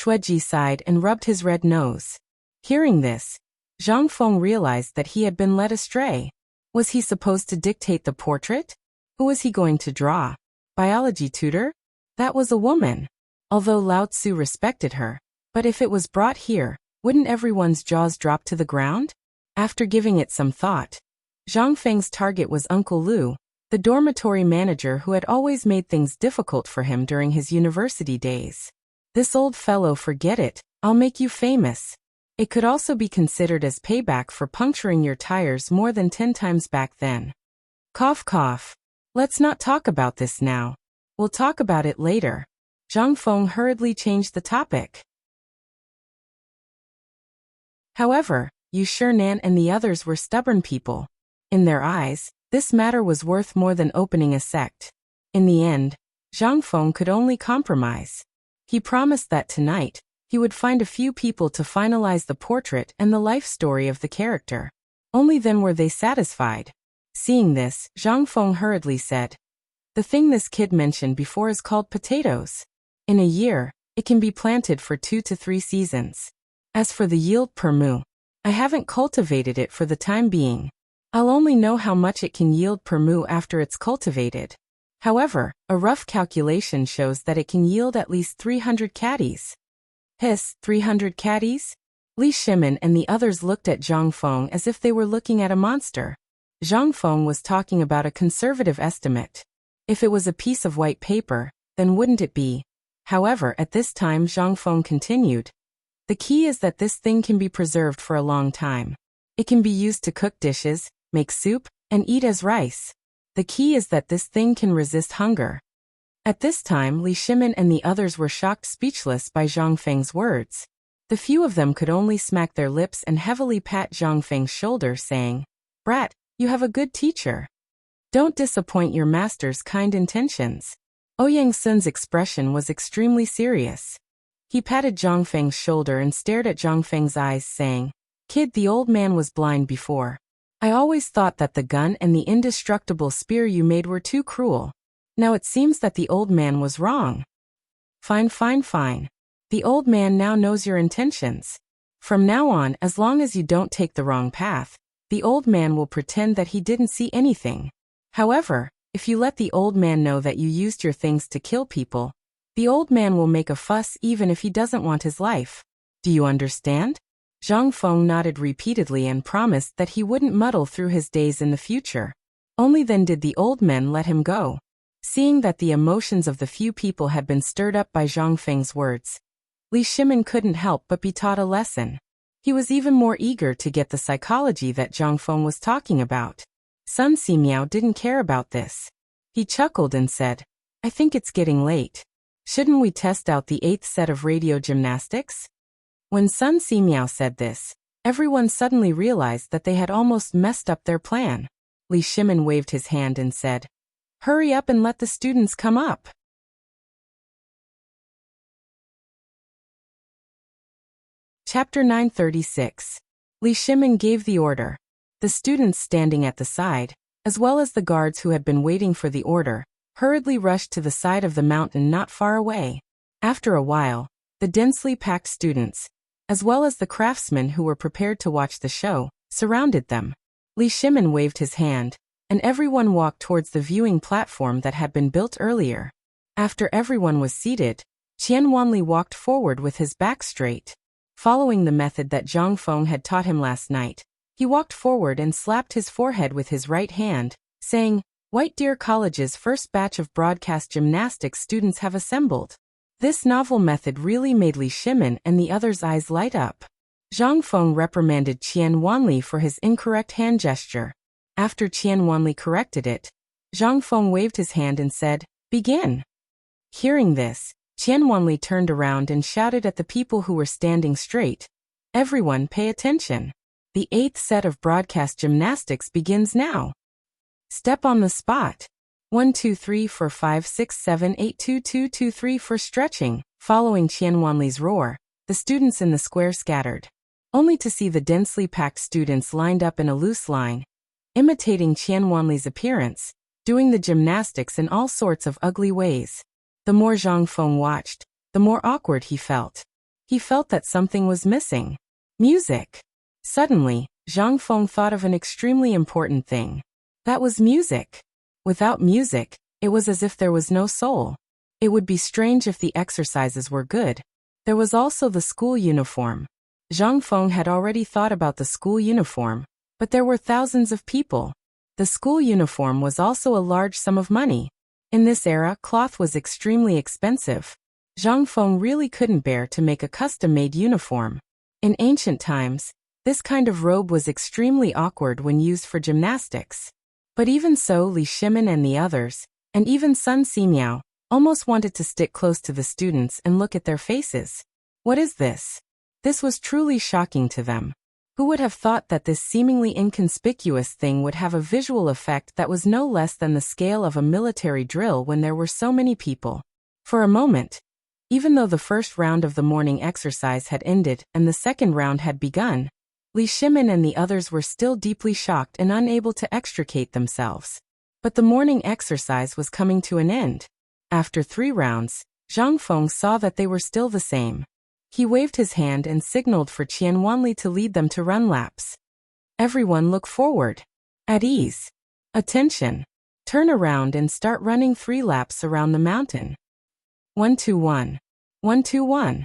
Shueji sighed and rubbed his red nose. Hearing this, Zhang Feng realized that he had been led astray. Was he supposed to dictate the portrait? Who was he going to draw? Biology tutor? That was a woman. Although Lao Tzu respected her, but if it was brought here, wouldn't everyone's jaws drop to the ground? After giving it some thought, Zhang Feng's target was Uncle Lu, the dormitory manager who had always made things difficult for him during his university days. This old fellow, forget it, I'll make you famous. It could also be considered as payback for puncturing your tires more than 10 times back then. Cough cough. Let's not talk about this now. We'll talk about it later. Zhang Feng hurriedly changed the topic. However, Yu Shinan and the others were stubborn people. In their eyes, this matter was worth more than opening a sect. In the end, Zhang Feng could only compromise. He promised that tonight, he would find a few people to finalize the portrait and the life story of the character. Only then were they satisfied. Seeing this, Zhang Feng hurriedly said, "The thing this kid mentioned before is called potatoes. In a year, it can be planted for 2 to 3 seasons. As for the yield per mu, I haven't cultivated it for the time being. I'll only know how much it can yield per mu after it's cultivated. However, a rough calculation shows that it can yield at least 300 caddies." Hiss, 300 caddies? Li Shimin and the others looked at Zhang Feng as if they were looking at a monster. Zhang Feng was talking about a conservative estimate. If it was a piece of white paper, then wouldn't it be? However, at this time Zhang Feng continued, "The key is that this thing can be preserved for a long time. It can be used to cook dishes, make soup, and eat as rice. The key is that this thing can resist hunger." At this time Li Shimin and the others were shocked speechless by Zhang Feng's words. The few of them could only smack their lips and heavily pat Zhang Feng's shoulder, saying, "Brat, you have a good teacher. Don't disappoint your master's kind intentions." Ouyang Sun's expression was extremely serious. He patted Zhang Feng's shoulder and stared at Zhang Feng's eyes, saying, "Kid, the old man was blind before. I always thought that the gun and the indestructible spear you made were too cruel. Now it seems that the old man was wrong." Fine, fine, fine. The old man now knows your intentions. From now on, as long as you don't take the wrong path, the old man will pretend that he didn't see anything. However, if you let the old man know that you used your things to kill people, the old man will make a fuss even if he doesn't want his life. Do you understand? Zhang Feng nodded repeatedly and promised that he wouldn't muddle through his days in the future. Only then did the old men let him go. Seeing that the emotions of the few people had been stirred up by Zhang Feng's words, Li Shimin couldn't help but be taught a lesson. He was even more eager to get the psychology that Zhang Feng was talking about. Sun Simiao didn't care about this. He chuckled and said, "I think it's getting late. Shouldn't we test out the 8th set of radio gymnastics?" When Sun Simiao said this, everyone suddenly realized that they had almost messed up their plan. Li Shimin waved his hand and said, "Hurry up and let the students come up." Chapter 936. Li Shimin gave the order. The students standing at the side, as well as the guards who had been waiting for the order, hurriedly rushed to the side of the mountain not far away. After a while, the densely packed students, as well as the craftsmen who were prepared to watch the show, surrounded them. Li Shimin waved his hand, and everyone walked towards the viewing platform that had been built earlier. After everyone was seated, Qian Wanli walked forward with his back straight. Following the method that Zhang Feng had taught him last night, he walked forward and slapped his forehead with his right hand, saying, "White Deer College's first batch of broadcast gymnastics students have assembled." This novel method really made Li Shimin and the others' eyes light up. Zhang Feng reprimanded Qian Wanli for his incorrect hand gesture. After Qian Wanli corrected it, Zhang Feng waved his hand and said, "Begin." Hearing this, Qian Wanli turned around and shouted at the people who were standing straight, "Everyone pay attention. The 8th set of broadcast gymnastics begins now. Step on the spot. 1 2 3 4 5 6 7 8 2 2 2 3 for stretching." Following Qian Wanli's roar, the students in the square scattered, only to see the densely packed students lined up in a loose line, imitating Qian Wanli's appearance, doing the gymnastics in all sorts of ugly ways. The more Zhang Feng watched, the more awkward he felt. He felt that something was missing. Music. Suddenly, Zhang Feng thought of an extremely important thing. That was music. Without music, it was as if there was no soul. It would be strange if the exercises were good. There was also the school uniform. Zhang Feng had already thought about the school uniform, but there were thousands of people. The school uniform was also a large sum of money. In this era, cloth was extremely expensive. Zhang Feng really couldn't bear to make a custom-made uniform. In ancient times, this kind of robe was extremely awkward when used for gymnastics. But even so, Li Shimin and the others, and even Sun Simiao, almost wanted to stick close to the students and look at their faces. What is this? This was truly shocking to them. Who would have thought that this seemingly inconspicuous thing would have a visual effect that was no less than the scale of a military drill when there were so many people? For a moment, even though the first round of the morning exercise had ended and the second round had begun, Li Shimin and the others were still deeply shocked and unable to extricate themselves. But the morning exercise was coming to an end. After 3 rounds, Zhang Feng saw that they were still the same. He waved his hand and signaled for Qian Wanli to lead them to run laps. Everyone look forward. At ease. Attention. Turn around and start running 3 laps around the mountain. 1-2-1. 1-2-1.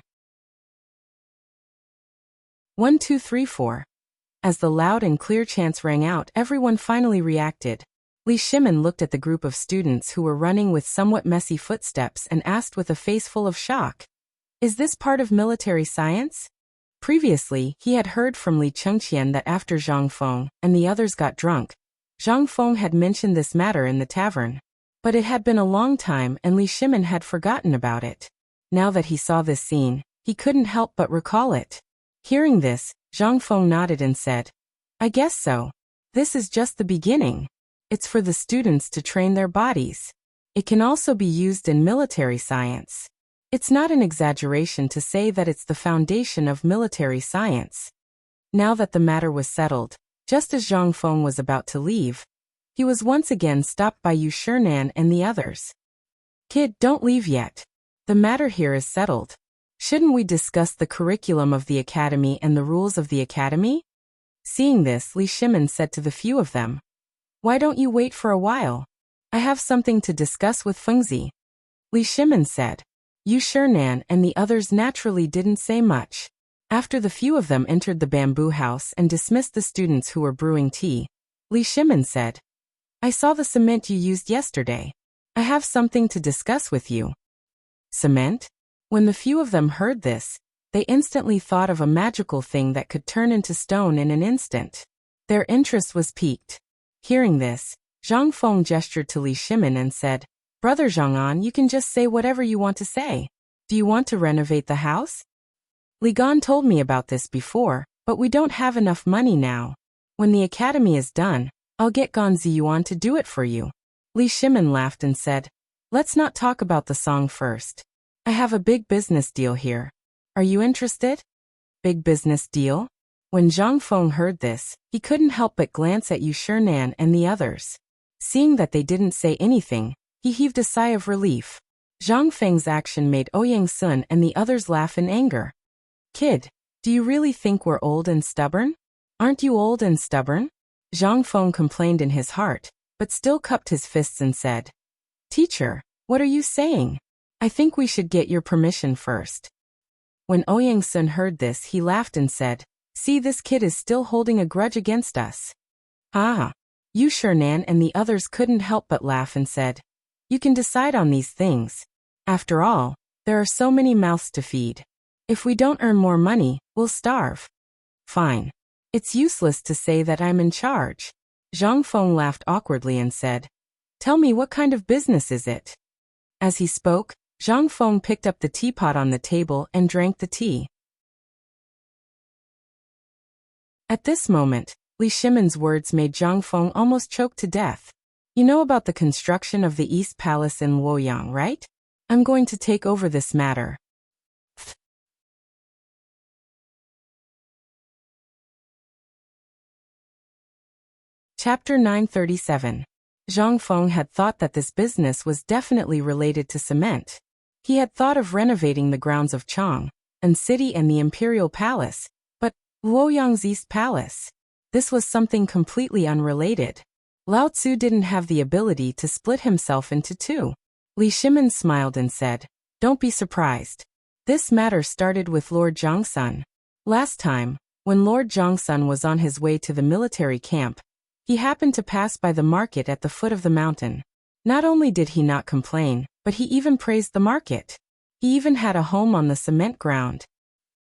1-2-3-4. As the loud and clear chants rang out, everyone finally reacted. Li Shimin looked at the group of students who were running with somewhat messy footsteps and asked with a face full of shock, "Is this part of military science?" Previously, he had heard from Li Chengqian that after Zhang Feng and the others got drunk, Zhang Feng had mentioned this matter in the tavern. But it had been a long time and Li Shimin had forgotten about it. Now that he saw this scene, he couldn't help but recall it. Hearing this, Zhang Feng nodded and said, "I guess so. This is just the beginning. It's for the students to train their bodies. It can also be used in military science. It's not an exaggeration to say that it's the foundation of military science." Now that the matter was settled, just as Zhang Feng was about to leave, he was once again stopped by Yu Shinan and the others. "Kid, don't leave yet. The matter here is settled. Shouldn't we discuss the curriculum of the academy and the rules of the academy?" Seeing this, Li Shimin said to the few of them, "Why don't you wait for a while? I have something to discuss with Fengzi." Li Shimin said. Yu Shinan and the others naturally didn't say much. After the few of them entered the bamboo house and dismissed the students who were brewing tea, Li Shimin said, "I saw the cement you used yesterday. I have something to discuss with you." Cement? When the few of them heard this, they instantly thought of a magical thing that could turn into stone in an instant. Their interest was piqued. Hearing this, Zhang Feng gestured to Li Shimin and said, "Brother Chang'an, you can just say whatever you want to say. Do you want to renovate the house? Li Gan told me about this before, but we don't have enough money now. When the academy is done, I'll get Gan Ziyuan to do it for you." Li Shimin laughed and said, "Let's not talk about the song first. I have a big business deal here. Are you interested?" Big business deal? When Zhang Feng heard this, he couldn't help but glance at Yu Shinan and the others. Seeing that they didn't say anything, he heaved a sigh of relief. Zhang Feng's action made Ouyang Sun and the others laugh in anger. "Kid, do you really think we're old and stubborn? Aren't you old and stubborn?" Zhang Feng complained in his heart, but still cupped his fists and said, "Teacher, what are you saying? I think we should get your permission first." When Ouyang Sun heard this, he laughed and said, "See, this kid is still holding a grudge against us." Ah! Yu Shinan and the others couldn't help but laugh and said, "You can decide on these things. After all, there are so many mouths to feed. If we don't earn more money, we'll starve." "Fine. It's useless to say that I'm in charge." Zhang Feng laughed awkwardly and said, "Tell me, what kind of business is it?" As he spoke, Zhang Feng picked up the teapot on the table and drank the tea. At this moment, Li Shimin's words made Zhang Feng almost choke to death. "You know about the construction of the East Palace in Luoyang, right? I'm going to take over this matter." Chapter 937. Zhang Feng had thought that this business was definitely related to cement. He had thought of renovating the grounds of Chang, and city and the imperial palace, but Luoyang's East Palace. This was something completely unrelated. Lao Tzu didn't have the ability to split himself into two. Li Shimin smiled and said, "Don't be surprised. This matter started with Lord Zhongsun. Last time, when Lord Zhongsun was on his way to the military camp, he happened to pass by the market at the foot of the mountain. Not only did he not complain, but he even praised the market. He even had a home on the cement ground.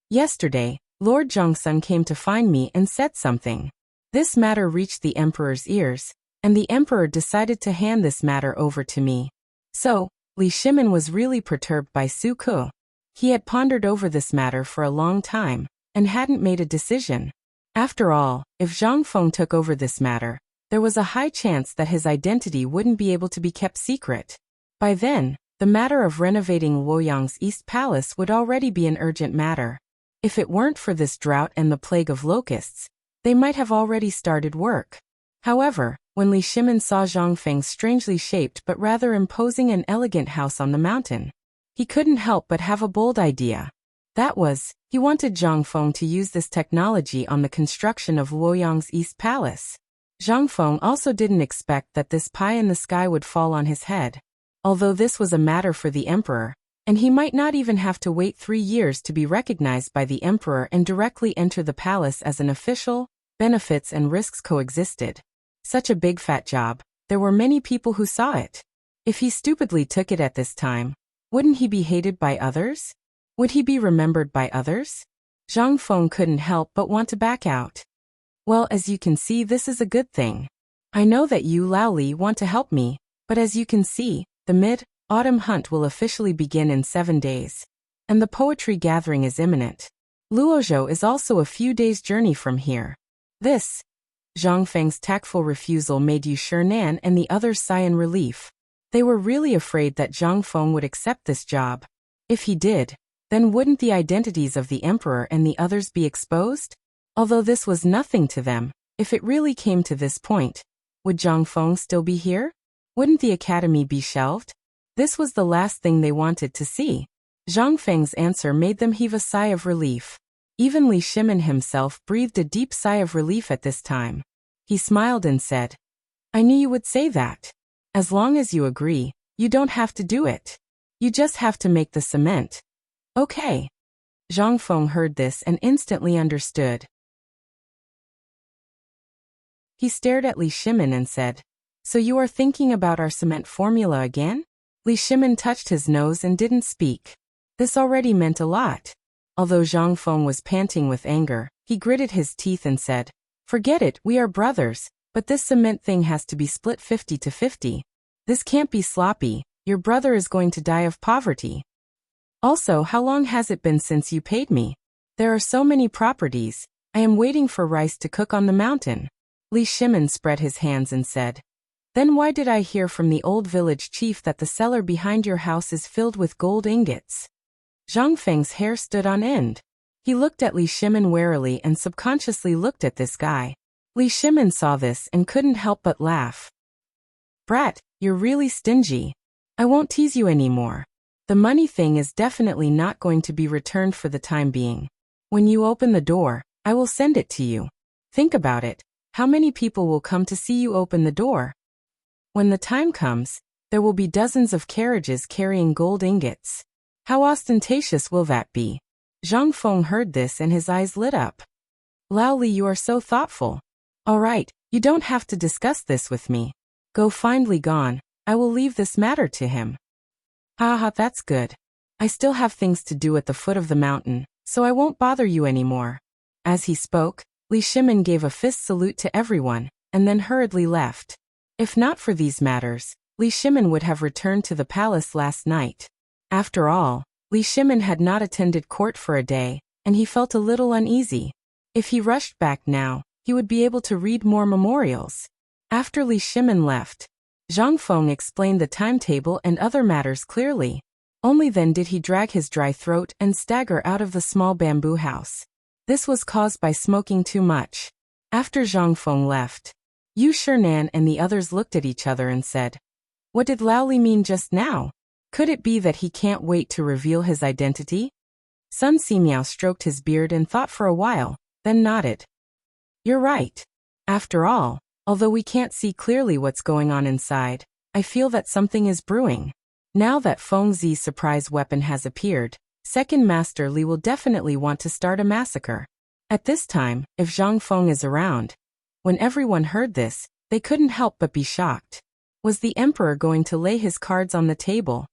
Yesterday, Lord Zhongsun came to find me and said something. This matter reached the emperor's ears, and the emperor decided to hand this matter over to me. So, Li Shimin was really perturbed by Su Ke. He had pondered over this matter for a long time, and hadn't made a decision. After all, if Zhang Feng took over this matter, there was a high chance that his identity wouldn't be able to be kept secret. By then, the matter of renovating Luoyang's East Palace would already be an urgent matter. If it weren't for this drought and the plague of locusts, they might have already started work. However, when Li Shimin saw Zhang Feng's strangely shaped but rather imposing and elegant house on the mountain, he couldn't help but have a bold idea. That was, he wanted Zhang Feng to use this technology on the construction of Luoyang's East Palace. Zhang Feng also didn't expect that this pie in the sky would fall on his head. Although this was a matter for the emperor, and he might not even have to wait 3 years to be recognized by the emperor and directly enter the palace as an official, benefits and risks coexisted. Such a big fat job, there were many people who saw it. If he stupidly took it at this time, wouldn't he be hated by others? Would he be remembered by others? Zhang Feng couldn't help but want to back out. Well, as you can see, this is a good thing. I know that you, Lao Li, want to help me, but as you can see, the mid-autumn hunt will officially begin in 7 days. And the poetry gathering is imminent. Luozhou is also a few days' journey from here. This, Zhang Feng's tactful refusal made Yu Shinan and the others sigh in relief. They were really afraid that Zhang Feng would accept this job. If he did, then wouldn't the identities of the emperor and the others be exposed? Although this was nothing to them, if it really came to this point, would Zhang Feng still be here? Wouldn't the academy be shelved? This was the last thing they wanted to see. Zhang Feng's answer made them heave a sigh of relief. Even Li Shimin himself breathed a deep sigh of relief at this time. He smiled and said, "I knew you would say that. As long as you agree, you don't have to do it. You just have to make the cement." Okay. Zhang Feng heard this and instantly understood. He stared at Li Shimin and said, "So you are thinking about our cement formula again?" Li Shimin touched his nose and didn't speak. This already meant a lot. Although Zhang Feng was panting with anger, he gritted his teeth and said, "Forget it, we are brothers, but this cement thing has to be split 50-50. This can't be sloppy, your brother is going to die of poverty. Also, how long has it been since you paid me? There are so many properties, I am waiting for rice to cook on the mountain." Li Shimin spread his hands and said, "Then why did I hear from the old village chief that the cellar behind your house is filled with gold ingots?" Zhang Feng's hair stood on end. He looked at Li Shimin warily and subconsciously looked at this guy. Li Shimin saw this and couldn't help but laugh. "Brat, you're really stingy. I won't tease you anymore. The money thing is definitely not going to be returned for the time being. When you open the door, I will send it to you. Think about it. How many people will come to see you open the door? When the time comes, there will be dozens of carriages carrying gold ingots. How ostentatious will that be?" Zhang Feng heard this and his eyes lit up. "Lao Li, you are so thoughtful. All right, you don't have to discuss this with me. Go find Li Gan, I will leave this matter to him." "Haha, that's good. I still have things to do at the foot of the mountain, so I won't bother you anymore." As he spoke, Li Shimin gave a fist salute to everyone, and then hurriedly left. If not for these matters, Li Shimin would have returned to the palace last night. After all, Li Shimin had not attended court for a day, and he felt a little uneasy. If he rushed back now, he would be able to read more memorials. After Li Shimin left, Zhang Feng explained the timetable and other matters clearly. Only then did he drag his dry throat and stagger out of the small bamboo house. This was caused by smoking too much. After Zhang Feng left, Yu Shinan and the others looked at each other and said, "What did Lao Li mean just now? Could it be that he can't wait to reveal his identity?" Sun Simiao stroked his beard and thought for a while, then nodded. You're right. After all, although we can't see clearly what's going on inside, I feel that something is brewing. Now that Feng Zi's surprise weapon has appeared, Second Master Li will definitely want to start a massacre. At this time, if Zhang Feng is around. When everyone heard this, they couldn't help but be shocked. Was the emperor going to lay his cards on the table?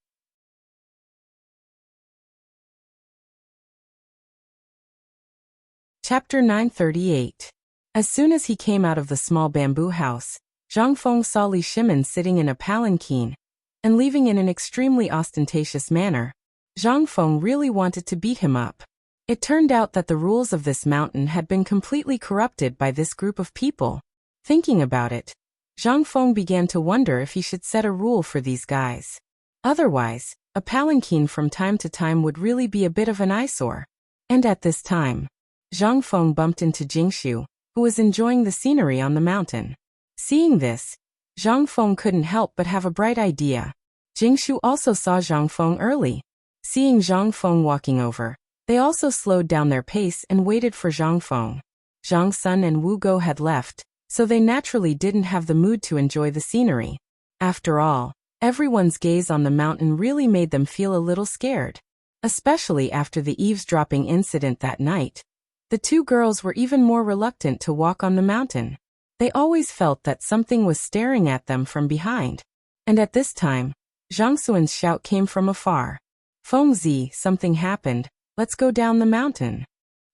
Chapter 938. As soon as he came out of the small bamboo house, Zhang Feng saw Li Shimin sitting in a palanquin and leaving in an extremely ostentatious manner. Zhang Feng really wanted to beat him up. It turned out that the rules of this mountain had been completely corrupted by this group of people. Thinking about it, Zhang Feng began to wonder if he should set a rule for these guys. Otherwise, a palanquin from time to time would really be a bit of an eyesore. And at this time, Zhang Feng bumped into Jingshu, who was enjoying the scenery on the mountain. Seeing this, Zhang Feng couldn't help but have a bright idea. Jingshu also saw Zhang Feng early. Seeing Zhang Feng walking over, they also slowed down their pace and waited for Zhang Feng. Zhang Sun and Wu Go had left, so they naturally didn't have the mood to enjoy the scenery. After all, everyone's gaze on the mountain really made them feel a little scared. Especially after the eavesdropping incident that night. The two girls were even more reluctant to walk on the mountain. They always felt that something was staring at them from behind. And at this time, Zhang Xuan's shout came from afar. Feng Zi, something happened, let's go down the mountain.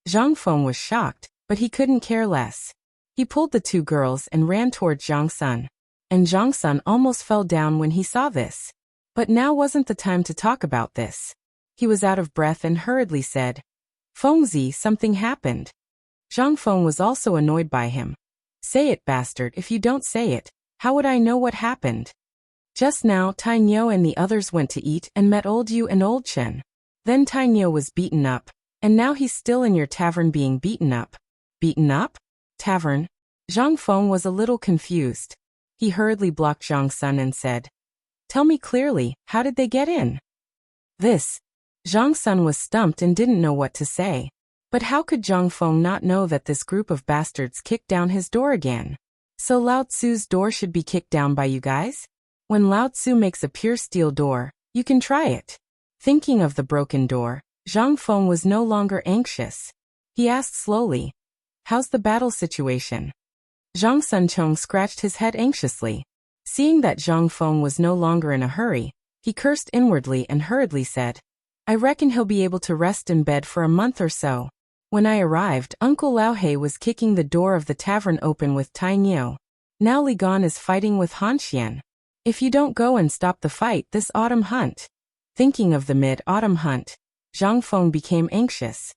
Zhang Feng was shocked, but he couldn't care less. He pulled the two girls and ran toward Zhang Sun. And Zhang Sun almost fell down when he saw this. But now wasn't the time to talk about this. He was out of breath and hurriedly said, Feng Zi, something happened. Zhang Feng was also annoyed by him. Say it, bastard, if you don't say it, how would I know what happened? Just now Tai Nyo and the others went to eat and met Old Yu and Old Chen. Then Tai Nyo was beaten up, and now he's still in your tavern being beaten up. Beaten up? Tavern? Zhang Feng was a little confused. He hurriedly blocked Zhang Sun and said, Tell me clearly, how did they get in? This. Zhang Sun was stumped and didn't know what to say. But how could Zhang Feng not know that this group of bastards kicked down his door again? So Lao Tzu's door should be kicked down by you guys? When Lao Tzu makes a pure steel door, you can try it. Thinking of the broken door, Zhang Feng was no longer anxious. He asked slowly, How's the battle situation? Zhang Sunchong scratched his head anxiously. Seeing that Zhang Feng was no longer in a hurry, he cursed inwardly and hurriedly said, I reckon he'll be able to rest in bed for a month or so. When I arrived, Uncle Lao He was kicking the door of the tavern open with Tai Nyo. Now Li Gan is fighting with Han Xian. If you don't go and stop the fight this autumn hunt. Thinking of the mid-autumn hunt, Zhang Feng became anxious.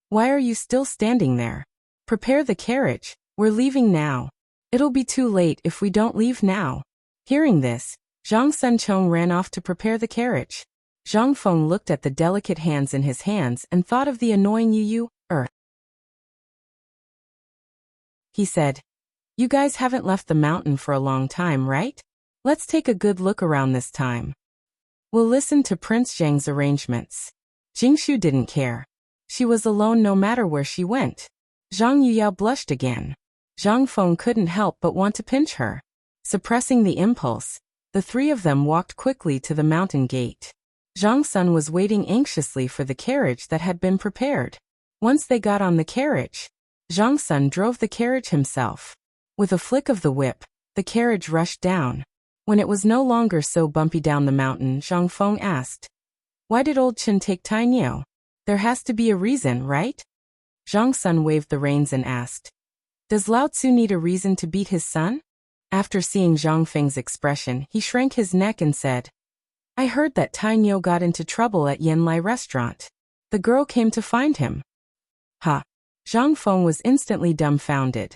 Why are you still standing there? Prepare the carriage, we're leaving now. It'll be too late if we don't leave now. Hearing this, Zhang Sunchong ran off to prepare the carriage. Zhang Feng looked at the delicate hands in his hands and thought of the annoying Yu. He said, You guys haven't left the mountain for a long time, right? Let's take a good look around this time. We'll listen to Prince Zhang's arrangements. Jingshu didn't care. She was alone no matter where she went. Zhang Yuyao blushed again. Zhang Feng couldn't help but want to pinch her. Suppressing the impulse, the three of them walked quickly to the mountain gate. Zhang Sun was waiting anxiously for the carriage that had been prepared. Once they got on the carriage, Zhang Sun drove the carriage himself. With a flick of the whip, the carriage rushed down. When it was no longer so bumpy down the mountain, Zhang Feng asked, Why did Old Chen take Tai Nyo? There has to be a reason, right? Zhang Sun waved the reins and asked, Does Lao Tzu need a reason to beat his son? After seeing Zhang Feng's expression, he shrank his neck and said, I heard that Tai Nyo got into trouble at Yanlai restaurant. The girl came to find him. Ha! Zhang Feng was instantly dumbfounded.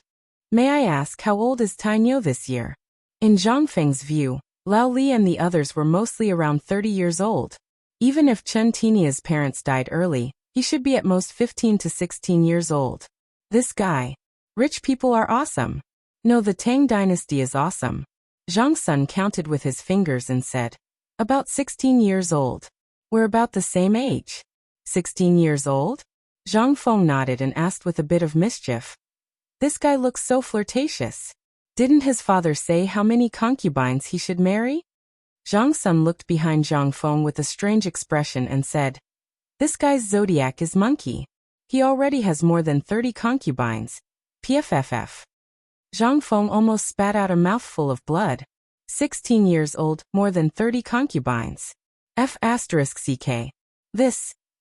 May I ask how old is Tai Nyo this year? In Zhang Feng's view, Lao Li and the others were mostly around 30 years old. Even if Chen Tinia's parents died early, he should be at most 15 to 16 years old. This guy. Rich people are awesome. No, the Tang dynasty is awesome. Zhang Sun counted with his fingers and said, About 16 years old. We're about the same age. 16 years old? Zhang Feng nodded and asked with a bit of mischief. This guy looks so flirtatious. Didn't his father say how many concubines he should marry? Zhang Sun looked behind Zhang Feng with a strange expression and said, This guy's zodiac is monkey. He already has more than 30 concubines. PFFF. Zhang Feng almost spat out a mouthful of blood. 16 years old, more than 30 concubines. F***ck.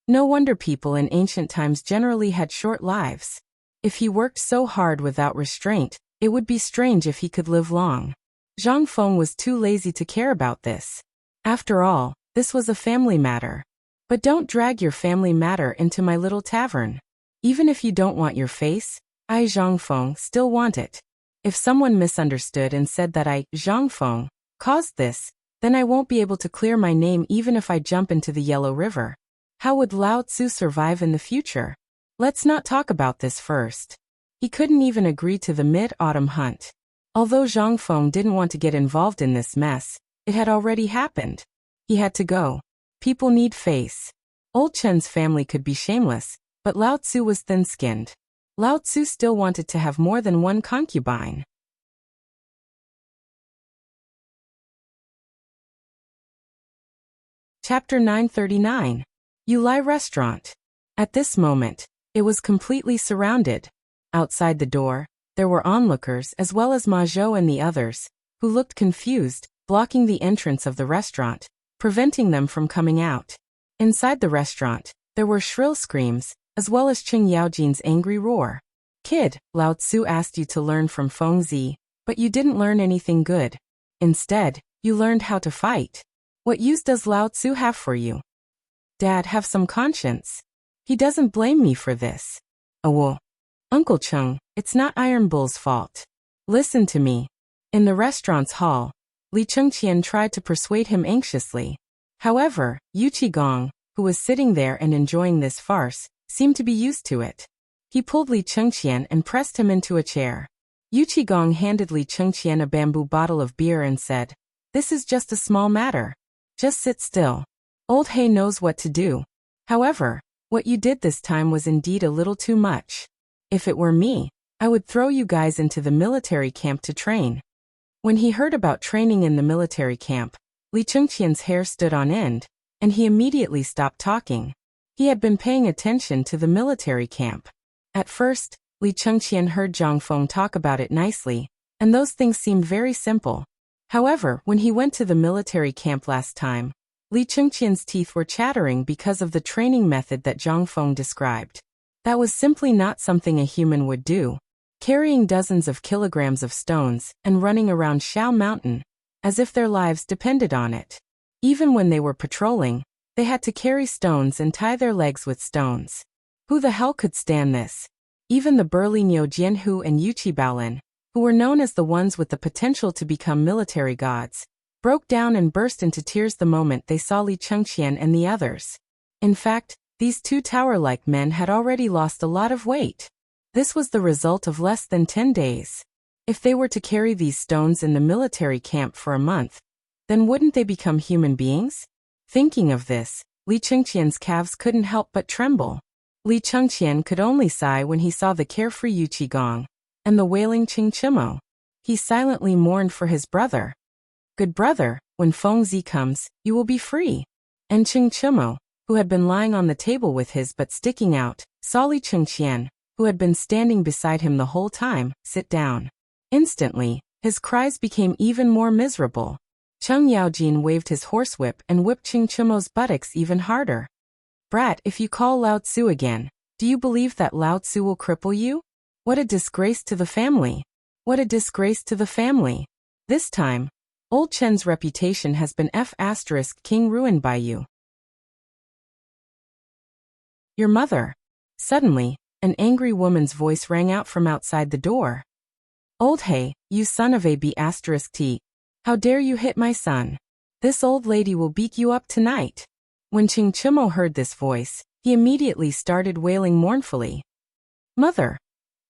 No wonder people in ancient times generally had short lives. If he worked so hard without restraint, it would be strange if he could live long. Zhang Feng was too lazy to care about this. After all, this was a family matter. But don't drag your family matter into my little tavern. Even if you don't want your face, I, Zhang Feng, still want it. If someone misunderstood and said that I, Zhang Feng, caused this, then I won't be able to clear my name even if I jump into the Yellow River. How would Lao Tzu survive in the future? Let's not talk about this first. He couldn't even agree to the mid-autumn hunt. Although Zhang Feng didn't want to get involved in this mess, it had already happened. He had to go. People need face. Old Chen's family could be shameless, but Lao Tzu was thin-skinned. Lao Tzu still wanted to have more than one concubine. Chapter 939. Yulai Restaurant. At this moment, it was completely surrounded. Outside the door, there were onlookers as well as Ma Zhou and the others, who looked confused, blocking the entrance of the restaurant, preventing them from coming out. Inside the restaurant, there were shrill screams, as well as Qing Yaojin's angry roar. Kid, Lao Tzu asked you to learn from Feng Zi, but you didn't learn anything good. Instead, you learned how to fight. What use does Lao Tzu have for you? Dad, have some conscience. He doesn't blame me for this. Oh, Uncle Cheng, it's not Iron Bull's fault. Listen to me. In the restaurant's hall, Li Chengqian tried to persuade him anxiously. However, Yu Qigong, who was sitting there and enjoying this farce, seemed to be used to it. He pulled Li Chengqian and pressed him into a chair. Yu Qigong handed Li Chengqian a bamboo bottle of beer and said, This is just a small matter. Just sit still. Old He knows what to do. However, what you did this time was indeed a little too much. If it were me, I would throw you guys into the military camp to train. When he heard about training in the military camp, Li Chengqian's hair stood on end, and he immediately stopped talking. He had been paying attention to the military camp. At first, Li Chengqian heard Zhang Feng talk about it nicely, and those things seemed very simple. However, when he went to the military camp last time, Li Chengqian's teeth were chattering because of the training method that Zhang Feng described. That was simply not something a human would do. Carrying dozens of kilograms of stones and running around Shao Mountain, as if their lives depended on it. Even when they were patrolling, they had to carry stones and tie their legs with stones. Who the hell could stand this? Even the burly Niu Jianhu and Yuqi Baolin, who were known as the ones with the potential to become military gods, broke down and burst into tears the moment they saw Li Chengqian and the others. In fact, these two tower-like men had already lost a lot of weight. This was the result of less than 10 days. If they were to carry these stones in the military camp for a month, then wouldn't they become human beings? Thinking of this, Li Chengqian's calves couldn't help but tremble. Li Chengqian could only sigh when he saw the carefree Yu Qigong and the wailing Qing Chimo. He silently mourned for his brother. Good brother, when Feng Zi comes, you will be free. And Qing Chimo, who had been lying on the table with his butt sticking out, saw Li Chengqian, who had been standing beside him the whole time, sit down. Instantly, his cries became even more miserable. Cheng Yaojin waved his horsewhip and whipped Qing Chimo's buttocks even harder. Brat, if you call Lao Tzu again, do you believe that Lao Tzu will cripple you? What a disgrace to the family. What a disgrace to the family. This time, Old Chen's reputation has been King ruined by you. Your mother. Suddenly, an angry woman's voice rang out from outside the door. Old He, you son of a B***T. How dare you hit my son? This old lady will beat you up tonight. When Qing Chimo heard this voice, he immediately started wailing mournfully. Mother,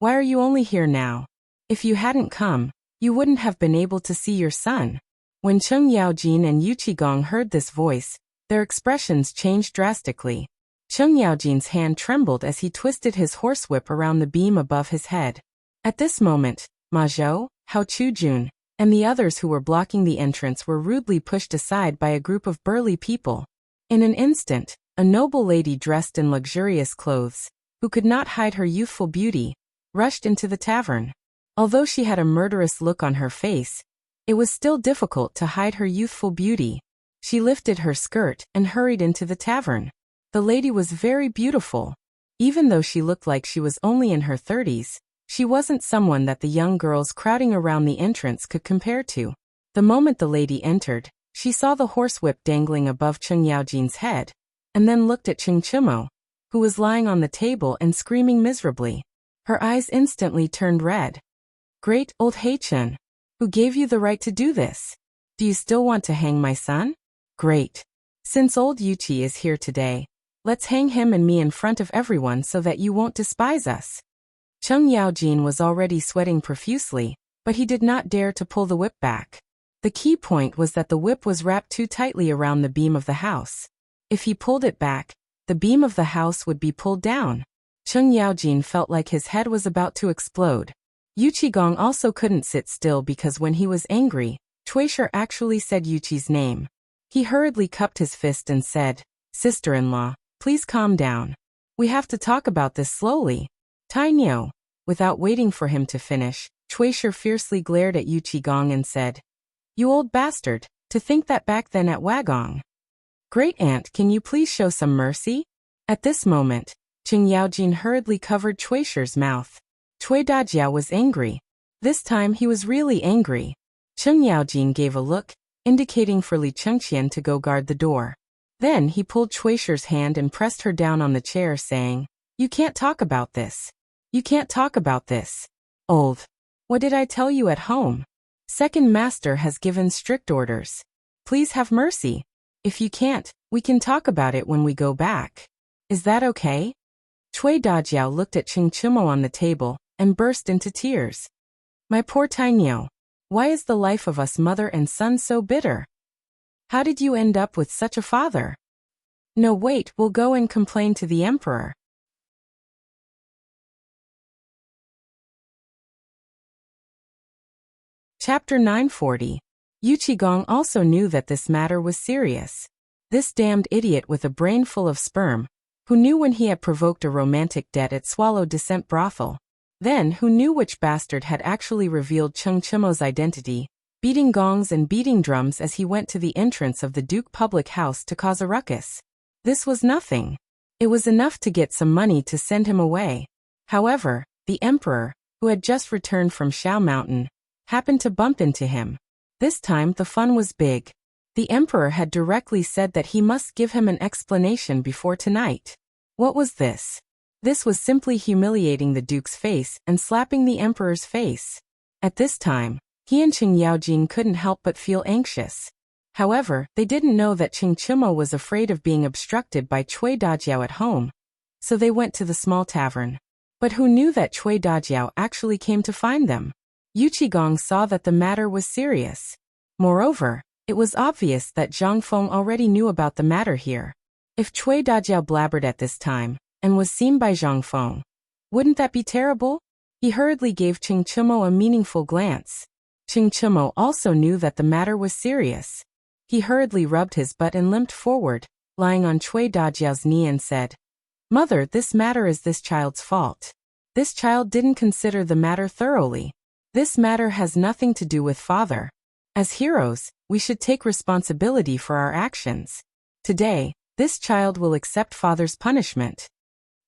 why are you only here now? If you hadn't come, you wouldn't have been able to see your son. When Cheng Yaojin and Yu Qigong heard this voice, their expressions changed drastically. Cheng Yaojin's hand trembled as he twisted his horsewhip around the beam above his head. At this moment, Ma Zhou, Hao Chujun, and the others who were blocking the entrance were rudely pushed aside by a group of burly people. In an instant, a noble lady dressed in luxurious clothes, who could not hide her youthful beauty, rushed into the tavern. Although she had a murderous look on her face, it was still difficult to hide her youthful beauty. She lifted her skirt and hurried into the tavern. The lady was very beautiful. Even though she looked like she was only in her 30s, she wasn't someone that the young girls crowding around the entrance could compare to. The moment the lady entered, she saw the horsewhip dangling above Cheng Yaojin's head, and then looked at Cheng Chimo, who was lying on the table and screaming miserably. Her eyes instantly turned red. Great old Heichen, who gave you the right to do this? Do you still want to hang my son? Great. Since old Yuchi is here today, let's hang him and me in front of everyone so that you won't despise us. Cheng Yaojin was already sweating profusely, but he did not dare to pull the whip back. The key point was that the whip was wrapped too tightly around the beam of the house. If he pulled it back, the beam of the house would be pulled down. Cheng Yaojin felt like his head was about to explode. Yuqigong also couldn't sit still because when he was angry, Chuishi actually said Yuchi's name. He hurriedly cupped his fist and said, "Sister-in-law, please calm down. We have to talk about this slowly." Tainyo. Without waiting for him to finish, Chuishi fiercely glared at Yuqigong and said, "You old bastard, to think that back then at Wagong. Great aunt, can you please show some mercy?" At this moment, Cheng Yaojin hurriedly covered Chuishi's mouth. Cui Dajiao was angry. This time he was really angry. Cheng Yaojin gave a look, indicating for Li Chengqian to go guard the door. Then he pulled Chuishi's hand and pressed her down on the chair, saying, "You can't talk about this. You can't talk about this. Old. What did I tell you at home? Second master has given strict orders. Please have mercy. If you can't, we can talk about it when we go back. Is that okay?" Cui Dajiao looked at Cheng Chimo on the table and burst into tears. "My poor Tainyo. Why is the life of us mother and son so bitter? How did you end up with such a father? No, wait, we'll go and complain to the emperor." Chapter 940. Yuqigong also knew that this matter was serious. This damned idiot with a brain full of sperm, who knew when he had provoked a romantic debt at Swallow Descent Brothel, then who knew which bastard had actually revealed Cheng Chimo's identity, beating gongs and beating drums as he went to the entrance of the Duke public house to cause a ruckus. This was nothing. It was enough to get some money to send him away. However, the emperor, who had just returned from Shao Mountain, happened to bump into him. This time the fun was big. The emperor had directly said that he must give him an explanation before tonight. What was this? This was simply humiliating the duke's face and slapping the emperor's face. At this time, he and Cheng Yaojin couldn't help but feel anxious. However, they didn't know that Cheng Chimo was afraid of being obstructed by Cui Dajiao at home, so they went to the small tavern. But who knew that Cui Dajiao actually came to find them? Yuqigong saw that the matter was serious. Moreover, it was obvious that Zhang Feng already knew about the matter here. If Cui Dajiao blabbered at this time, and was seen by Zhang Feng, wouldn't that be terrible? He hurriedly gave Cheng Chimo a meaningful glance. Cheng Chimo also knew that the matter was serious. He hurriedly rubbed his butt and limped forward, lying on Cui Dajiao's knee and said, "Mother, this matter is this child's fault. This child didn't consider the matter thoroughly. This matter has nothing to do with father. As heroes, we should take responsibility for our actions. Today, this child will accept father's punishment."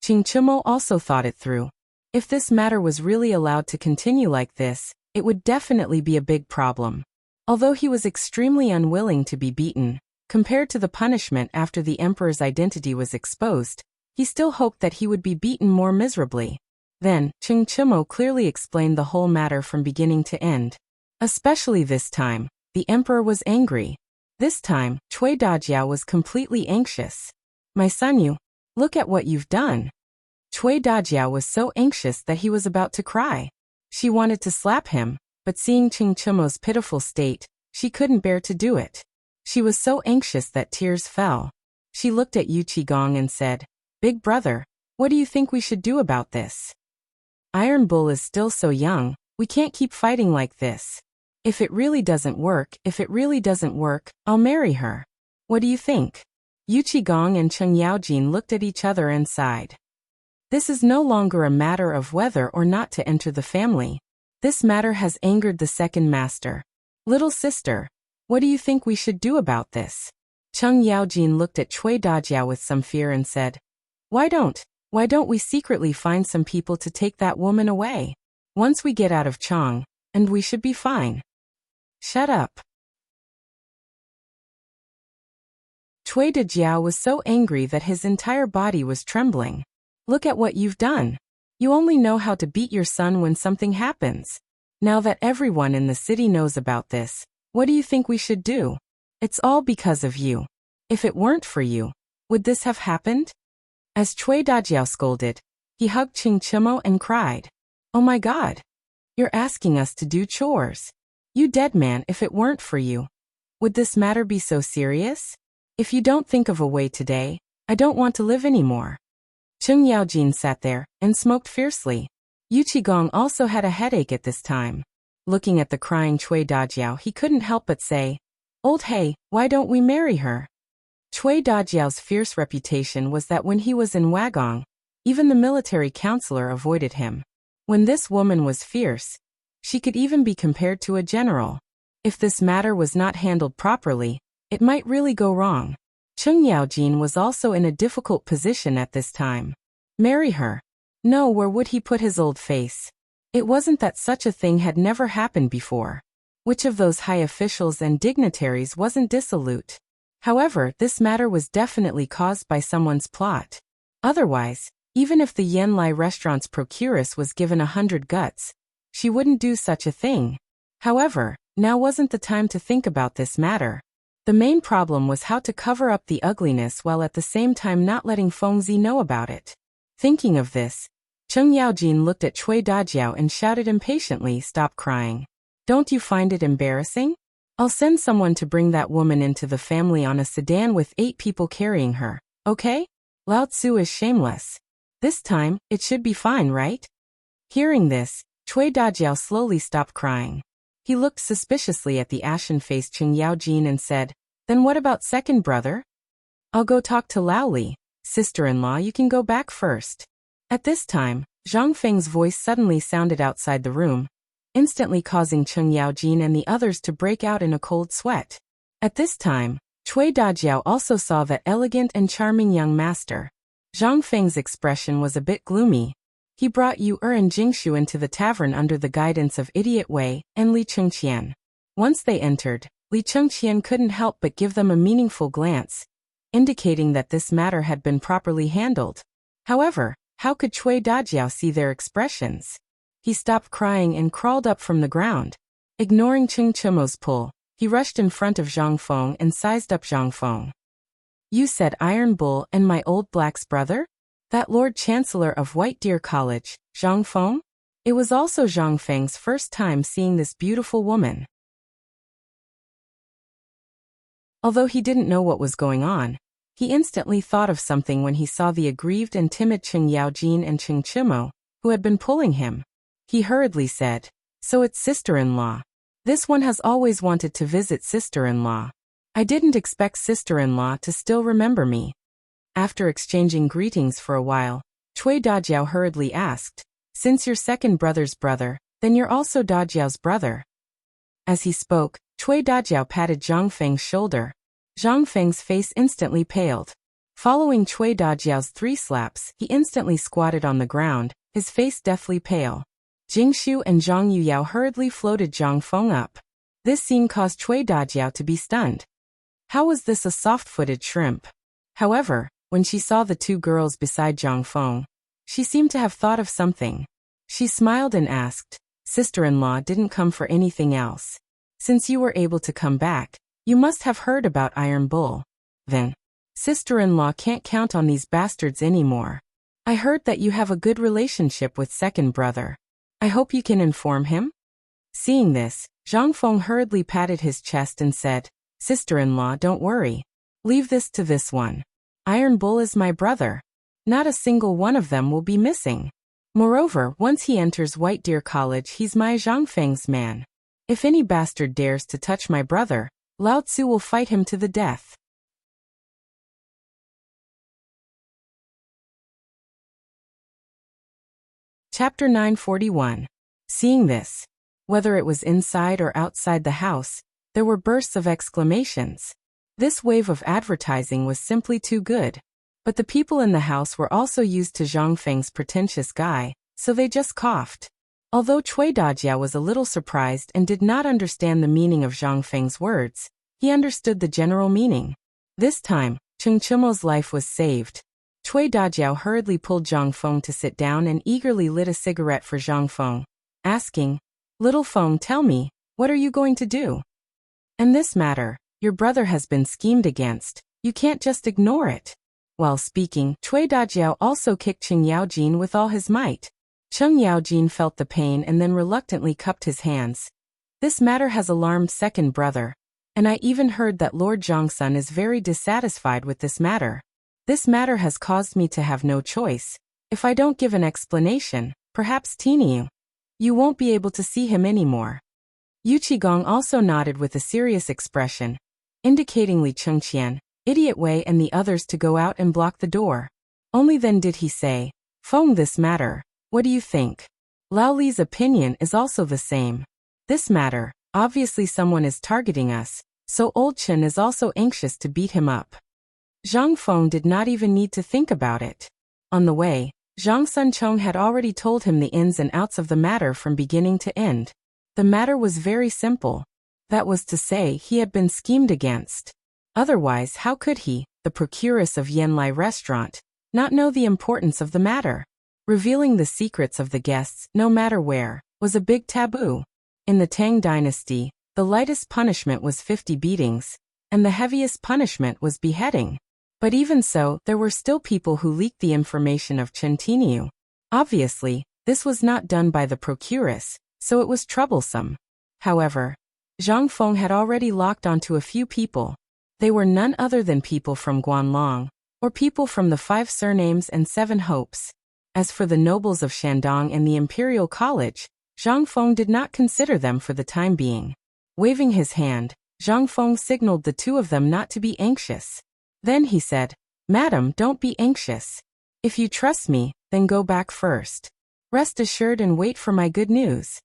Cheng Chimo also thought it through. If this matter was really allowed to continue like this, it would definitely be a big problem. Although he was extremely unwilling to be beaten, compared to the punishment after the emperor's identity was exposed, he still hoped that he would be beaten more miserably. Then, Cheng Chimo clearly explained the whole matter from beginning to end. Especially this time, the emperor was angry. This time, Cui Dajiao was completely anxious. "My son, you, look at what you've done." Cui Dajiao was so anxious that he was about to cry. She wanted to slap him, but seeing Cheng Chimo's pitiful state, she couldn't bear to do it. She was so anxious that tears fell. She looked at Yuqigong and said, Big brother, what do you think we should do about this? Iron Bull is still so young, we can't keep fighting like this. If it really doesn't work, I'll marry her. What do you think? Yu Qigong and Cheng Yaojin looked at each other and sighed. This is no longer a matter of whether or not to enter the family. This matter has angered the second master. Little sister, what do you think we should do about this? Cheng Yaojin looked at Cui Dajiao with some fear and said, Why don't we secretly find some people to take that woman away? Once we get out of Chang, and we should be fine. Shut up. Cui Dajiao was so angry that his entire body was trembling. Look at what you've done. You only know how to beat your son when something happens. Now that everyone in the city knows about this, what do you think we should do? It's all because of you. If it weren't for you, would this have happened? As Cui Dajiao scolded, he hugged Qing Chimo and cried, Oh my God! You're asking us to do chores. You dead man, if it weren't for you. Would this matter be so serious? If you don't think of a way today, I don't want to live anymore. Cheng Yaojin sat there and smoked fiercely. Yu Qigong also had a headache at this time. Looking at the crying Cui Dajiao, he couldn't help but say, Old hey, why don't we marry her? Cui Dajiao's fierce reputation was that when he was in Wagong, even the military counselor avoided him. When this woman was fierce, she could even be compared to a general. If this matter was not handled properly, it might really go wrong. Cheng Yaojin was also in a difficult position at this time. Marry her? No, where would he put his old face? It wasn't that such a thing had never happened before. Which of those high officials and dignitaries wasn't dissolute? However, this matter was definitely caused by someone's plot. Otherwise, even if the Yanlai restaurant's procuress was given 100 guts, she wouldn't do such a thing. However, now wasn't the time to think about this matter. The main problem was how to cover up the ugliness while at the same time not letting Fengzi know about it. Thinking of this, Cheng Yaojin looked at Cui Dajiao and shouted impatiently, Stop crying. Don't you find it embarrassing? I'll send someone to bring that woman into the family on a sedan with 8 people carrying her, okay? Lao Tzu is shameless. This time, it should be fine, right? Hearing this, Cui Dajiao slowly stopped crying. He looked suspiciously at the ashen-faced Cheng Yaojin and said, Then what about second brother? I'll go talk to Lao Li. Sister-in-law, you can go back first. At this time, Zhang Feng's voice suddenly sounded outside the room, instantly causing Cheng Yaojin and the others to break out in a cold sweat. At this time, Cui Dajiao also saw that elegant and charming young master. Zhang Feng's expression was a bit gloomy. He brought Yu and Jingshu into the tavern under the guidance of Idiot Wei and Li Chengqian. Once they entered, Li Chengqian couldn't help but give them a meaningful glance, indicating that this matter had been properly handled. However, how could Cui Dajiao see their expressions? He stopped crying and crawled up from the ground. Ignoring Qing Chimo's pull, he rushed in front of Zhang Feng and sized up Zhang Feng. You said Iron Bull and my old black's brother? That Lord Chancellor of White Deer College, Zhang Feng? It was also Zhang Feng's first time seeing this beautiful woman. Although he didn't know what was going on, he instantly thought of something when he saw the aggrieved and timid Cheng Yaojin and Cheng Chimo, who had been pulling him. He hurriedly said, So it's sister-in-law. This one has always wanted to visit sister-in-law. I didn't expect sister-in-law to still remember me. After exchanging greetings for a while, Cui Dajiao hurriedly asked, Since you're second brother's brother, then you're also Dajiao's brother. As he spoke, Cui Dajiao patted Zhang Feng's shoulder. Zhang Feng's face instantly paled. Following Cui Dajiao's 3 slaps, he instantly squatted on the ground, his face deathly pale. Jingshu and Zhang Yuyao hurriedly floated Zhang Feng up. This scene caused Cui Dajiao to be stunned. How was this a soft-footed shrimp? However, when she saw the 2 girls beside Zhang Feng, she seemed to have thought of something. She smiled and asked, Sister-in-law didn't come for anything else. Since you were able to come back, you must have heard about Iron Bull. Then, sister-in-law can't count on these bastards anymore. I heard that you have a good relationship with second brother. I hope you can inform him? Seeing this, Zhang Feng hurriedly patted his chest and said, Sister-in-law, don't worry. Leave this to this one. Iron Bull is my brother. Not a single one of them will be missing. Moreover, once he enters White Deer College, he's my Zhangfeng's man. If any bastard dares to touch my brother, Lao Tzu will fight him to the death. Chapter 941. Seeing this, whether it was inside or outside the house, there were bursts of exclamations. This wave of advertising was simply too good. But the people in the house were also used to Zhang Feng's pretentious guy, so they just coughed. Although Cui Dajia was a little surprised and did not understand the meaning of Zhang Feng's words, he understood the general meaning. This time, Cheng Chimo's life was saved. Cui Dajiao hurriedly pulled Zhang Feng to sit down and eagerly lit a cigarette for Zhang Feng, asking, "Little Feng, tell me, what are you going to do? In this matter, your brother has been schemed against. You can't just ignore it." While speaking, Cui Dajiao also kicked Cheng Yaojin with all his might. Cheng Yaojin felt the pain and then reluctantly cupped his hands. This matter has alarmed second brother, and I even heard that Lord Zhongsun is very dissatisfied with this matter. This matter has caused me to have no choice. If I don't give an explanation, perhaps Tiniu, you won't be able to see him anymore. Yu Qigong also nodded with a serious expression, indicating Li Chengqian, Idiot Wei and the others to go out and block the door. Only then did he say, "Feng, this matter, what do you think?" Lao Li's opinion is also the same. This matter, obviously someone is targeting us, so Old Chen is also anxious to beat him up. Zhang Feng did not even need to think about it. On the way, Zhang Sunchong had already told him the ins and outs of the matter from beginning to end. The matter was very simple. That was to say, he had been schemed against. Otherwise, how could he, the procuress of Yanlai Restaurant, not know the importance of the matter? Revealing the secrets of the guests, no matter where, was a big taboo. In the Tang dynasty, the lightest punishment was 50 beatings, and the heaviest punishment was beheading. But even so, there were still people who leaked the information of Chen Tiniu. Obviously, this was not done by the procuress, so it was troublesome. However, Zhang Feng had already locked onto a few people. They were none other than people from Guanlong, or people from the 5 surnames and 7 hopes. As for the nobles of Shandong and the Imperial College, Zhang Feng did not consider them for the time being. Waving his hand, Zhang Feng signaled the two of them not to be anxious. Then he said, "Madam, don't be anxious. If you trust me, then go back first. Rest assured and wait for my good news."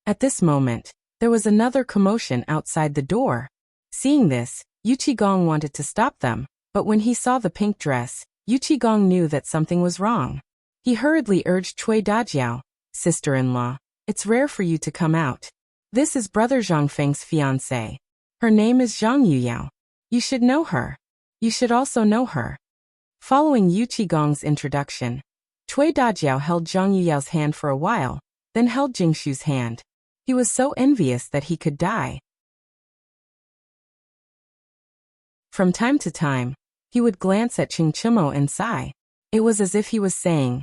At this moment, there was another commotion outside the door. Seeing this, Yu Qigong wanted to stop them, but when he saw the pink dress, Yu Qigong knew that something was wrong. He hurriedly urged Cui Dajiao, "Sister-in-law, it's rare for you to come out. This is Brother Zhangfeng's fiancée. Her name is Zhang Yuyao. You should know her. You should also know her." Following Yu Qigong's introduction, Cui Dajiao held Zhang Yuyao's hand for a while, then held Jingshu's hand. He was so envious that he could die. From time to time, he would glance at Cheng Chimo and sigh. It was as if he was saying,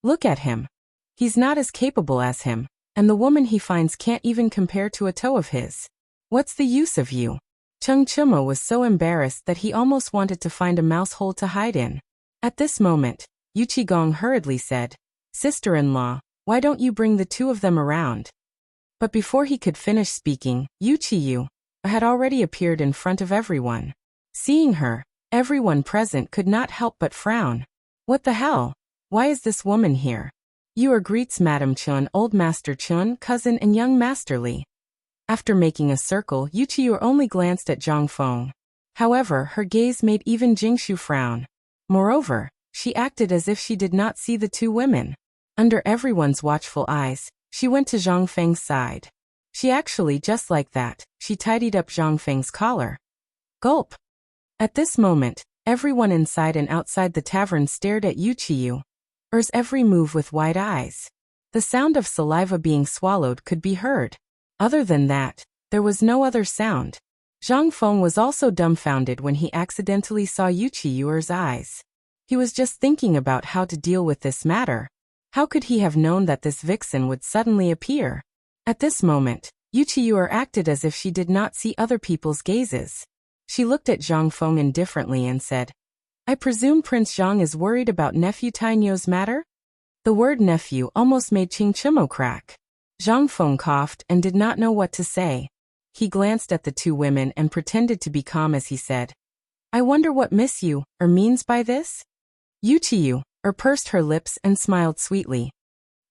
"Look at him. He's not as capable as him, and the woman he finds can't even compare to a toe of his. What's the use of you?" Cheng Chimo was so embarrassed that he almost wanted to find a mouse hole to hide in. At this moment, Yu Qigong hurriedly said, "Sister-in-law, why don't you bring the two of them around?" But before he could finish speaking, Yu Qiyu had already appeared in front of everyone. Seeing her, everyone present could not help but frown. What the hell? Why is this woman here? You are greets Madam Chun, Old Master Chun, cousin and young Master Li. After making a circle, Yu Qiyu only glanced at Zhang Feng. However, her gaze made even Jingshu frown. Moreover, she acted as if she did not see the two women. Under everyone's watchful eyes, she went to Zhang Feng's side. She actually, just like that, she tidied up Zhang Feng's collar. Gulp! At this moment, everyone inside and outside the tavern stared at Yu Qiyu's every move with wide eyes. The sound of saliva being swallowed could be heard. Other than that, there was no other sound. Zhang Feng was also dumbfounded when he accidentally saw Yu Qiyu's eyes. He was just thinking about how to deal with this matter. How could he have known that this vixen would suddenly appear? At this moment, Yu Qiyu acted as if she did not see other people's gazes. She looked at Zhang Feng indifferently and said, I presume Prince Zhang is worried about nephew Tainyo's matter? The word nephew almost made Qing Chimo crack. Zhang Feng coughed and did not know what to say. He glanced at the two women and pretended to be calm as he said, I wonder what Miss Yu means by this? Yu pursed her lips and smiled sweetly.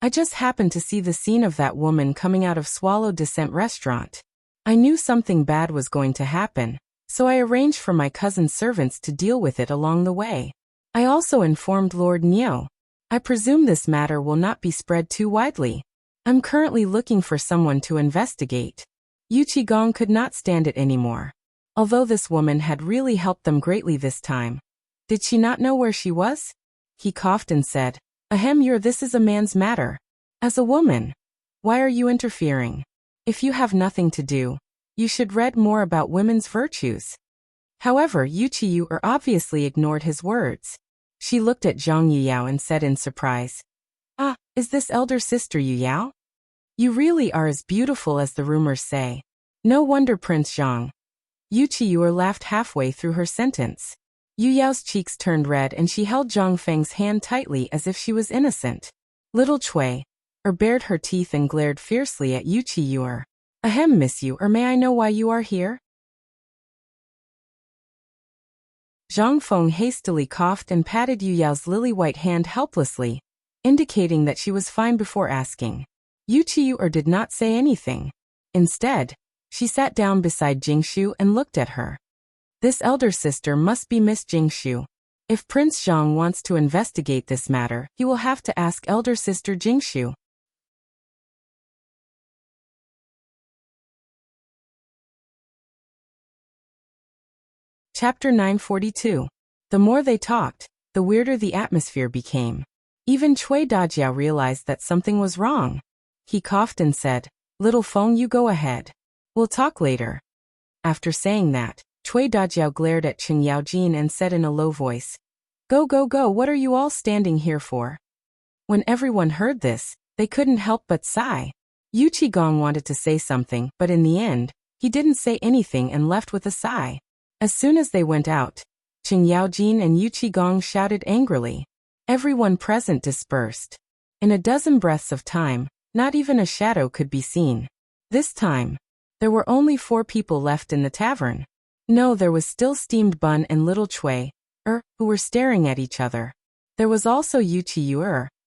I just happened to see the scene of that woman coming out of Swallow Descent restaurant. I knew something bad was going to happen, so I arranged for my cousin's servants to deal with it along the way. I also informed Lord Niu. I presume this matter will not be spread too widely. I'm currently looking for someone to investigate. Yu Qigong could not stand it anymore. Although this woman had really helped them greatly this time. Did she not know where she was? He coughed and said, this is a man's matter. As a woman, why are you interfering? If you have nothing to do, you should read more about women's virtues. However, Yu obviously ignored his words. She looked at Zhang Yuyao and said in surprise, is this elder sister Yuyao? You really are as beautiful as the rumors say. No wonder Prince Zhang. Yu laughed halfway through her sentence. Yu Yao's cheeks turned red and she held Zhang Feng's hand tightly as if she was innocent. Little Cui bared her teeth and glared fiercely at Yu Miss Yu, may I know why you are here? Zhang Feng hastily coughed and patted Yu Yao's lily-white hand helplessly, indicating that she was fine before asking. Yu did not say anything. Instead, she sat down beside Jingshu and looked at her. This elder sister must be Miss Jingshu. If Prince Zhang wants to investigate this matter, he will have to ask elder sister Jingshu. Chapter 942. The more they talked, the weirder the atmosphere became. Even Cui Dajiao realized that something was wrong. He coughed and said, Little Feng, you go ahead. We'll talk later. After saying that, Cui Dajiao glared at Chen Yaojin and said in a low voice, Go, what are you all standing here for? When everyone heard this, they couldn't help but sigh. Yu Qigong wanted to say something, but in the end, he didn't say anything and left with a sigh. As soon as they went out, Chen Yaojin and Yu Qigong shouted angrily. Everyone present dispersed. In a dozen breaths of time, not even a shadow could be seen. This time, there were only 4 people left in the tavern. No, there was still Steamed Bun and Little Cui, who were staring at each other. There was also Yu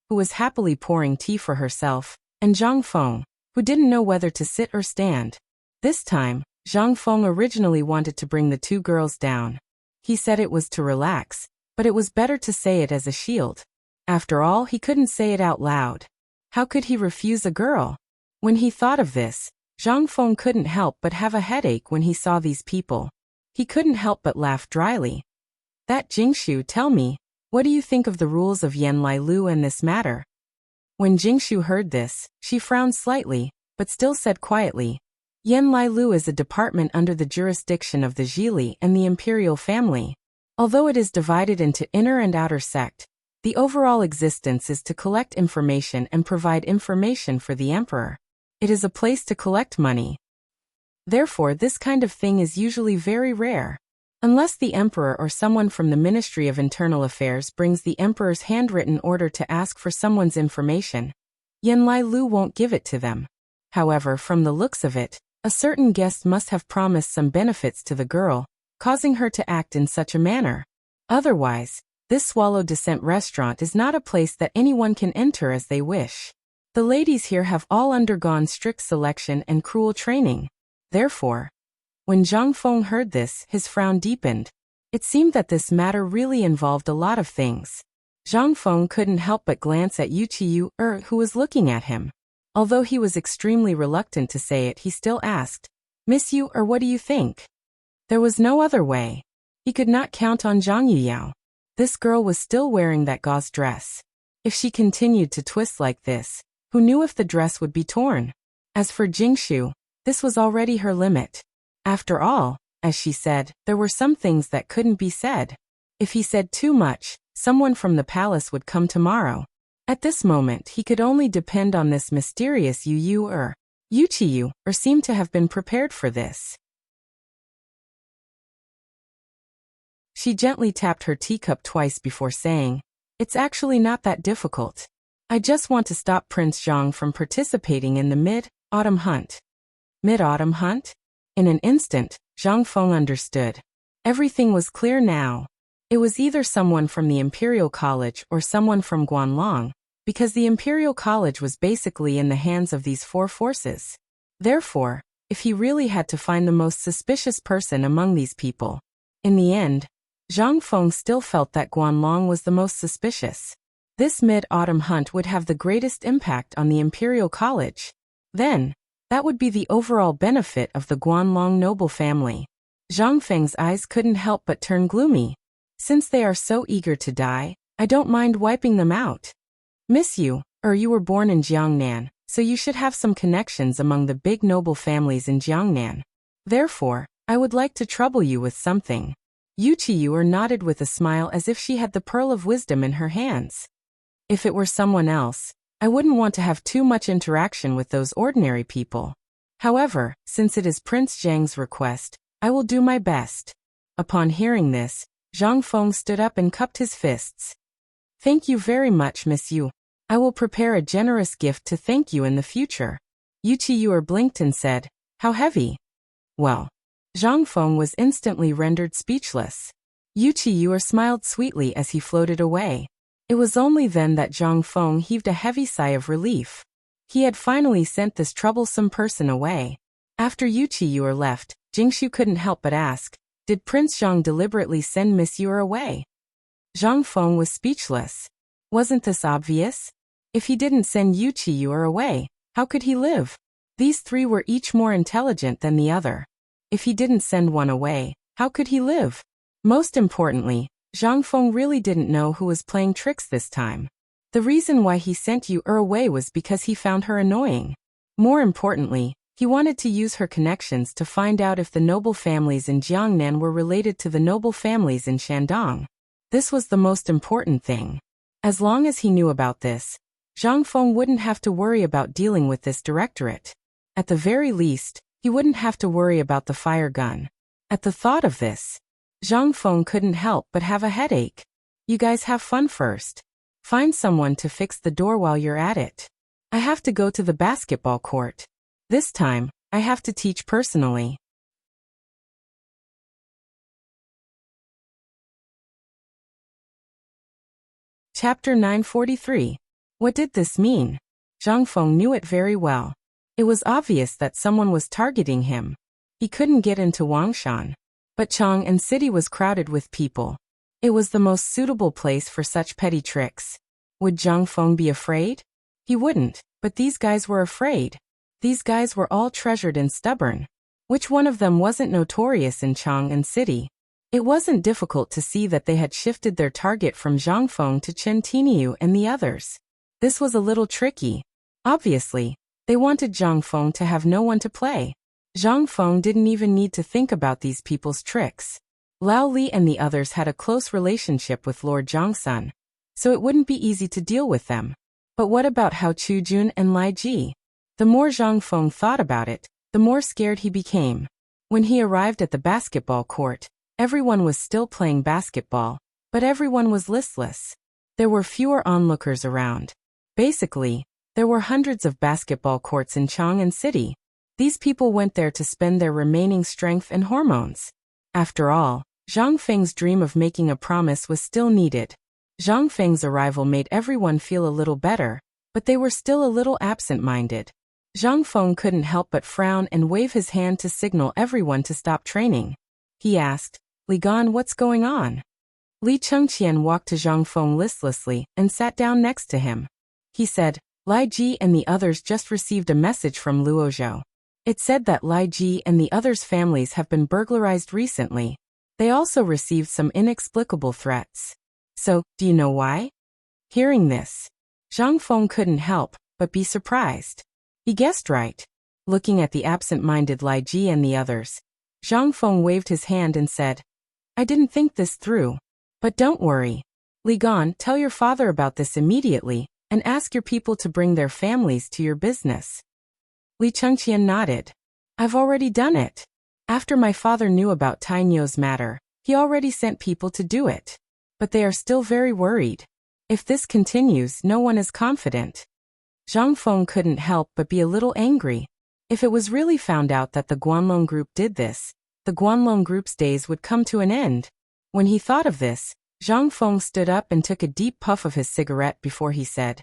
who was happily pouring tea for herself, and Zhang Feng, who didn't know whether to sit or stand. This time, Zhang Feng originally wanted to bring the 2 girls down. He said it was to relax, but it was better to say it as a shield. After all, he couldn't say it out loud. How could he refuse a girl? When he thought of this, Zhang Feng couldn't help but have a headache when he saw these people. He couldn't help but laugh dryly. That Jingshu, tell me, what do you think of the rules of Yan Lai Lu and this matter? When Jingshu heard this, she frowned slightly, but still said quietly, Yan Lai Lu is a department under the jurisdiction of the Zhili and the imperial family. Although it is divided into inner and outer sect, the overall existence is to collect information and provide information for the emperor. It is a place to collect money. Therefore, this kind of thing is usually very rare. Unless the emperor or someone from the Ministry of Internal Affairs brings the emperor's handwritten order to ask for someone's information, Yan Lai Lu won't give it to them. However, from the looks of it, a certain guest must have promised some benefits to the girl, causing her to act in such a manner. Otherwise, this Swallow Descent restaurant is not a place that anyone can enter as they wish. The ladies here have all undergone strict selection and cruel training. Therefore, when Zhang Feng heard this, his frown deepened. It seemed that this matter really involved a lot of things. Zhang Feng couldn't help but glance at Yu who was looking at him. Although he was extremely reluctant to say it, he still asked, Miss Yu, what do you think? There was no other way. He could not count on Zhang Yuyao. This girl was still wearing that gauze dress. If she continued to twist like this, who knew if the dress would be torn? As for Jingshu, this was already her limit. After all, as she said, there were some things that couldn't be said. If he said too much, someone from the palace would come tomorrow. At this moment, he could only depend on this mysterious Yu seemed to have been prepared for this. She gently tapped her teacup twice before saying, "It's actually not that difficult. I just want to stop Prince Zhang from participating in the mid-autumn hunt." Mid-autumn hunt? In an instant, Zhang Feng understood. Everything was clear now. It was either someone from the Imperial College or someone from Guanlong, because the Imperial College was basically in the hands of these four forces. Therefore, if he really had to find the most suspicious person among these people, in the end, Zhang Feng still felt that Guanlong was the most suspicious. This mid-autumn hunt would have the greatest impact on the Imperial College. Then, that would be the overall benefit of the Guanlong noble family. Zhang Feng's eyes couldn't help but turn gloomy. Since they are so eager to die, I don't mind wiping them out. Miss you were born in Jiangnan, so you should have some connections among the big noble families in Jiangnan. Therefore, I would like to trouble you with something. Wuxia nodded with a smile as if she had the pearl of wisdom in her hands. If it were someone else, I wouldn't want to have too much interaction with those ordinary people. However, since it is Prince Zhang's request, I will do my best. Upon hearing this, Zhang Feng stood up and cupped his fists. Thank you very much, Miss Yu. I will prepare a generous gift to thank you in the future. Wuxia blinked and said, "How heavy?" Well, Zhang Feng was instantly rendered speechless. Wuxia smiled sweetly as he floated away. It was only then that Zhang Feng heaved a heavy sigh of relief. He had finally sent this troublesome person away. After Wuxia left, Jingshu couldn't help but ask, did Prince Zhang deliberately send Miss Yu away? Zhang Feng was speechless. Wasn't this obvious? If he didn't send Wuxia away, how could he live? These three were each more intelligent than the other. If he didn't send one away, how could he live? Most importantly, Zhang Feng really didn't know who was playing tricks this time. The reason why he sent Yu away was because he found her annoying. More importantly, he wanted to use her connections to find out if the noble families in Jiangnan were related to the noble families in Shandong. This was the most important thing. As long as he knew about this, Zhang Feng wouldn't have to worry about dealing with this directorate. At the very least, he wouldn't have to worry about the fire gun. At the thought of this, Zhang Feng couldn't help but have a headache. You guys have fun first. Find someone to fix the door while you're at it. I have to go to the basketball court. This time, I have to teach personally. Chapter 943. What did this mean? Zhang Feng knew it very well. It was obvious that someone was targeting him. He couldn't get into Wangshan. But Chang'an City was crowded with people. It was the most suitable place for such petty tricks. Would Zhang Feng be afraid? He wouldn't, but these guys were afraid. These guys were all treasured and stubborn. Which one of them wasn't notorious in Chang'an City? It wasn't difficult to see that they had shifted their target from Zhang Feng to Chen Tiniu and the others. This was a little tricky. Obviously, they wanted Zhang Feng to have no one to play. Zhang Feng didn't even need to think about these people's tricks. Lao Li and the others had a close relationship with Lord Zhongsun, so it wouldn't be easy to deal with them. But what about Hao Chujun and Lai Ji? The more Zhang Feng thought about it, the more scared he became. When he arrived at the basketball court, everyone was still playing basketball, but everyone was listless. There were fewer onlookers around. Basically, there were hundreds of basketball courts in Chang'an City. These people went there to spend their remaining strength and hormones. After all, Zhang Feng's dream of making a promise was still needed. Zhang Feng's arrival made everyone feel a little better, but they were still a little absent-minded. Zhang Feng couldn't help but frown and wave his hand to signal everyone to stop training. He asked, Li Gan, what's going on? Li Chengqian walked to Zhang Feng listlessly and sat down next to him. He said, Lai Ji and the others just received a message from Luozhou. It said that Lai Ji and the others' families have been burglarized recently. They also received some inexplicable threats. So, do you know why? Hearing this, Zhang Feng couldn't help but be surprised. He guessed right. Looking at the absent-minded Lai Ji and the others, Zhang Feng waved his hand and said, I didn't think this through. But don't worry. Li Gan, tell your father about this immediately, and ask your people to bring their families to your business. Li Chengqian nodded. I've already done it. After my father knew about Tainyo's matter, He already sent people to do it. But they are still very worried. If this continues, no one is confident. Zhang Feng couldn't help but be a little angry. If it was really found out that the Guanlong group did this, the Guanlong group's days would come to an end. When he thought of this, Zhang Feng stood up and took a deep puff of his cigarette before he said,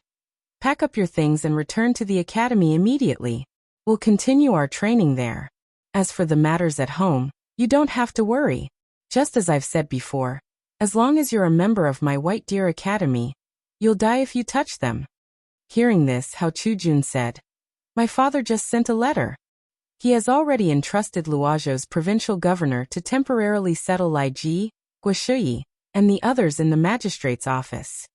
"Pack up your things and return to the academy immediately. We'll continue our training there. As for the matters at home, you don't have to worry. Just as I've said before, as long as you're a member of my White Deer Academy, you'll die if you touch them." Hearing this, Hao Chujun said, "My father just sent a letter. He has already entrusted Luozhou's provincial governor to temporarily settle Lai Ji, Guoshui, and the others in the magistrate's office.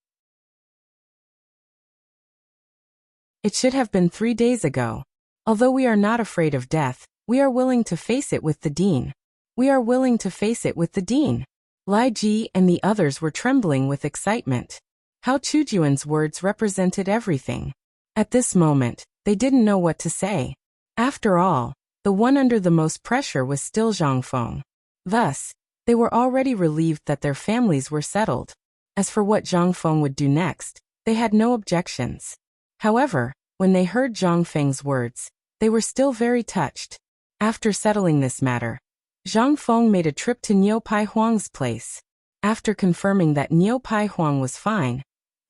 It should have been 3 days ago. Although we are not afraid of death, we are willing to face it with the dean. We are willing to face it with the dean." Lai Ji and the others were trembling with excitement. Hao Chujuan's words represented everything. At this moment, they didn't know what to say. After all, the one under the most pressure was still Zhang Feng. Thus, they were already relieved that their families were settled. As for what Zhang Feng would do next, they had no objections. However, when they heard Zhang Feng's words, they were still very touched. After settling this matter, Zhang Feng made a trip to Niu Pai Huang's place. After confirming that Niu Pai Huang was fine,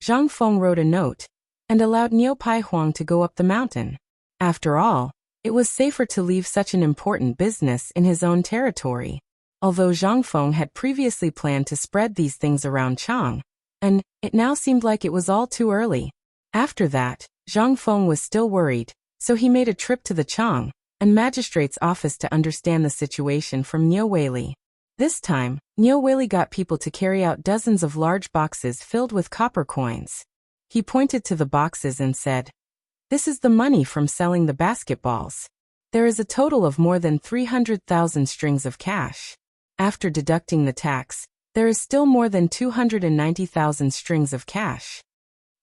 Zhang Feng wrote a note and allowed Niu Pai Huang to go up the mountain. After all, it was safer to leave such an important business in his own territory. Although Zhang Feng had previously planned to spread these things around Chang'an, and it now seemed like it was all too early. After that, Zhang Feng was still worried, so he made a trip to the Chang'an and magistrate's office to understand the situation from Niu Weili. This time, Niu Weili got people to carry out dozens of large boxes filled with copper coins. He pointed to the boxes and said, "This is the money from selling the basketballs. There is a total of more than 300,000 strings of cash. After deducting the tax, there is still more than 290,000 strings of cash."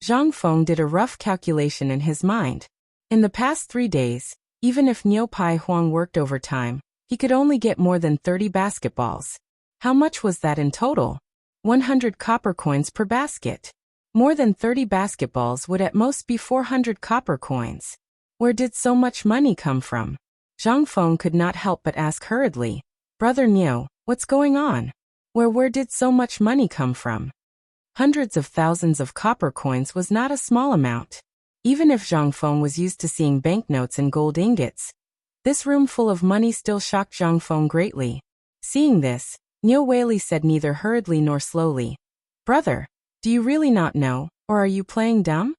Zhang Feng did a rough calculation in his mind. In the past 3 days, even if Niu Pai Huang worked overtime, he could only get more than 30 basketballs. How much was that in total? 100 copper coins per basket. More than 30 basketballs would at most be 400 copper coins. Where did so much money come from? Zhang Feng could not help but ask hurriedly, "Brother Niu, what's going on? Where did so much money come from?" Hundreds of thousands of copper coins was not a small amount. Even if Zhang Feng was used to seeing banknotes and gold ingots, this room full of money still shocked Zhang Feng greatly. Seeing this, Niu Weili said neither hurriedly nor slowly, "Brother, do you really not know, or are you playing dumb?"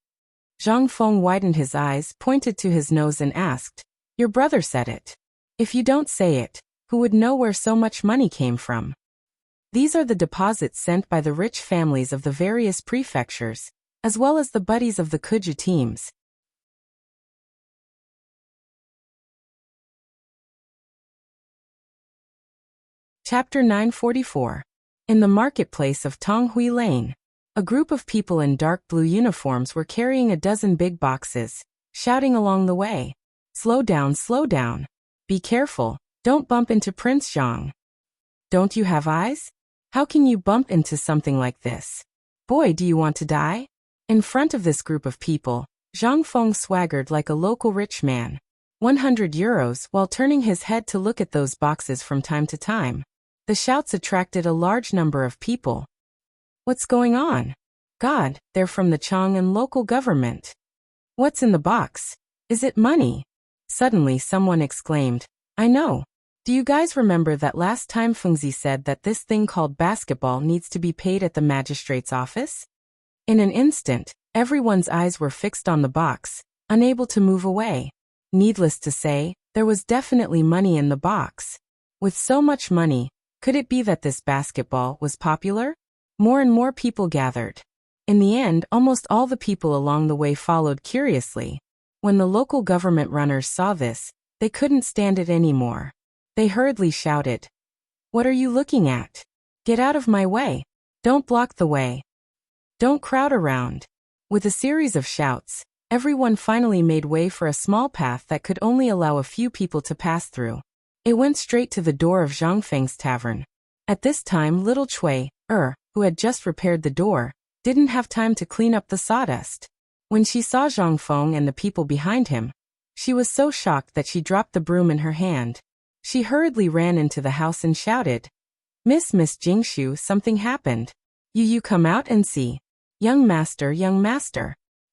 Zhang Feng widened his eyes, pointed to his nose and asked, "Your brother said it. If you don't say it, who would know where so much money came from?" These are the deposits sent by the rich families of the various prefectures, as well as the buddies of the Kuju teams. Chapter 944. In the marketplace of Tonghui Lane, a group of people in dark blue uniforms were carrying a dozen big boxes, shouting along the way, slow down, be careful, don't bump into Prince Zhang. Don't you have eyes? How can you bump into something like this? Boy, do you want to die?" In front of this group of people, Zhang Feng swaggered like a local rich man. 100 euros while turning his head to look at those boxes from time to time. The shouts attracted a large number of people. "What's going on? God, they're from the Chang'an local government. What's in the box? Is it money?" Suddenly someone exclaimed, "I know. Do you guys remember that last time Fengzi said that this thing called basketball needs to be paid at the magistrate's office?" In an instant, everyone's eyes were fixed on the box, unable to move away. Needless to say, there was definitely money in the box. With so much money, could it be that this basketball was popular? More and more people gathered. In the end, almost all the people along the way followed curiously. When the local government runners saw this, they couldn't stand it anymore. They hurriedly shouted, "What are you looking at? Get out of my way. Don't block the way. Don't crowd around." With a series of shouts, everyone finally made way for a small path that could only allow a few people to pass through. It went straight to the door of Zhang Feng's tavern. At this time little Chui, who had just repaired the door, didn't have time to clean up the sawdust. When she saw Zhang Feng and the people behind him, she was so shocked that she dropped the broom in her hand. She hurriedly ran into the house and shouted, Miss Jingshu, something happened. You come out and see. Young master.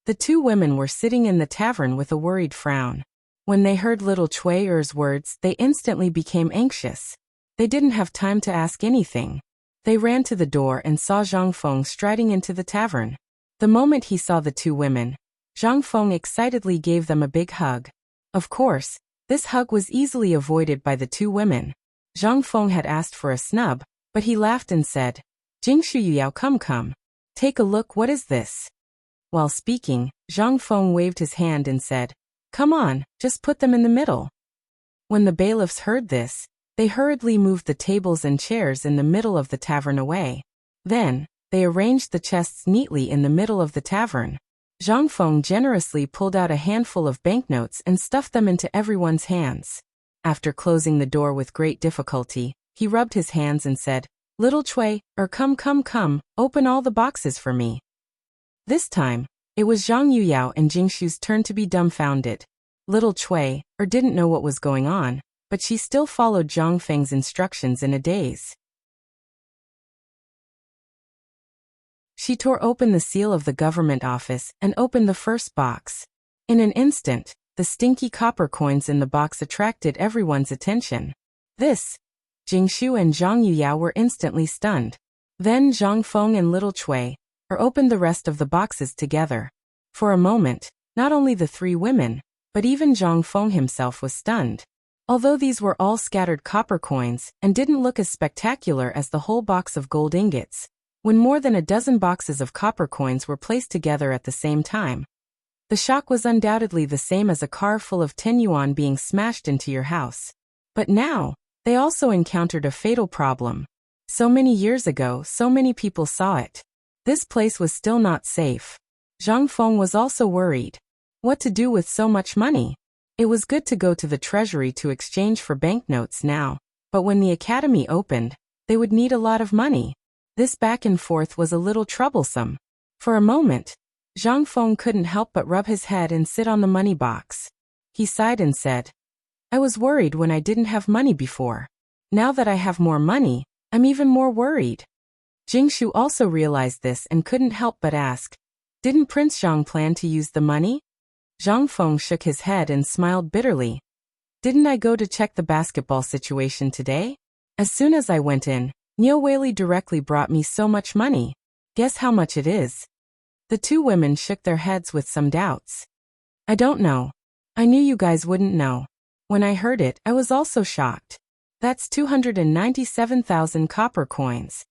The two women were sitting in the tavern with a worried frown. When they heard little Chui's words, they instantly became anxious. They didn't have time to ask anything. They ran to the door and saw Zhang Feng striding into the tavern. The moment he saw the two women, Zhang Feng excitedly gave them a big hug. Of course, this hug was easily avoided by the two women. Zhang Feng had asked for a snub, but he laughed and said, Jingshu Yuyao, come. Take a look, what is this? While speaking, Zhang Feng waved his hand and said, Come on, just put them in the middle. When the bailiffs heard this, they hurriedly moved the tables and chairs in the middle of the tavern away. Then, they arranged the chests neatly in the middle of the tavern. Zhang Feng generously pulled out a handful of banknotes and stuffed them into everyone's hands. After closing the door with great difficulty, he rubbed his hands and said, Little Chui, come, open all the boxes for me. This time, it was Zhang Yuyao and Jingshu's turn to be dumbfounded. Little Chui, didn't know what was going on, but she still followed Zhang Feng's instructions in a daze. She tore open the seal of the government office and opened the first box. In an instant, the stinky copper coins in the box attracted everyone's attention. Jingshu and Zhang Yuyao were instantly stunned. Then Zhang Feng and little Chui opened the rest of the boxes together. For a moment, not only the three women, but even Zhang Feng himself was stunned. Although these were all scattered copper coins and didn't look as spectacular as the whole box of gold ingots, when more than a dozen boxes of copper coins were placed together at the same time, the shock was undoubtedly the same as a car full of 10 yuan being smashed into your house. But now, they also encountered a fatal problem. So many years ago, so many people saw it. This place was still not safe. Zhang Feng was also worried. What to do with so much money? It was good to go to the treasury to exchange for banknotes now, but when the academy opened, they would need a lot of money. This back and forth was a little troublesome. For a moment, Zhang Feng couldn't help but rub his head and sit on the money box. He sighed and said, I was worried when I didn't have money before. Now that I have more money, I'm even more worried. Jingshu also realized this and couldn't help but ask, Didn't Prince Zhang plan to use the money? Zhang Feng shook his head and smiled bitterly. Didn't I go to check the basketball situation today? As soon as I went in, Niu Weili directly brought me so much money. Guess how much it is? The two women shook their heads with some doubts. I don't know. I knew you guys wouldn't know. When I heard it, I was also shocked. That's 297,000 copper coins.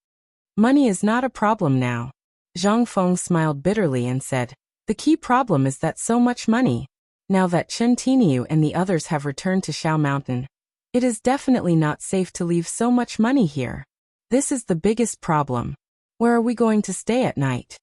Money is not a problem now. Zhang Feng smiled bitterly and said, The key problem is that so much money. Now that Chen Tiniu and the others have returned to Shao Mountain, it is definitely not safe to leave so much money here. This is the biggest problem. Where are we going to stay at night?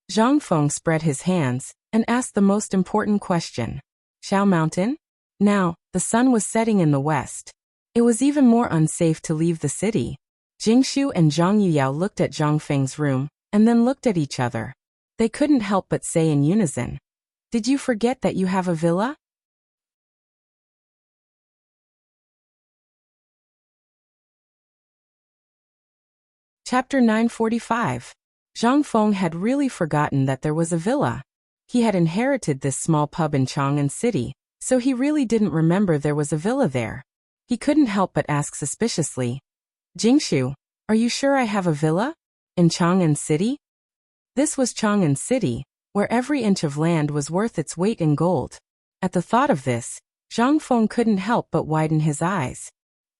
Zhang Feng spread his hands and asked the most important question. Shao Mountain? Now, the sun was setting in the west. It was even more unsafe to leave the city. Jingshu and Zhang Yuyao looked at Zhang Feng's room, and then looked at each other. They couldn't help but say in unison, Did you forget that you have a villa? Chapter 945. Zhang Feng had really forgotten that there was a villa. He had inherited this small pub in Chang'an City, so he really didn't remember there was a villa there. He couldn't help but ask suspiciously, Jingshu, are you sure I have a villa? In Chang'an City? This was Chang'an City, where every inch of land was worth its weight in gold. At the thought of this, Zhang Feng couldn't help but widen his eyes.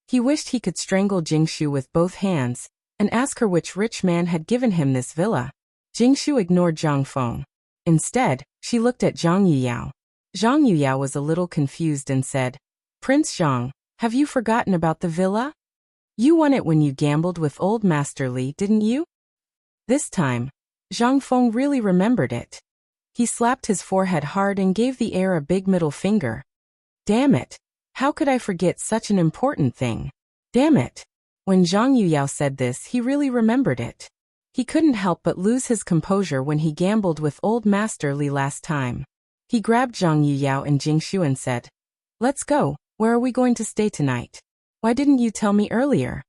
He wished he could strangle Jingshu with both hands, and ask her which rich man had given him this villa. Jingshu ignored Zhang Feng. Instead, she looked at Zhang Yuyao. Zhang Yuyao was a little confused and said, Prince Zhang, have you forgotten about the villa? You won it when you gambled with old Master Li, didn't you? This time, Zhang Feng really remembered it. He slapped his forehead hard and gave the heir a big middle finger. Damn it! How could I forget such an important thing? Damn it! When Zhang Yuyao said this, he really remembered it. He couldn't help but lose his composure when he gambled with old Master Li last time. He grabbed Zhang Yuyao and Jingshu and said, "Let's go. Where are we going to stay tonight? Why didn't you tell me earlier?"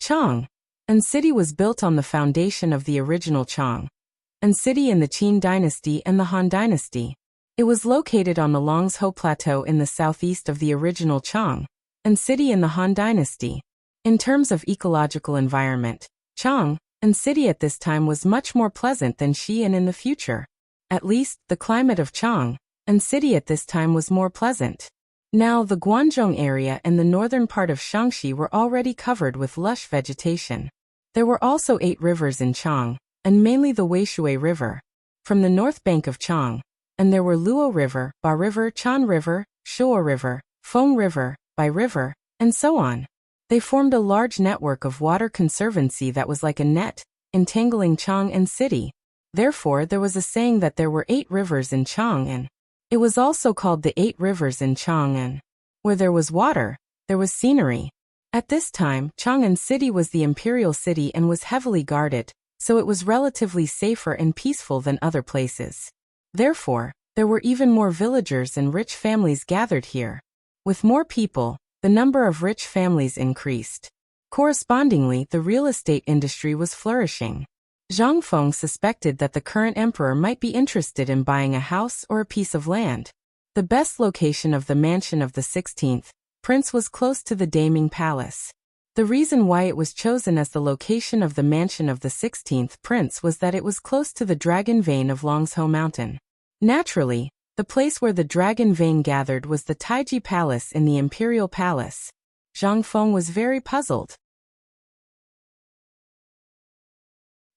Chang'an city was built on the foundation of the original Chang'an city in the Qin dynasty and the Han dynasty. It was located on the Longzhou Plateau in the southeast of the original Chang'an city in the Han dynasty. In terms of ecological environment, Chang'an city at this time was much more pleasant than Xi'an in the future. At least, the climate of Chang'an city at this time was more pleasant. Now, the Guangzhou area and the northern part of Shaanxi were already covered with lush vegetation. There were also 8 rivers in Chang'an, and mainly the Weishui River. From the north bank of Chang'an, and there were Luo River, Ba River, Chan River, Shuo River, Feng River, Bai River, and so on. They formed a large network of water conservancy that was like a net, entangling Chang'an city. Therefore, there was a saying that there were 8 rivers in Chang'an. It was also called the 8 rivers in Chang'an. Where there was water, there was scenery. At this time, Chang'an city was the imperial city and was heavily guarded, so it was relatively safer and peaceful than other places. Therefore, there were even more villagers and rich families gathered here. With more people, the number of rich families increased. Correspondingly, the real estate industry was flourishing. Zhang Feng suspected that the current emperor might be interested in buying a house or a piece of land. The best location of the mansion of the 16th prince was close to the Daming Palace. The reason why it was chosen as the location of the mansion of the 16th prince was that it was close to the dragon vein of Longzhou Mountain. Naturally, the place where the dragon vein gathered was the Taiji Palace in the Imperial Palace. Zhang Feng was very puzzled.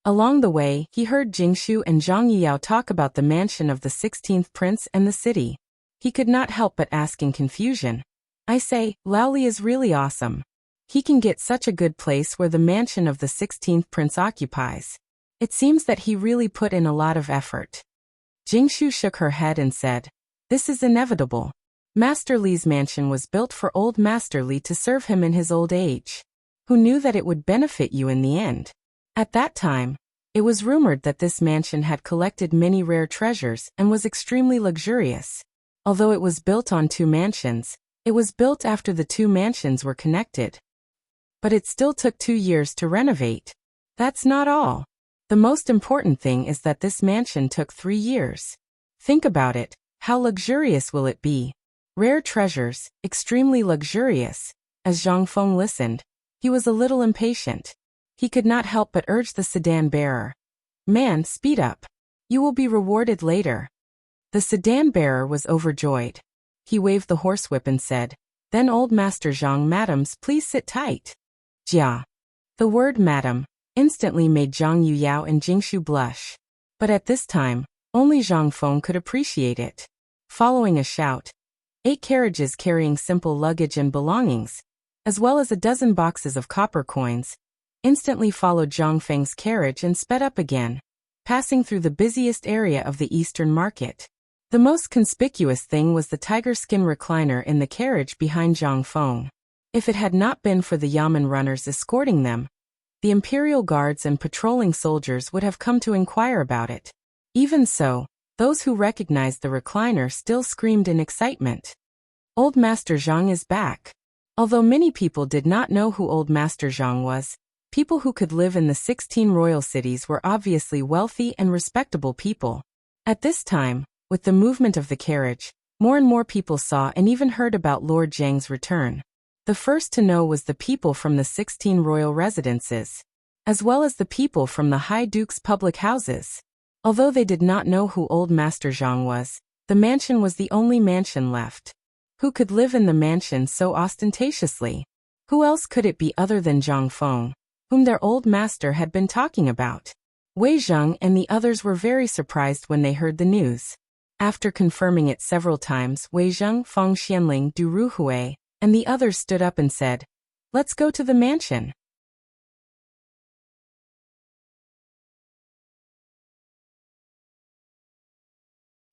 Along the way, he heard Jingshu and Zhang Yuyao talk about the mansion of the 16th prince and the city. He could not help but ask in confusion, "I say, Laoli is really awesome. He can get such a good place where the mansion of the 16th prince occupies. It seems that he really put in a lot of effort." Jingshu shook her head and said, "This is inevitable. Master Li's mansion was built for old Master Li to serve him in his old age. Who knew that it would benefit you in the end?" At that time, it was rumored that this mansion had collected many rare treasures and was extremely luxurious. Although it was built on 2 mansions, it was built after the 2 mansions were connected. But it still took 2 years to renovate. That's not all. The most important thing is that this mansion took 3 years. Think about it, how luxurious will it be? Rare treasures, extremely luxurious. As Zhang Feng listened, he was a little impatient. He could not help but urge the sedan bearer, "Man, speed up. You will be rewarded later." The sedan bearer was overjoyed. He waved the horsewhip and said, "Then old Master Zhang, madams, please sit tight." Jia. The word madam instantly made Zhang Yuyao and Jingshu blush. But at this time, only Zhang Feng could appreciate it. Following a shout, 8 carriages carrying simple luggage and belongings, as well as a dozen boxes of copper coins, instantly followed Zhang Feng's carriage and sped up again, passing through the busiest area of the Eastern Market. The most conspicuous thing was the tiger skin recliner in the carriage behind Zhang Feng. If it had not been for the yamen runners escorting them, the imperial guards and patrolling soldiers would have come to inquire about it. Even so, those who recognized the recliner still screamed in excitement. Old Master Zhang is back. Although many people did not know who Old Master Zhang was, people who could live in the 16 royal cities were obviously wealthy and respectable people. At this time, with the movement of the carriage, more and more people saw and even heard about Lord Zhang's return. The first to know was the people from the 16 royal residences, as well as the people from the High Duke's public houses. Although they did not know who Old Master Zhang was, the mansion was the only mansion left. Who could live in the mansion so ostentatiously? Who else could it be other than Zhang Feng, whom their old master had been talking about? Wei Zheng and the others were very surprised when they heard the news. After confirming it several times, Wei Zheng, Feng Xianling, Du Ruhui, and the others stood up and said, "Let's go to the mansion."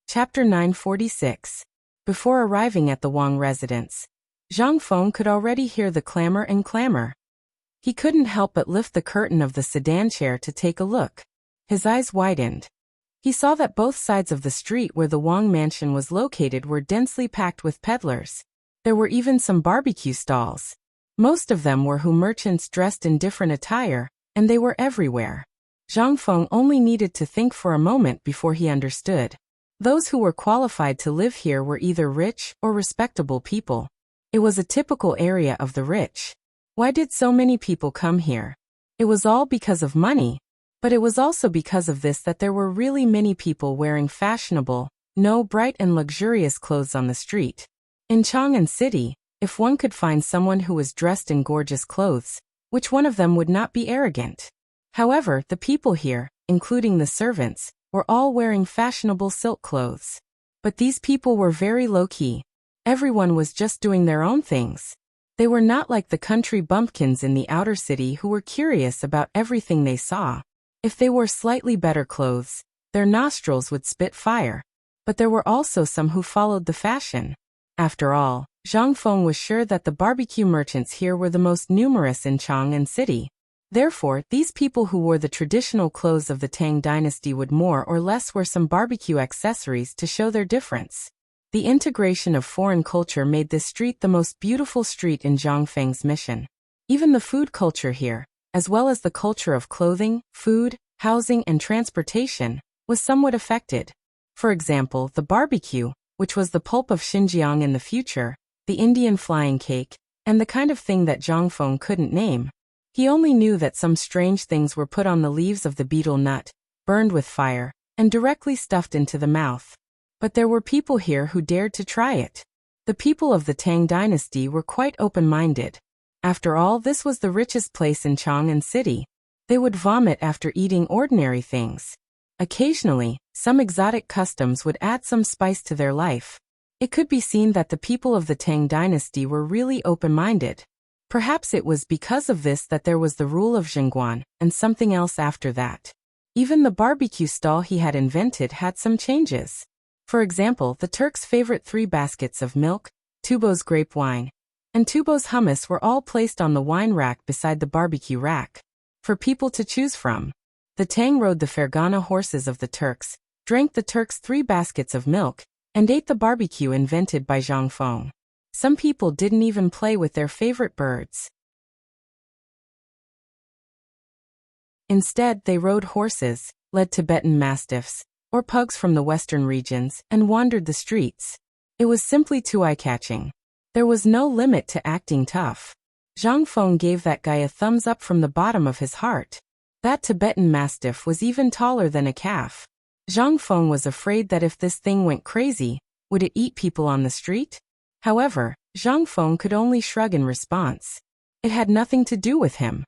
Chapter 946. Before arriving at the Wang residence, Zhang Feng could already hear the clamor. He couldn't help but lift the curtain of the sedan chair to take a look. His eyes widened. He saw that both sides of the street where the Wang mansion was located were densely packed with peddlers. There were even some barbecue stalls. Most of them were merchants dressed in different attire, and they were everywhere. Zhang Feng only needed to think for a moment before he understood. Those who were qualified to live here were either rich or respectable people. It was a typical area of the rich. Why did so many people come here? It was all because of money, but it was also because of this that there were really many people wearing fashionable, bright and luxurious clothes on the street. In Chang'an City, if one could find someone who was dressed in gorgeous clothes, which one of them would not be arrogant? However, the people here, including the servants, were all wearing fashionable silk clothes. But these people were very low-key. Everyone was just doing their own things. They were not like the country bumpkins in the outer city who were curious about everything they saw. If they wore slightly better clothes, their nostrils would spit fire. But there were also some who followed the fashion. After all, Zhang Feng was sure that the barbecue merchants here were the most numerous in Chang'an City. Therefore, these people who wore the traditional clothes of the Tang dynasty would more or less wear some barbecue accessories to show their difference. The integration of foreign culture made this street the most beautiful street in Zhang Feng's mission. Even the food culture here, as well as the culture of clothing, food, housing and transportation, was somewhat affected. For example, the barbecue, which was the pulp of Xinjiang in the future, the Indian flying cake, and the kind of thing that Zhang Feng couldn't name. He only knew that some strange things were put on the leaves of the betel nut, burned with fire, and directly stuffed into the mouth. But there were people here who dared to try it. The people of the Tang dynasty were quite open-minded. After all, this was the richest place in Chang'an City. They would vomit after eating ordinary things. Occasionally, some exotic customs would add some spice to their life. It could be seen that the people of the Tang dynasty were really open-minded. Perhaps it was because of this that there was the rule of Zhengguan, and something else after that. Even the barbecue stall he had invented had some changes. For example, the Turks' favorite 3 baskets of milk, Tubo's grape wine, and Tubo's hummus were all placed on the wine rack beside the barbecue rack, for people to choose from. The Tang rode the Fergana horses of the Turks, drank the Turks' 3 baskets of milk, and ate the barbecue invented by Zhang Feng. Some people didn't even play with their favorite birds. Instead, they rode horses, led Tibetan mastiffs, or pugs from the western regions, and wandered the streets. It was simply too eye-catching. There was no limit to acting tough. Zhang Feng gave that guy a thumbs up from the bottom of his heart. That Tibetan mastiff was even taller than a calf. Zhang Feng was afraid that if this thing went crazy, would it eat people on the street? However, Zhang Feng could only shrug in response. It had nothing to do with him.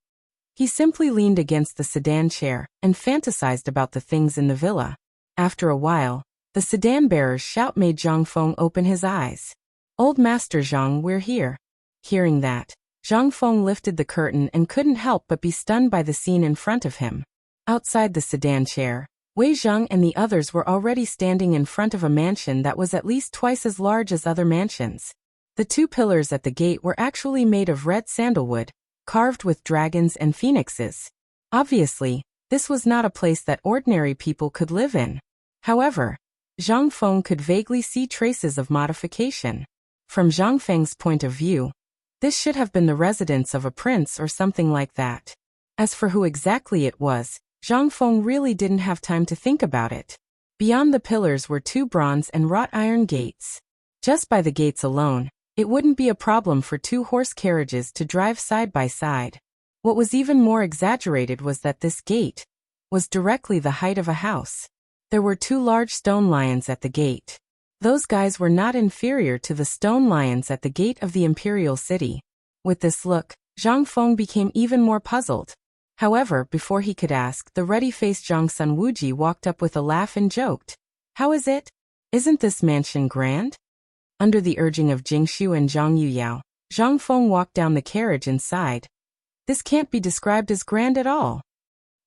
He simply leaned against the sedan chair and fantasized about the things in the villa. After a while, the sedan bearer's shout made Zhang Feng open his eyes. "Old Master Zhang, we're here." Hearing that, Zhang Feng lifted the curtain and couldn't help but be stunned by the scene in front of him. Outside the sedan chair, Wei Zheng and the others were already standing in front of a mansion that was at least twice as large as other mansions. The 2 pillars at the gate were actually made of red sandalwood, carved with dragons and phoenixes. Obviously, this was not a place that ordinary people could live in. However, Zhang Feng could vaguely see traces of modification. From Zhang Feng's point of view, this should have been the residence of a prince or something like that. As for who exactly it was, Zhang Feng really didn't have time to think about it. Beyond the pillars were 2 bronze and wrought iron gates. Just by the gates alone, it wouldn't be a problem for 2 horse carriages to drive side by side. What was even more exaggerated was that this gate was directly the height of a house. There were 2 large stone lions at the gate. Those guys were not inferior to the stone lions at the gate of the imperial city. With this look, Zhang Feng became even more puzzled. However, before he could ask, the ruddy-faced Zhang Sun Wuji walked up with a laugh and joked. "How is it? Isn't this mansion grand?" Under the urging of Jingshu and Zhang Yuyao, Zhang Feng walked down the carriage and sighed. "This can't be described as grand at all.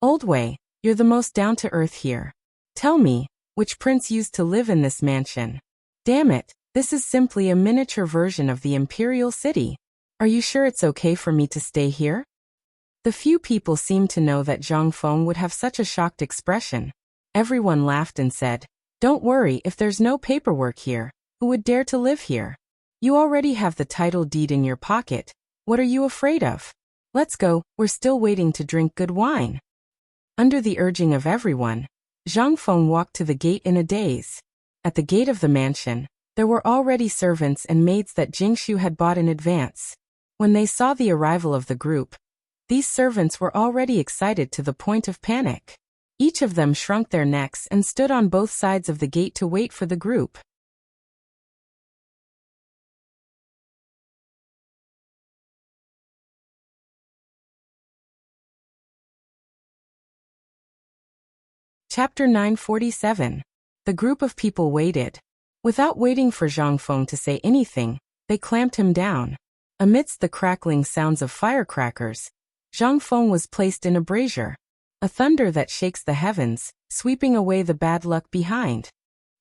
Old Wei, you're the most down-to-earth here. Tell me, which prince used to live in this mansion? Damn it, this is simply a miniature version of the imperial city. Are you sure it's okay for me to stay here?" The few people seemed to know that Zhang Feng would have such a shocked expression. Everyone laughed and said, "Don't worry if there's no paperwork here. Who would dare to live here? You already have the title deed in your pocket. What are you afraid of? Let's go, we're still waiting to drink good wine." Under the urging of everyone, Zhang Feng walked to the gate in a daze. At the gate of the mansion, there were already servants and maids that Jingshu had bought in advance. When they saw the arrival of the group, these servants were already excited to the point of panic. Each of them shrunk their necks and stood on both sides of the gate to wait for the group. Chapter 947. The group of people waited. Without waiting for Zhang Feng to say anything, they clamped him down. Amidst the crackling sounds of firecrackers, Zhang Feng was placed in a brazier, a thunder that shakes the heavens, sweeping away the bad luck behind.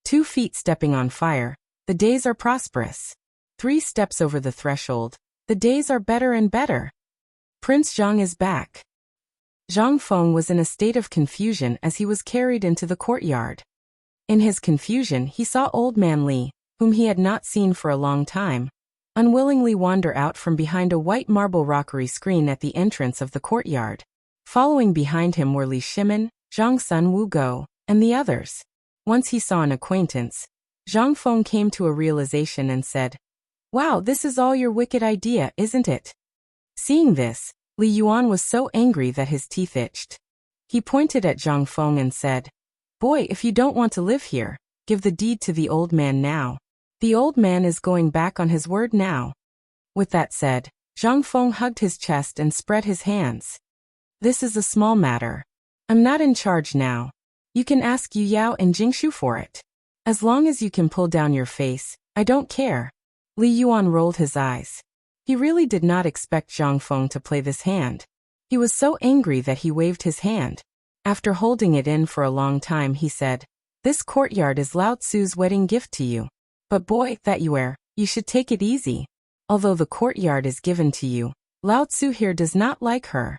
2 feet stepping on fire, the days are prosperous. 3 steps over the threshold, the days are better and better. Prince Zhang is back. Zhang Feng was in a state of confusion as he was carried into the courtyard. In his confusion he saw Old Man Li, whom he had not seen for a long time, unwillingly wander out from behind a white marble rockery screen at the entrance of the courtyard. Following behind him were Li Shimin, Zhang Sun Wu Go, and the others. Once he saw an acquaintance, Zhang Feng came to a realization and said, "Wow, this is all your wicked idea, isn't it?" Seeing this, Li Yuan was so angry that his teeth itched. He pointed at Zhang Feng and said, "Boy, if you don't want to live here, give the deed to the old man now. The old man is going back on his word now." With that said, Zhang Feng hugged his chest and spread his hands. "This is a small matter. I'm not in charge now. You can ask Yu Yao and Jingshu for it. As long as you can pull down your face, I don't care." Li Yuan rolled his eyes. He really did not expect Zhang Feng to play this hand. He was so angry that he waved his hand. After holding it in for a long time he said, "This courtyard is Lao Tzu's wedding gift to you. But boy, that you should take it easy. Although the courtyard is given to you, Lao Tzu here does not like her."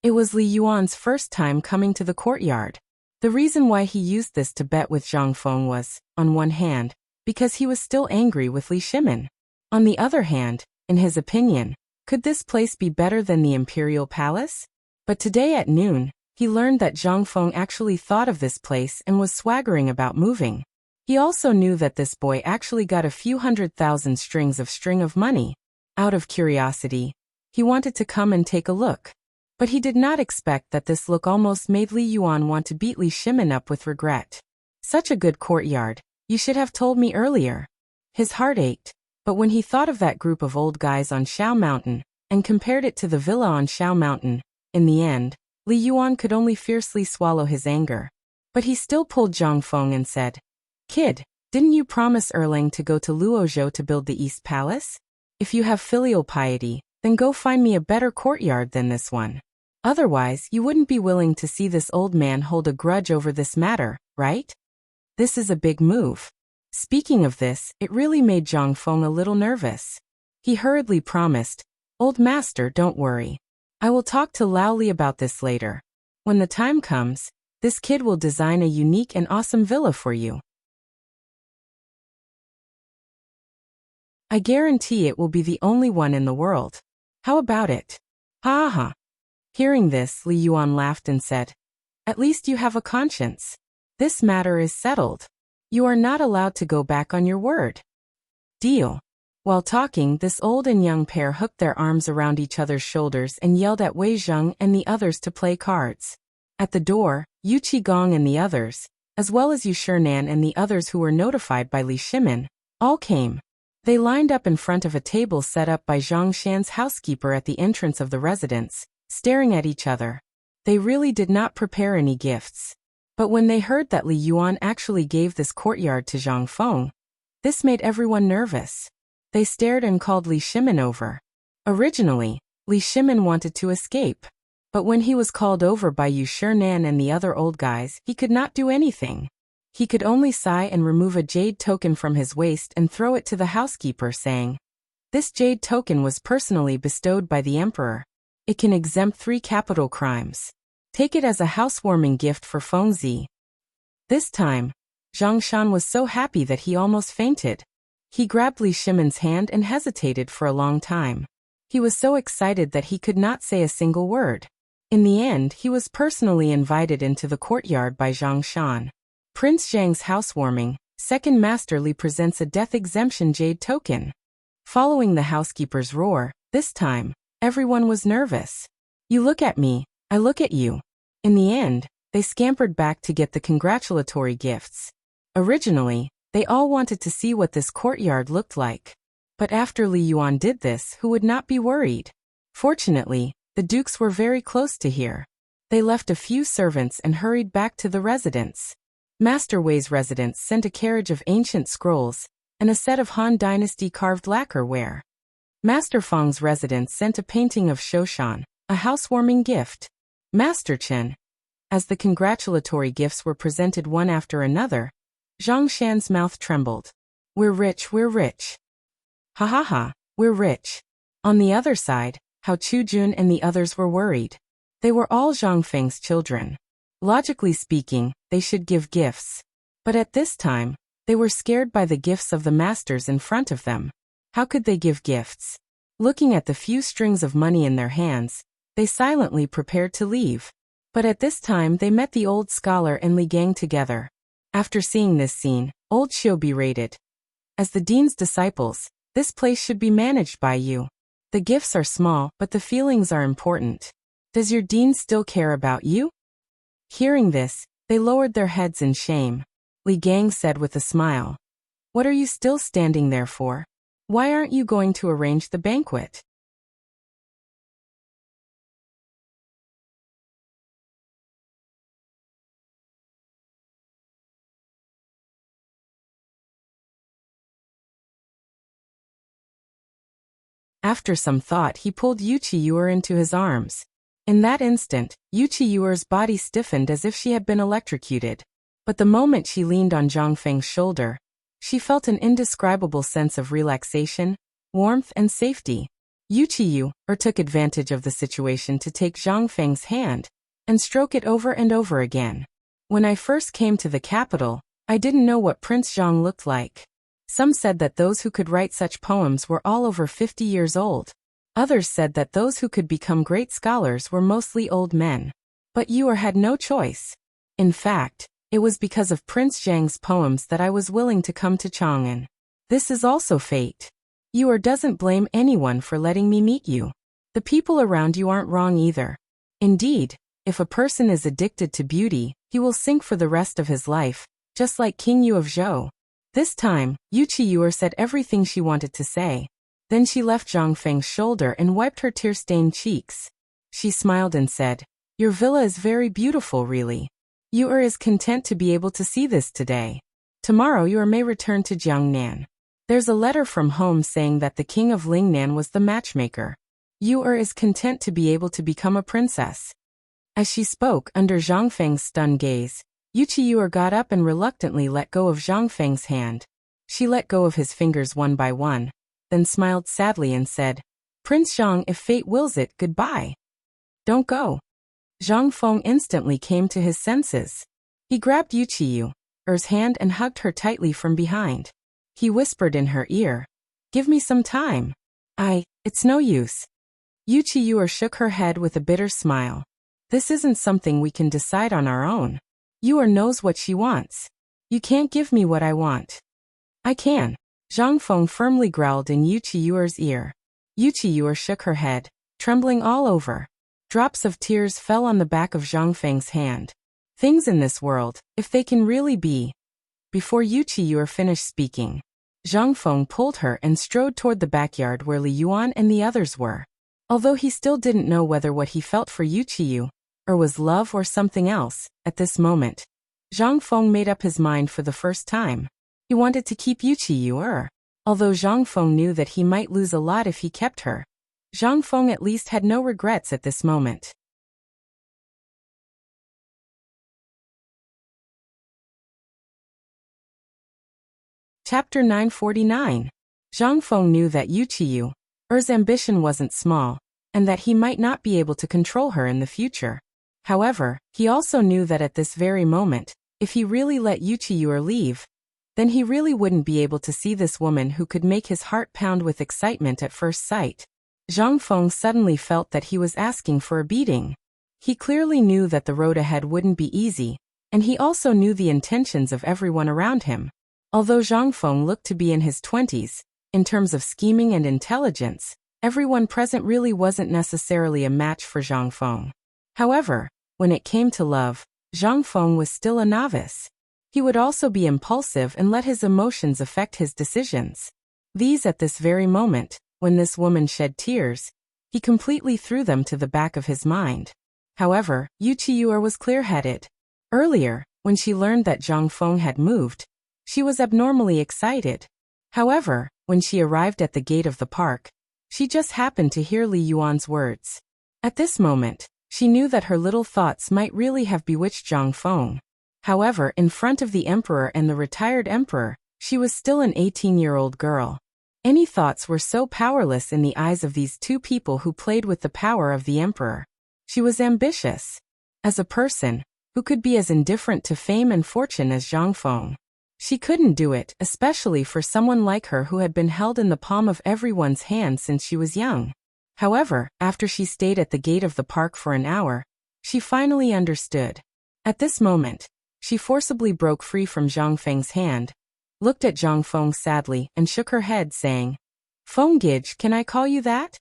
It was Li Yuan's first time coming to the courtyard. The reason why he used this to bet with Zhang Feng was, on one hand, because he was still angry with Li Shimin. On the other hand, in his opinion, could this place be better than the Imperial Palace? But today at noon, he learned that Zhang Feng actually thought of this place and was swaggering about moving. He also knew that this boy actually got a few 100,000 strings of money. Out of curiosity, he wanted to come and take a look. But he did not expect that this look almost made Li Yuan want to beat Li Shimin up with regret. "Such a good courtyard, you should have told me earlier." His heart ached. But when he thought of that group of old guys on Shao Mountain, and compared it to the villa on Shao Mountain, in the end, Li Yuan could only fiercely swallow his anger. But he still pulled Zhang Feng and said, "Kid, didn't you promise Erlang to go to Luozhou to build the East Palace? If you have filial piety, then go find me a better courtyard than this one. Otherwise, you wouldn't be willing to see this old man hold a grudge over this matter, right? This is a big move." Speaking of this, it really made Zhang Feng a little nervous. He hurriedly promised, "Old master, don't worry. I will talk to Lao Li about this later. When the time comes, this kid will design a unique and awesome villa for you. I guarantee it will be the only one in the world. How about it?" "Ha ha." Hearing this, Li Yuan laughed and said, "At least you have a conscience. This matter is settled. You are not allowed to go back on your word. Deal." While talking, this old and young pair hooked their arms around each other's shoulders and yelled at Wei Zheng and the others to play cards. At the door, Yu Qigong and the others, as well as Yu Shinan and the others who were notified by Li Shimin, all came. They lined up in front of a table set up by Zhang Shan's housekeeper at the entrance of the residence, staring at each other. They really did not prepare any gifts. But when they heard that Li Yuan actually gave this courtyard to Zhang Feng, this made everyone nervous. They stared and called Li Shimin over. Originally, Li Shimin wanted to escape. But when he was called over by Yu Shinan and the other old guys, he could not do anything. He could only sigh and remove a jade token from his waist and throw it to the housekeeper, saying, "This jade token was personally bestowed by the emperor. It can exempt 3 capital crimes. Take it as a housewarming gift for Fengzi. This time, Zhang Shan was so happy that he almost fainted. He grabbed Li Shimon's hand and hesitated for a long time. He was so excited that he could not say a single word. In the end, he was personally invited into the courtyard by Zhang Shan. Prince Zhang's housewarming, Second Master Li presents a death exemption jade token. Following the housekeeper's roar, this time, everyone was nervous. You look at me, I look at you. In the end, they scampered back to get the congratulatory gifts. Originally, they all wanted to see what this courtyard looked like. But after Li Yuan did this, who would not be worried? Fortunately, the dukes were very close to here. They left a few servants and hurried back to the residence. Master Wei's residence sent a carriage of ancient scrolls and a set of Han Dynasty carved lacquerware. Master Feng's residence sent a painting of Shoshan, a housewarming gift. Master Chen. As the congratulatory gifts were presented one after another, Zhang Shan's mouth trembled. We're rich, we're rich. Ha ha ha, we're rich. On the other side, Hao Chujun and the others were worried. They were all Zhang Feng's children. Logically speaking, they should give gifts. But at this time, they were scared by the gifts of the masters in front of them. How could they give gifts? Looking at the few strings of money in their hands, they silently prepared to leave. But at this time they met the old scholar and Li Gang together. After seeing this scene, old Xiu berated. As the dean's disciples, this place should be managed by you. The gifts are small, but the feelings are important. Does your dean still care about you? Hearing this, they lowered their heads in shame. Li Gang said with a smile. What are you still standing there for? Why aren't you going to arrange the banquet? After some thought, he pulled Yuchi Yuer into his arms. In that instant, Yuchi Yuer's body stiffened as if she had been electrocuted. But the moment she leaned on Zhang Feng's shoulder, she felt an indescribable sense of relaxation, warmth and safety. Yuchi Yuer took advantage of the situation to take Zhang Feng's hand and stroke it over and over again. When I first came to the capital, I didn't know what Prince Zhang looked like. Some said that those who could write such poems were all over 50 years old. Others said that those who could become great scholars were mostly old men. But Yuer had no choice. In fact, it was because of Prince Zhang's poems that I was willing to come to Chang'an. This is also fate. Yuer doesn't blame anyone for letting me meet you. The people around you aren't wrong either. Indeed, if a person is addicted to beauty, he will sink for the rest of his life, just like King Yu of Zhou. This time, Yuchi Yuer said everything she wanted to say. Then she left Zhang Feng's shoulder and wiped her tear-stained cheeks. She smiled and said, Your villa is very beautiful, really. Yuer is content to be able to see this today. Tomorrow Yuer may return to Jiangnan. There's a letter from home saying that the king of Lingnan was the matchmaker. Yuer is content to be able to become a princess. As she spoke under Zhang Feng's stunned gaze, Yuchi Yuer got up and reluctantly let go of Zhang Feng's hand. She let go of his fingers one by one, then smiled sadly and said, Prince Zhang, if fate wills it, goodbye. Don't go. Zhang Feng instantly came to his senses. He grabbed Yuchi Yuer's hand and hugged her tightly from behind. He whispered in her ear, Give me some time. It's no use. Yuchi Yuer shook her head with a bitter smile. This isn't something we can decide on our own. Yuer knows what she wants. You can't give me what I want. I can. Zhang Feng firmly growled in Yuchi Yuer's ear. Yuchi Yuer shook her head, trembling all over. Drops of tears fell on the back of Zhang Feng's hand. Things in this world, if they can really be. Before Yuchi Yuer finished speaking, Zhang Feng pulled her and strode toward the backyard where Li Yuan and the others were. Although he still didn't know whether what he felt for Yuchi Yuer was love or something else, at this moment, Zhang Feng made up his mind for the first time. He wanted to keep Yuchi Yuer. Although Zhang Feng knew that he might lose a lot if he kept her, Zhang Feng at least had no regrets at this moment. Chapter 949. Zhang Feng knew that Yuchi Yuer's ambition wasn't small, and that he might not be able to control her in the future. However, he also knew that at this very moment, if he really let Yuchiyuer leave, then he really wouldn't be able to see this woman who could make his heart pound with excitement at first sight. Zhang Feng suddenly felt that he was asking for a beating. He clearly knew that the road ahead wouldn't be easy, and he also knew the intentions of everyone around him. Although Zhang Feng looked to be in his 20s, in terms of scheming and intelligence, everyone present really wasn't necessarily a match for Zhang Feng. However, when it came to love, Zhang Feng was still a novice. He would also be impulsive and let his emotions affect his decisions. At this very moment, when this woman shed tears, he completely threw them to the back of his mind. However, Yuchiyuer was clear-headed. Earlier, when she learned that Zhang Feng had moved, she was abnormally excited. However, when she arrived at the gate of the park, she just happened to hear Li Yuan's words. At this moment, she knew that her little thoughts might really have bewitched Zhang Feng. However, in front of the emperor and the retired emperor, she was still an 18-year-old girl. Any thoughts were so powerless in the eyes of these two people who played with the power of the emperor. She was ambitious. As a person, who could be as indifferent to fame and fortune as Zhang Feng? She couldn't do it, especially for someone like her who had been held in the palm of everyone's hand since she was young. However, after she stayed at the gate of the park for an hour, she finally understood. At this moment, she forcibly broke free from Zhang Feng's hand, looked at Zhang Feng sadly, and shook her head, saying, "Feng Gage, can I call you that?"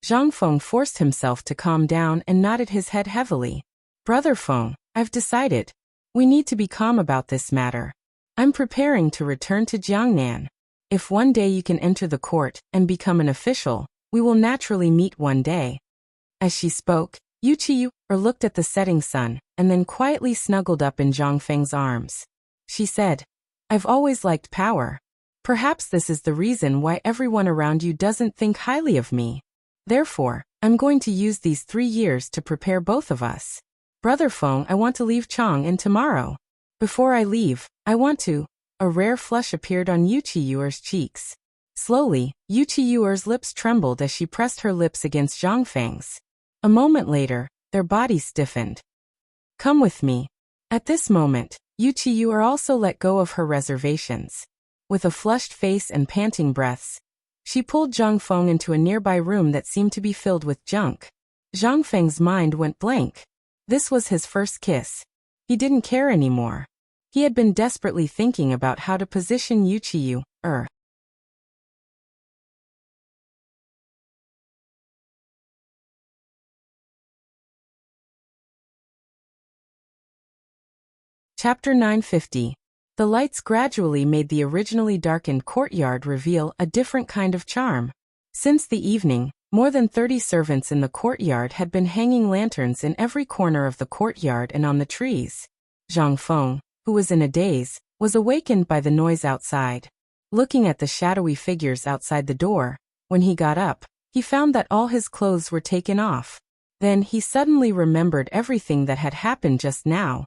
Zhang Feng forced himself to calm down and nodded his head heavily. "Brother Feng, I've decided. We need to be calm about this matter. I'm preparing to return to Jiangnan. If one day you can enter the court and become an official, we will naturally meet one day." As she spoke, Yuchiyuer looked at the setting sun, and then quietly snuggled up in Zhang Feng's arms. She said, "I've always liked power. Perhaps this is the reason why everyone around you doesn't think highly of me. Therefore, I'm going to use these 3 years to prepare both of us. Brother Feng, I want to leave Chang'an tomorrow. Before I leave, I want to—" A rare flush appeared on Yuchiyuer's cheeks. Slowly, Yuchiyuer's lips trembled as she pressed her lips against Zhang Feng's. A moment later, their bodies stiffened. "Come with me." At this moment, Yuchiyuer also let go of her reservations. With a flushed face and panting breaths, she pulled Zhang Feng into a nearby room that seemed to be filled with junk. Zhang Feng's mind went blank. This was his first kiss. He didn't care anymore. He had been desperately thinking about how to position Yuchiyuer. Chapter 950. The lights gradually made the originally darkened courtyard reveal a different kind of charm. Since the evening, more than 30 servants in the courtyard had been hanging lanterns in every corner of the courtyard and on the trees. Zhang Feng, who was in a daze, was awakened by the noise outside. Looking at the shadowy figures outside the door, when he got up, he found that all his clothes were taken off. Then he suddenly remembered everything that had happened just now.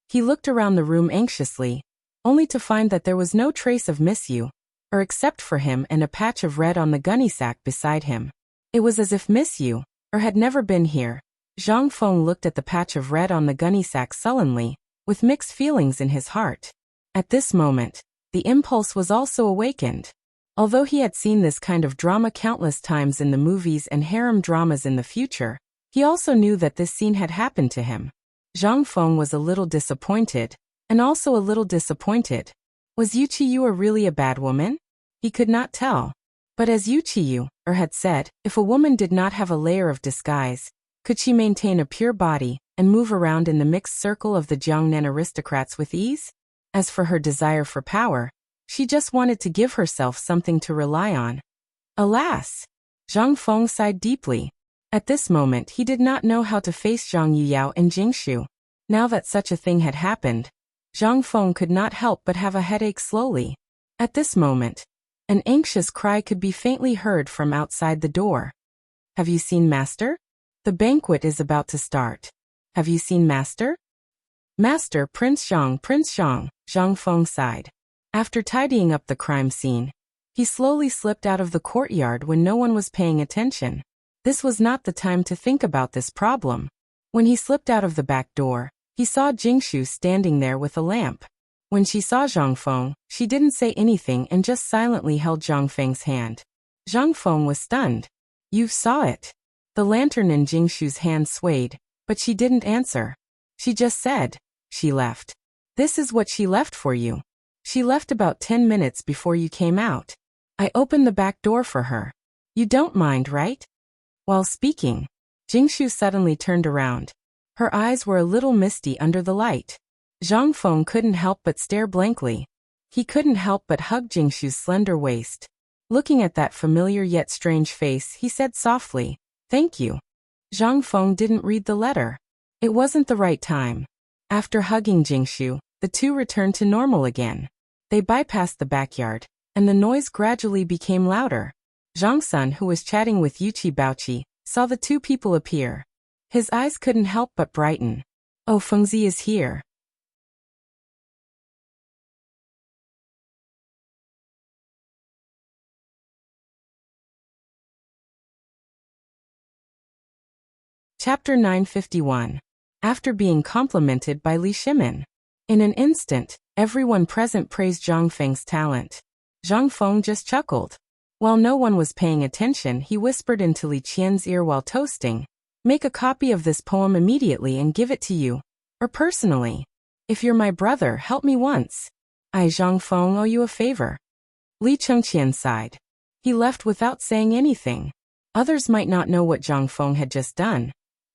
He looked around the room anxiously, only to find that there was no trace of Miss Yu, except for him and a patch of red on the gunny sack beside him. It was as if Miss Yu had never been here. Zhang Feng looked at the patch of red on the gunny sack sullenly, with mixed feelings in his heart. At this moment, the impulse was also awakened. Although he had seen this kind of drama countless times in the movies and harem dramas in the future, he also knew that this scene had happened to him. Zhang Feng was a little disappointed, and also a little disappointed. Was Yuchiyuer really a bad woman? He could not tell. But as Yuchiyuer had said, if a woman did not have a layer of disguise, could she maintain a pure body and move around in the mixed circle of the Jiangnan aristocrats with ease? As for her desire for power, she just wanted to give herself something to rely on. Alas! Zhang Feng sighed deeply. At this moment he did not know how to face Zhang Yuyao and Jingshu. Now that such a thing had happened, Zhang Feng could not help but have a headache slowly. At this moment, an anxious cry could be faintly heard from outside the door. "Have you seen Master? The banquet is about to start. Have you seen Master?" "Master, Prince Zhang, Zhang Feng sighed. After tidying up the crime scene, he slowly slipped out of the courtyard when no one was paying attention. This was not the time to think about this problem. When he slipped out of the back door, he saw Jingshu standing there with a lamp. When she saw Zhang Feng, she didn't say anything and just silently held Zhang Feng's hand. Zhang Feng was stunned. "You saw it." The lantern in Jingshu's hand swayed, but she didn't answer. She just said, "She left." "This is what she left for you. She left about 10 minutes before you came out. I opened the back door for her. You don't mind, right?" While speaking, Jingshu suddenly turned around. Her eyes were a little misty under the light. Zhang Feng couldn't help but stare blankly. He couldn't help but hug Jingshu's slender waist. Looking at that familiar yet strange face, he said softly, "Thank you." Zhang Feng didn't read the letter. It wasn't the right time. After hugging Jingshu, the two returned to normal again. They bypassed the backyard, and the noise gradually became louder. Zhang Sun, who was chatting with Yuchi Baoqi, saw the two people appear. His eyes couldn't help but brighten. "Oh, Fengzi is here." Chapter 951. After being complimented by Li Shimin. In an instant, everyone present praised Zhang Feng's talent. Zhang Feng just chuckled. While no one was paying attention, he whispered into Li Qian's ear while toasting, "Make a copy of this poem immediately and give it to you. Or personally. If you're my brother, help me once. I, Zhang Feng, owe you a favor." Li Chengqian sighed. He left without saying anything. Others might not know what Zhang Feng had just done.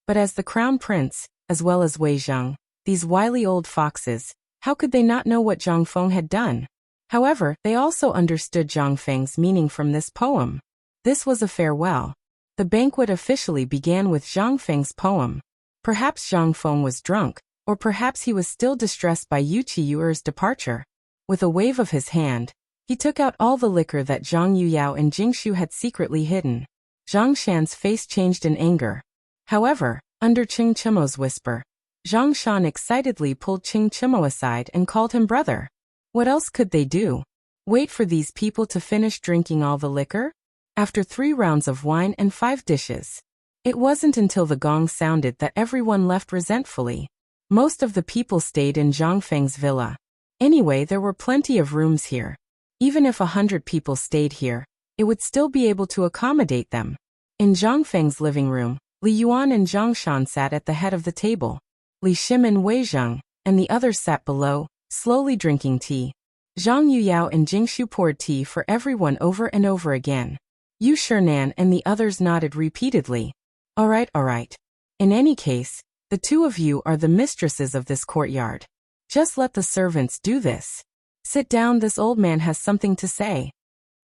But as the crown prince, as well as Wei Zheng, these wily old foxes, how could they not know what Zhang Feng had done? However, they also understood Zhang Feng's meaning from this poem. This was a farewell. The banquet officially began with Zhang Feng's poem. Perhaps Zhang Feng was drunk, or perhaps he was still distressed by Yuchi Yuer's departure. With a wave of his hand, he took out all the liquor that Zhang Yuyao and Jingshu had secretly hidden. Zhang Shan's face changed in anger. However, under Qing Chimo's whisper, Zhang Shan excitedly pulled Qing Chimo aside and called him brother. What else could they do? Wait for these people to finish drinking all the liquor? After 3 rounds of wine and 5 dishes. It wasn't until the gong sounded that everyone left resentfully. Most of the people stayed in Zhang Feng's villa. Anyway, there were plenty of rooms here. Even if 100 people stayed here, it would still be able to accommodate them. In Zhang Feng's living room, Li Yuan and Zhang Shan sat at the head of the table. Li Shimin, Wei Zheng, and the others sat below, slowly drinking tea. Zhang Yuyao and Jingshu poured tea for everyone over and over again. Yu Shinan and the others nodded repeatedly. All right. In any case, the two of you are the mistresses of this courtyard. Just let the servants do this. Sit down, this old man has something to say.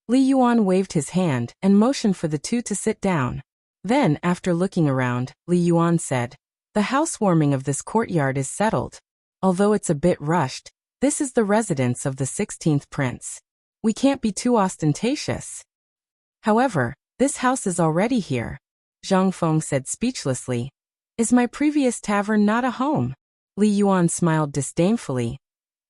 Li Yuan waved his hand and motioned for the two to sit down. Then, after looking around, Li Yuan said, "The housewarming of this courtyard is settled. Although it's a bit rushed, this is the residence of the 16th prince. We can't be too ostentatious. However, this house is already here." Zhang Feng said speechlessly. "Is my previous tavern not a home?" Li Yuan smiled disdainfully.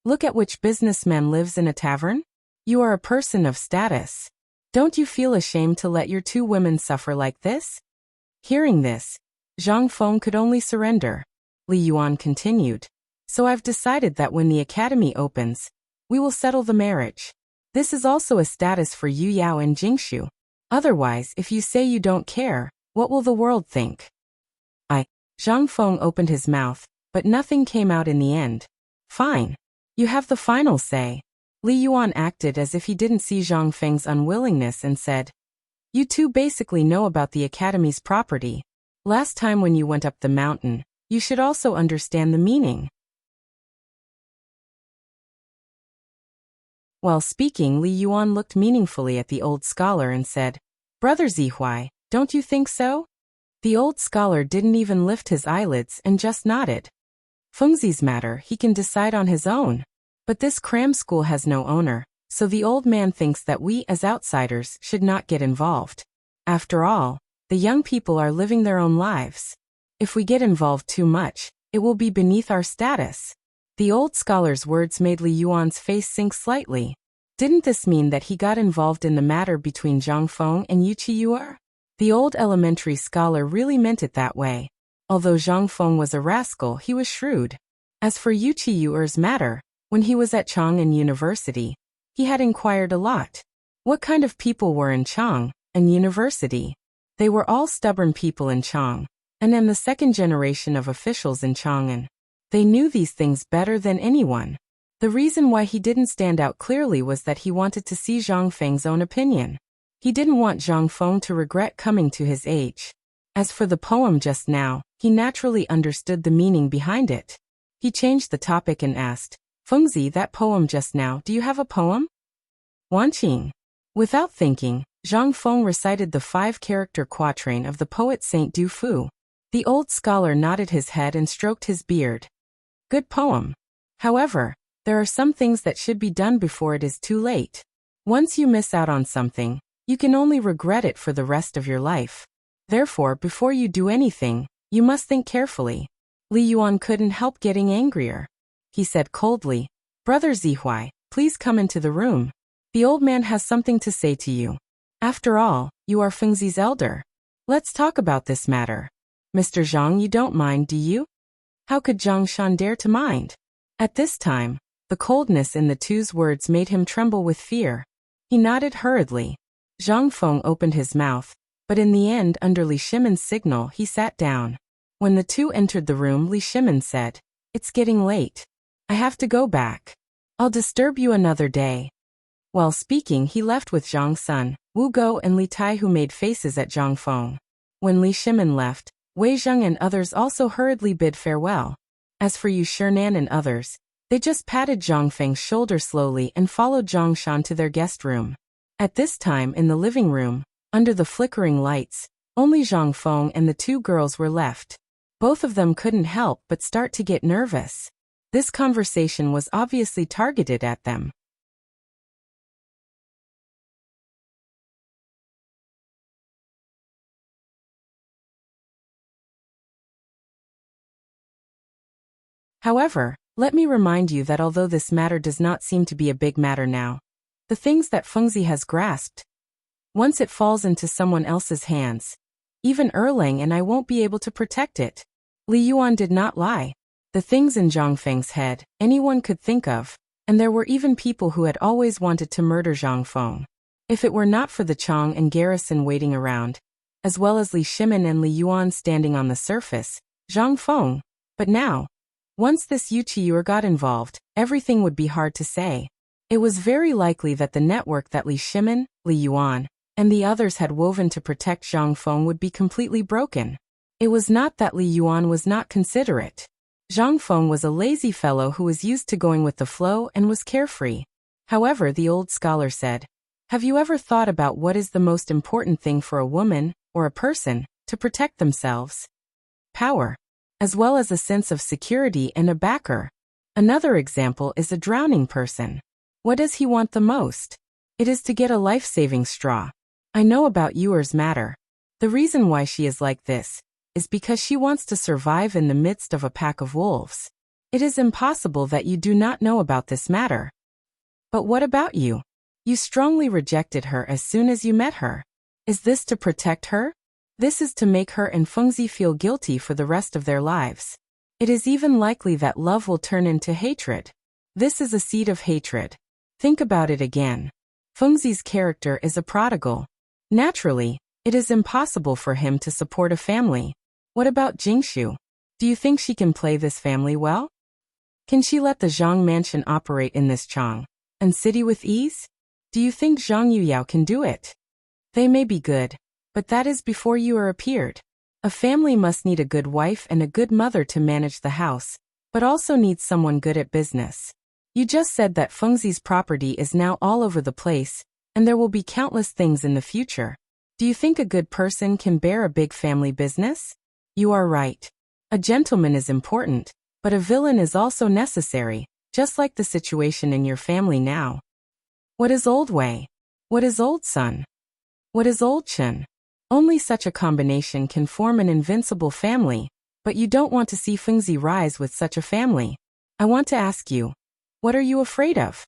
"Look at which businessman lives in a tavern? You are a person of status. Don't you feel ashamed to let your 2 women suffer like this?" Hearing this, Zhang Feng could only surrender. Li Yuan continued. "So I've decided that when the academy opens, we will settle the marriage. This is also a status for Yu Yao and Jingshu. Otherwise, if you say you don't care, what will the world think?" Zhang Feng opened his mouth, but nothing came out in the end. "Fine. You have the final say." Li Yuan acted as if he didn't see Zhang Feng's unwillingness and said, "You two basically know about the academy's property. Last time when you went up the mountain, you should also understand the meaning." While speaking, Li Yuan looked meaningfully at the old scholar and said, "Brother Zihuai, don't you think so?" The old scholar didn't even lift his eyelids and just nodded. "Fengzi's matter he can decide on his own. But this cram school has no owner, so the old man thinks that we as outsiders should not get involved. After all, the young people are living their own lives. If we get involved too much, it will be beneath our status." The old scholar's words made Li Yuan's face sink slightly. Didn't this mean that he got involved in the matter between Zhang Feng and Yuchi Yuer? The old elementary scholar really meant it that way. Although Zhang Feng was a rascal, he was shrewd. As for Yuqiuer's matter, when he was at Chang'an University, he had inquired a lot. What kind of people were in Chang'an University? They were all stubborn people in Chang'an, and am the second generation of officials in Chang'an. They knew these things better than anyone. The reason why he didn't stand out clearly was that he wanted to see Zhang Feng's own opinion. He didn't want Zhang Feng to regret coming to his age. As for the poem just now, he naturally understood the meaning behind it. He changed the topic and asked, Fengzi, that poem just now, do you have a poem? Wanqing. Without thinking, Zhang Feng recited the 5-character quatrain of the poet Saint Du Fu. The old scholar nodded his head and stroked his beard. Good poem. However, there are some things that should be done before it is too late. Once you miss out on something, you can only regret it for the rest of your life. Therefore, before you do anything, you must think carefully. Li Yuan couldn't help getting angrier. He said coldly, Brother Zihuai, please come into the room. The old man has something to say to you. After all, you are Fengzi's elder. Let's talk about this matter. Mr. Zhang, you don't mind, do you? How could Zhang Shan dare to mind? At this time, the coldness in the two's words made him tremble with fear. He nodded hurriedly. Zhang Feng opened his mouth, but in the end, under Li Shimon's signal, he sat down. When the two entered the room, Li Shimon said, It's getting late. I have to go back. I'll disturb you another day. While speaking, he left with Zhang Sun, Wu Go and Li Tai, who made faces at Zhang Feng. When Li Shimon left, Wei Zheng and others also hurriedly bid farewell. As for Yu Shinan and others, they just patted Zhang Feng's shoulder slowly and followed Zhang Shan to their guest room. At this time, in the living room, under the flickering lights, only Zhang Feng and the two girls were left. Both of them couldn't help but start to get nervous. This conversation was obviously targeted at them. However, let me remind you that although this matter does not seem to be a big matter now, the things that Fengzi has grasped, once it falls into someone else's hands, even Erlang and I won't be able to protect it. Li Yuan did not lie. The things in Zhang Feng's head, anyone could think of, and there were even people who had always wanted to murder Zhang Feng. If it were not for the Chang'an garrison waiting around, as well as Li Shimin and Li Yuan standing on the surface, Zhang Feng. But now, once this Yuqiuer got involved, everything would be hard to say. It was very likely that the network that Li Shimin, Li Yuan, and the others had woven to protect Zhang Feng would be completely broken. It was not that Li Yuan was not considerate. Zhang Feng was a lazy fellow who was used to going with the flow and was carefree. However, the old scholar said, Have you ever thought about what is the most important thing for a woman, or a person, to protect themselves? Power. As well as a sense of security and a backer. Another example is a drowning person. What does he want the most? It is to get a life-saving straw. I know about Yuer's matter. The reason why she is like this is because she wants to survive in the midst of a pack of wolves. It is impossible that you do not know about this matter. But what about you? You strongly rejected her as soon as you met her. Is this to protect her? This is to make her and Fengzi feel guilty for the rest of their lives. It is even likely that love will turn into hatred. This is a seed of hatred. Think about it again. Fengzi's character is a prodigal. Naturally, it is impossible for him to support a family. What about Jingshu? Do you think she can play this family well? Can she let the Zhang mansion operate in this Chang'an city with ease? Do you think Zhang Yuyao can do it? They may be good, but that is before Yuer appeared. A family must need a good wife and a good mother to manage the house, but also needs someone good at business. You just said that Fengzi's property is now all over the place, and there will be countless things in the future. Do you think a good person can bear a big family business? You are right. A gentleman is important, but a villain is also necessary, just like the situation in your family now. What is Old Wei? What is Old Sun? What is Old Chen? Only such a combination can form an invincible family, but you don't want to see Fengzi rise with such a family. I want to ask you, what are you afraid of?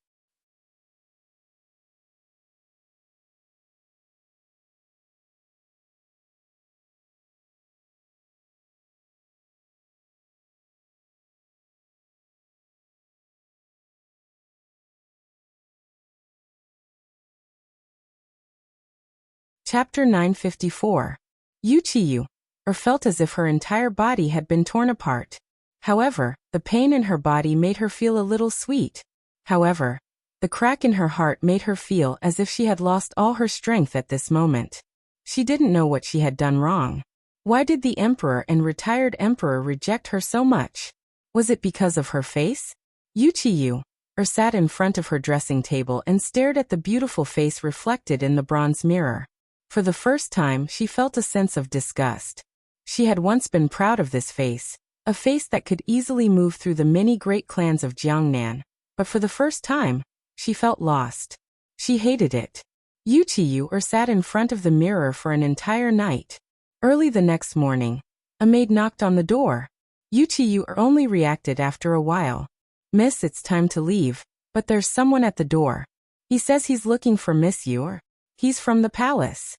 Chapter 954. Wuxia felt as if her entire body had been torn apart. However, the pain in her body made her feel a little sweet. However, the crack in her heart made her feel as if she had lost all her strength at this moment. She didn't know what she had done wrong. Why did the emperor and retired emperor reject her so much? Was it because of her face? Wuxia sat in front of her dressing table and stared at the beautiful face reflected in the bronze mirror. For the first time, she felt a sense of disgust. She had once been proud of this face, a face that could easily move through the many great clans of Chang'an, but for the first time, she felt lost. She hated it. Wuxia sat in front of the mirror for an entire night. Early the next morning, a maid knocked on the door. Wuxia only reacted after a while. "Miss, it's time to leave, but there's someone at the door. He says he's looking for Miss Yu. He's from the palace."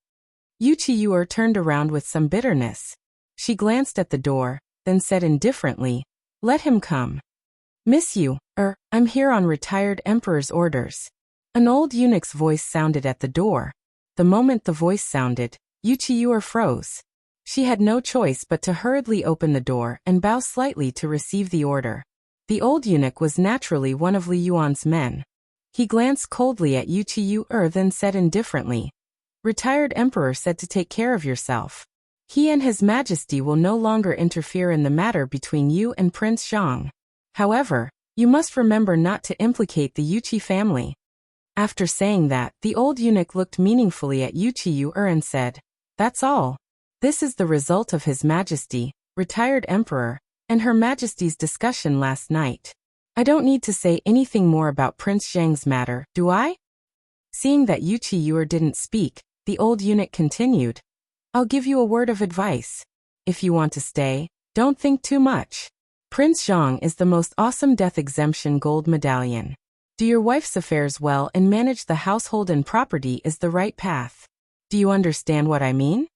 Wuxia turned around with some bitterness. She glanced at the door, then said indifferently, "Let him come." "Miss Yu, I'm here on retired emperor's orders." An old eunuch's voice sounded at the door. The moment the voice sounded, Wuxia froze. She had no choice but to hurriedly open the door and bow slightly to receive the order. The old eunuch was naturally one of Li Yuan's men. He glanced coldly at Wuxia then said indifferently, "Retired emperor said to take care of yourself. He and his majesty will no longer interfere in the matter between you and Prince Zhang. However, you must remember not to implicate the Wuxia family." After saying that, the old eunuch looked meaningfully at Wuxia and said, "That's all. This is the result of His Majesty, retired emperor, and Her Majesty's discussion last night. I don't need to say anything more about Prince Zhang's matter, do I?" Seeing that Wuxia didn't speak, the old eunuch continued, "I'll give you a word of advice. If you want to stay, don't think too much. Prince Zhang is the most awesome death exemption gold medallion. Do your wife's affairs well and manage the household and property is the right path. Do you understand what I mean?"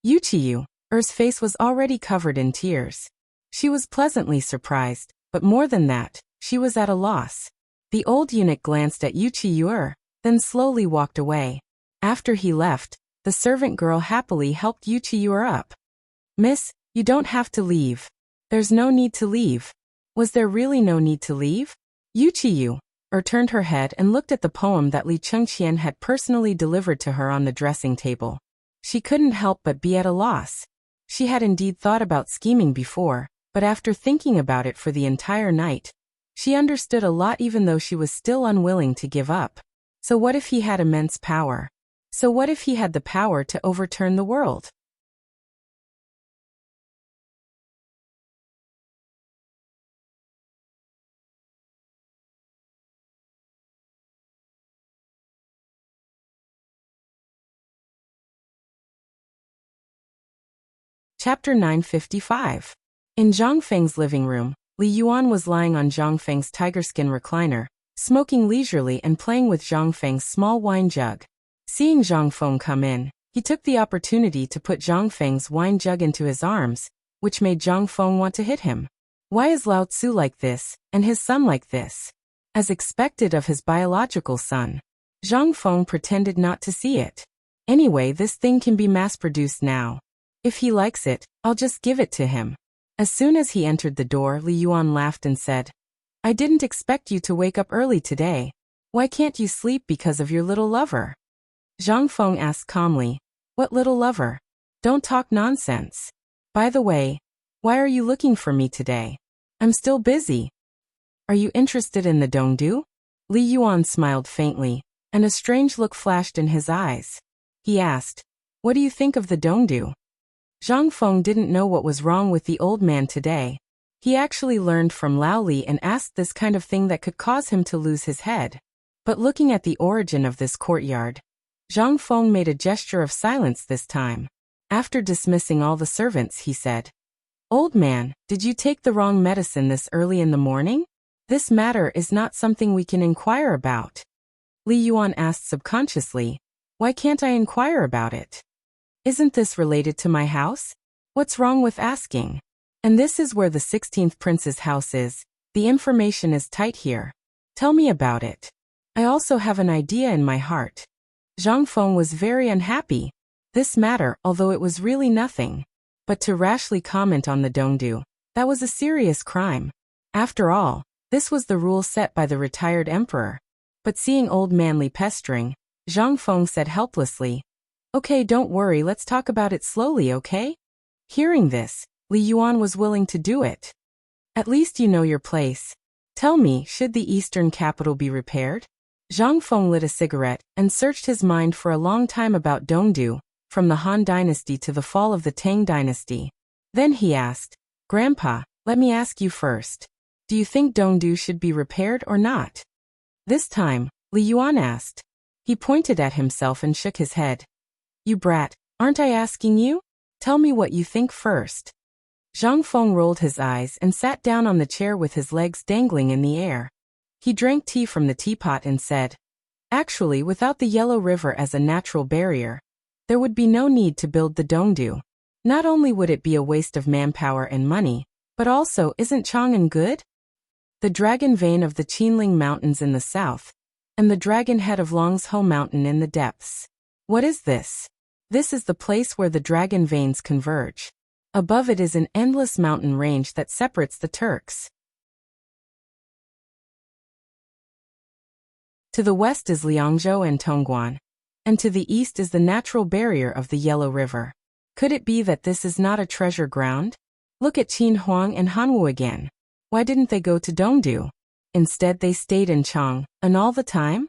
Wuxia's face was already covered in tears. She was pleasantly surprised, but more than that, she was at a loss. The old eunuch glanced at Wuxia, then slowly walked away. After he left, the servant girl happily helped Wuxia up. "Miss, you don't have to leave. There's no need to leave." Was there really no need to leave? Wuxia turned her head and looked at the poem that Li Chengqian had personally delivered to her on the dressing table. She couldn't help but be at a loss. She had indeed thought about scheming before, but after thinking about it for the entire night, she understood a lot even though she was still unwilling to give up. So what if he had immense power? So what if he had the power to overturn the world? Chapter 955. In Zhang Feng's living room, Li Yuan was lying on Zhang Feng's tigerskin recliner, smoking leisurely and playing with Zhang Feng's small wine jug. Seeing Zhang Feng come in, he took the opportunity to put Zhang Feng's wine jug into his arms, which made Zhang Feng want to hit him. Why is Lao Tzu like this, and his son like this? As expected of his biological son, Zhang Feng pretended not to see it. Anyway, this thing can be mass-produced now. If he likes it, I'll just give it to him. As soon as he entered the door, Li Yuan laughed and said, "I didn't expect you to wake up early today. Why can't you sleep because of your little lover?" Zhang Feng asked calmly, "What little lover? Don't talk nonsense. By the way, why are you looking for me today? I'm still busy. Are you interested in the Dongdu?" Li Yuan smiled faintly, and a strange look flashed in his eyes. He asked, "What do you think of the Dongdu?" Zhang Feng didn't know what was wrong with the old man today. He actually learned from Lao Li and asked this kind of thing that could cause him to lose his head. But looking at the origin of this courtyard, Zhang Feng made a gesture of silence this time. After dismissing all the servants, he said, "Old man, did you take the wrong medicine this early in the morning? This matter is not something we can inquire about." Li Yuan asked subconsciously, "Why can't I inquire about it? Isn't this related to my house? What's wrong with asking? And this is where the 16th prince's house is. The information is tight here. Tell me about it. I also have an idea in my heart." Zhang Feng was very unhappy. this matter, although it was really nothing. But to rashly comment on the Dongdu, that was a serious crime. After all, this was the rule set by the retired emperor. But seeing old man Li pestering, Zhang Feng said helplessly, "Okay, don't worry, let's talk about it slowly, okay?" Hearing this, Li Yuan was willing to do it. "At least you know your place. Tell me, should the eastern capital be repaired?" Zhang Feng lit a cigarette and searched his mind for a long time about Dongdu, from the Han dynasty to the fall of the Tang dynasty. Then he asked, "Grandpa, let me ask you first. Do you think Dongdu should be repaired or not?" This time, Li Yuan asked. He pointed at himself and shook his head. "You brat, aren't I asking you? Tell me what you think first." Zhang Feng rolled his eyes and sat down on the chair with his legs dangling in the air. He drank tea from the teapot and said, "Actually, without the Yellow River as a natural barrier, there would be no need to build the Dongdu. Not only would it be a waste of manpower and money, but also, isn't Chang'an good? The dragon vein of the Qinling Mountains in the south, and the dragon head of Longsho Mountain in the depths. What is this? This is the place where the dragon veins converge. Above it is an endless mountain range that separates the Turks. To the west is Liangzhou and Tongguan, and to the east is the natural barrier of the Yellow River. Could it be that this is not a treasure ground? Look at Qin Huang and Hanwu again. Why didn't they go to Dongdu? Instead they stayed in Chang, and all the time?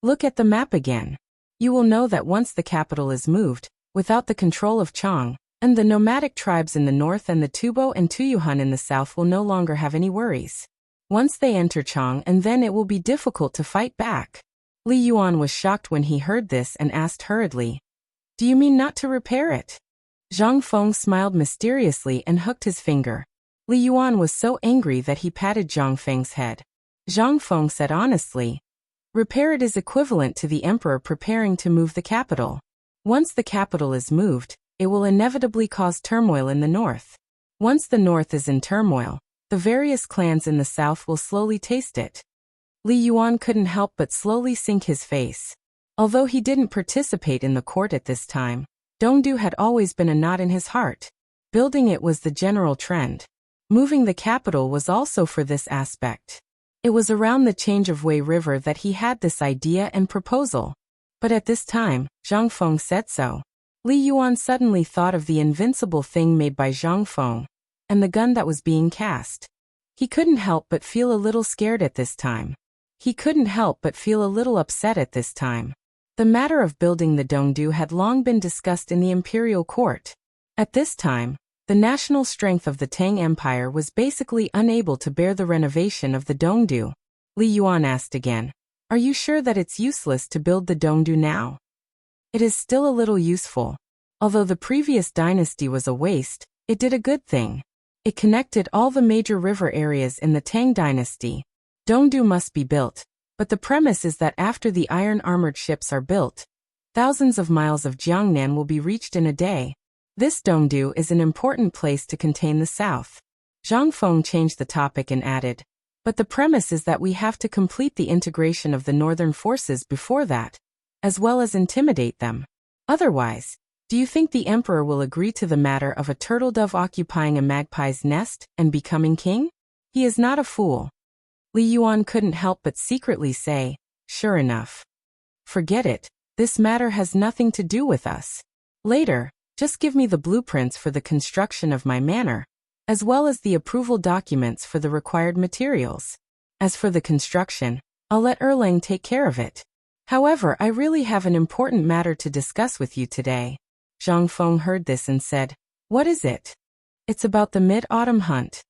Look at the map again. You will know that once the capital is moved, without the control of Chang, and the nomadic tribes in the north and the Tubo and Tuyuhun in the south will no longer have any worries. Once they enter Chang, and then it will be difficult to fight back." Li Yuan was shocked when he heard this and asked hurriedly, "Do you mean not to repair it?" Zhang Feng smiled mysteriously and hooked his finger. Li Yuan was so angry that he patted Zhang Feng's head. Zhang Feng said honestly, "Repair it is equivalent to the emperor preparing to move the capital. Once the capital is moved, it will inevitably cause turmoil in the north. Once the north is in turmoil, the various clans in the south will slowly taste it." Li Yuan couldn't help but slowly sink his face. Although he didn't participate in the court at this time, Dongdu had always been a knot in his heart. Building it was the general trend. Moving the capital was also for this aspect. It was around the change of Wei River that he had this idea and proposal. But at this time, Zhang Feng said so. Li Yuan suddenly thought of the invincible thing made by Zhang Feng, and the gun that was being cast. He couldn't help but feel a little scared at this time. He couldn't help but feel a little upset at this time. The matter of building the Dongdu had long been discussed in the imperial court. At this time, the national strength of the Tang Empire was basically unable to bear the renovation of the Dongdu. Li Yuan asked again, "Are you sure that it's useless to build the Dongdu now?" "It is still a little useful. Although the previous dynasty was a waste, it did a good thing. It connected all the major river areas in the Tang dynasty. Dongdu must be built, but the premise is that after the iron armored ships are built, thousands of miles of Jiangnan will be reached in a day. This Dongdu is an important place to contain the south." Zhang Feng changed the topic and added, "But the premise is that we have to complete the integration of the northern forces before that, as well as intimidate them. Otherwise, do you think the emperor will agree to the matter of a turtle dove occupying a magpie's nest and becoming king? He is not a fool." Li Yuan couldn't help but secretly say, "Sure enough. Forget it, this matter has nothing to do with us. Later, just give me the blueprints for the construction of my manor, as well as the approval documents for the required materials. As for the construction, I'll let Erlang take care of it. However, I really have an important matter to discuss with you today." Zhang Feng heard this and said, "What is it?" "It's about the mid-autumn hunt."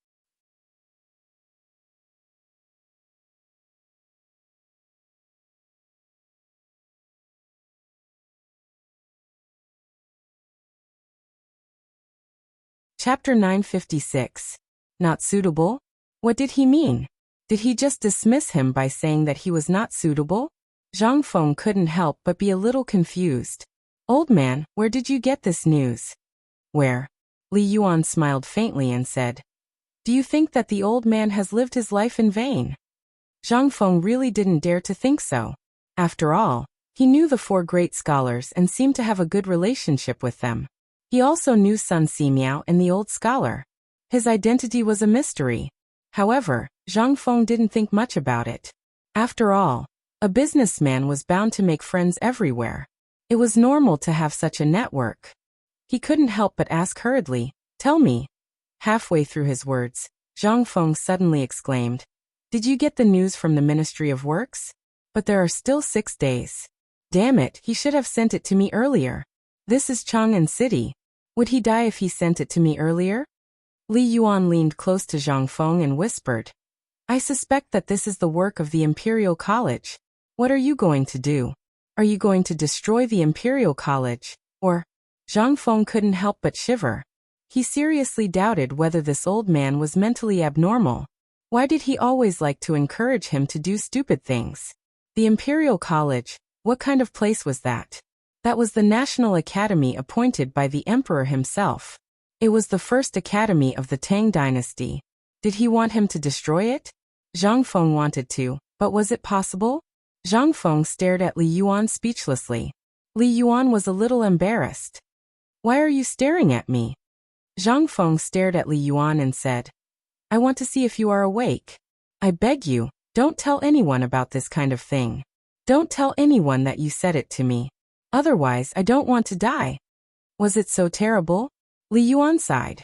Chapter 956. Not suitable? What did he mean? Did he just dismiss him by saying that he was not suitable? Zhang Feng couldn't help but be a little confused. "Old man, where did you get this news?" "Where?" Li Yuan smiled faintly and said, "Do you think that the old man has lived his life in vain?" Zhang Feng really didn't dare to think so. After all, He knew the four great scholars and seemed to have a good relationship with them. He also knew Sun Simiao and the old scholar. His identity was a mystery. However, Zhang Feng didn't think much about it. After all, a businessman was bound to make friends everywhere. It was normal to have such a network. He couldn't help but ask hurriedly, "Tell me." Halfway through his words, Zhang Feng suddenly exclaimed, "Did you get the news from the Ministry of Works? But there are still 6 days. Damn it, he should have sent it to me earlier. This is Chang'an City. Would he die if he sent it to me earlier?" Li Yuan leaned close to Zhang Feng and whispered, "I suspect that this is the work of the Imperial College. What are you going to do? Are you going to destroy the Imperial College, or—" Zhang Feng couldn't help but shiver. He seriously doubted whether this old man was mentally abnormal. Why did he always like to encourage him to do stupid things? The Imperial College, what kind of place was that? That was the National Academy appointed by the Emperor himself. It was the first academy of the Tang dynasty. Did he want him to destroy it? Zhang Feng wanted to, but was it possible? Zhang Feng stared at Li Yuan speechlessly. Li Yuan was a little embarrassed. "Why are you staring at me?" Zhang Feng stared at Li Yuan and said, "I want to see if you are awake. I beg you, don't tell anyone about this kind of thing. Don't tell anyone that you said it to me. Otherwise, I don't want to die." "Was it so terrible?" Li Yuan sighed.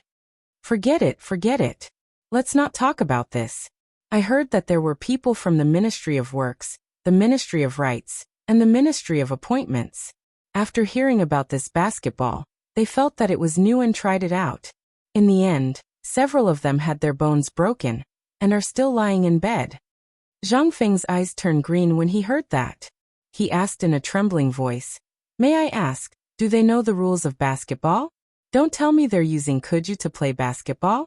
Forget it. Let's not talk about this. I heard that there were people from the Ministry of Works, the Ministry of Rights, and the Ministry of Appointments. After hearing about this basketball, they felt that it was new and tried it out. In the end, several of them had their bones broken, and are still lying in bed. Zhang Feng's eyes turned green when he heard that. He asked in a trembling voice, "May I ask, do they know the rules of basketball? Don't tell me they're using kuju to play basketball."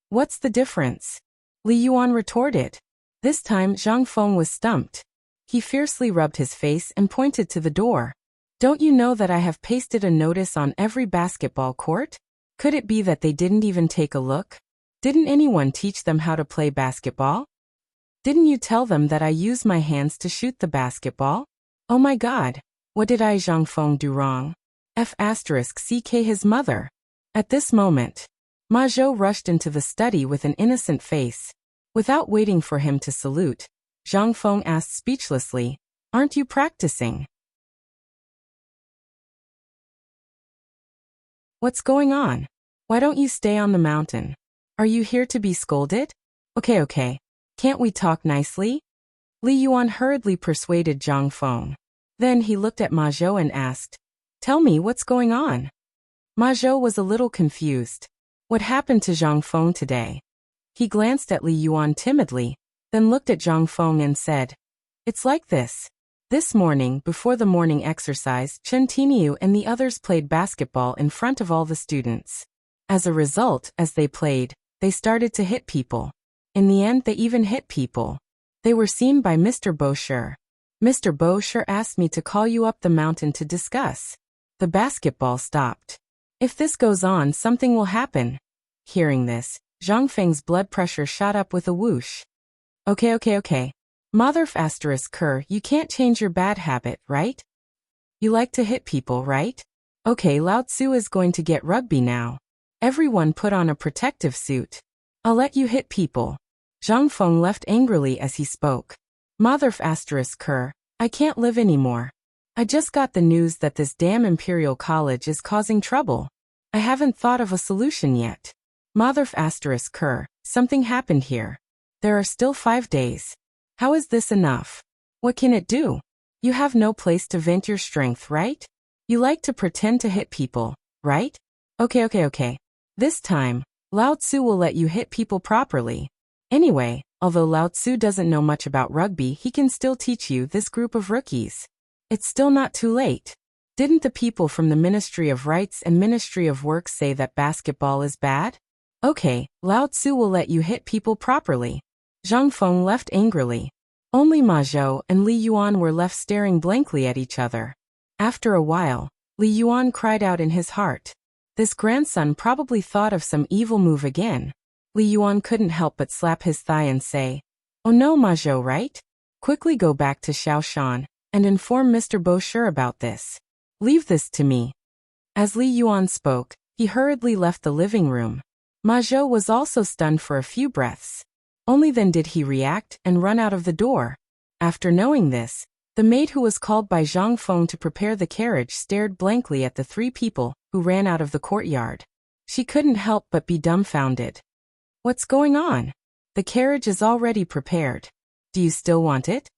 "What's the difference?" Li Yuan retorted. This time Zhang Feng was stumped. He fiercely rubbed his face and pointed to the door. "Don't you know that I have pasted a notice on every basketball court? Could it be that they didn't even take a look? Didn't anyone teach them how to play basketball? Didn't you tell them that I use my hands to shoot the basketball? Oh my God, what did I Zhang Feng do wrong? F***ck his mother." At this moment, Ma Zhou rushed into the study with an innocent face. Without waiting for him to salute, Zhang Feng asked speechlessly, "Aren't you practicing?" "What's going on? Why don't you stay on the mountain? Are you here to be scolded? Okay. Can't we talk nicely?" Li Yuan hurriedly persuaded Zhang Feng. Then he looked at Ma Zhou and asked, "Tell me what's going on." Ma Zhou was a little confused. What happened to Zhang Feng today? He glanced at Li Yuan timidly, then looked at Zhang Feng and said, "It's like this. This morning, before the morning exercise, Chen Tiniu and the others played basketball in front of all the students. As a result, as they played, they started to hit people. In the end, they even hit people. They were seen by Mr. Bosher. Mr. Bosher asked me to call you up the mountain to discuss. The basketball stopped. If this goes on, something will happen." Hearing this, Zhang Feng's blood pressure shot up with a whoosh. Okay. Mother ***, you can't change your bad habit, right? You like to hit people, right? Okay, Lao Tzu is going to get rugby now. Everyone put on a protective suit. I'll let you hit people. Zhang Feng left angrily as he spoke. Mother ***, I can't live anymore. I just got the news that this damn Imperial College is causing trouble. I haven't thought of a solution yet. Mother ***, something happened here. There are still 5 days. How is this enough? What can it do? You have no place to vent your strength, right? You like to pretend to hit people, right? Okay. This time, Lao Tzu will let you hit people properly. Anyway, although Lao Tzu doesn't know much about rugby, he can still teach you, this group of rookies. It's still not too late. Didn't the people from the Ministry of Rights and Ministry of Works say that basketball is bad? Okay, Lao Tzu will let you hit people properly." Zhang Feng left angrily. Only Ma Zhou and Li Yuan were left staring blankly at each other. After a while, Li Yuan cried out in his heart. This grandson probably thought of some evil move again. Li Yuan couldn't help but slap his thigh and say, "Oh no, Ma Zhou, right? Quickly go back to Xiaoshan. and inform Mr. Bosher about this. Leave this to me. As Li Yuan spoke, he hurriedly left the living room. Ma Zhou was also stunned for a few breaths. Only then did he react and run out of the door. After knowing this, the maid who was called by Zhang Feng to prepare the carriage stared blankly at the three people who ran out of the courtyard. She couldn't help but be dumbfounded. What's going on? The carriage is already prepared. Do you still want it?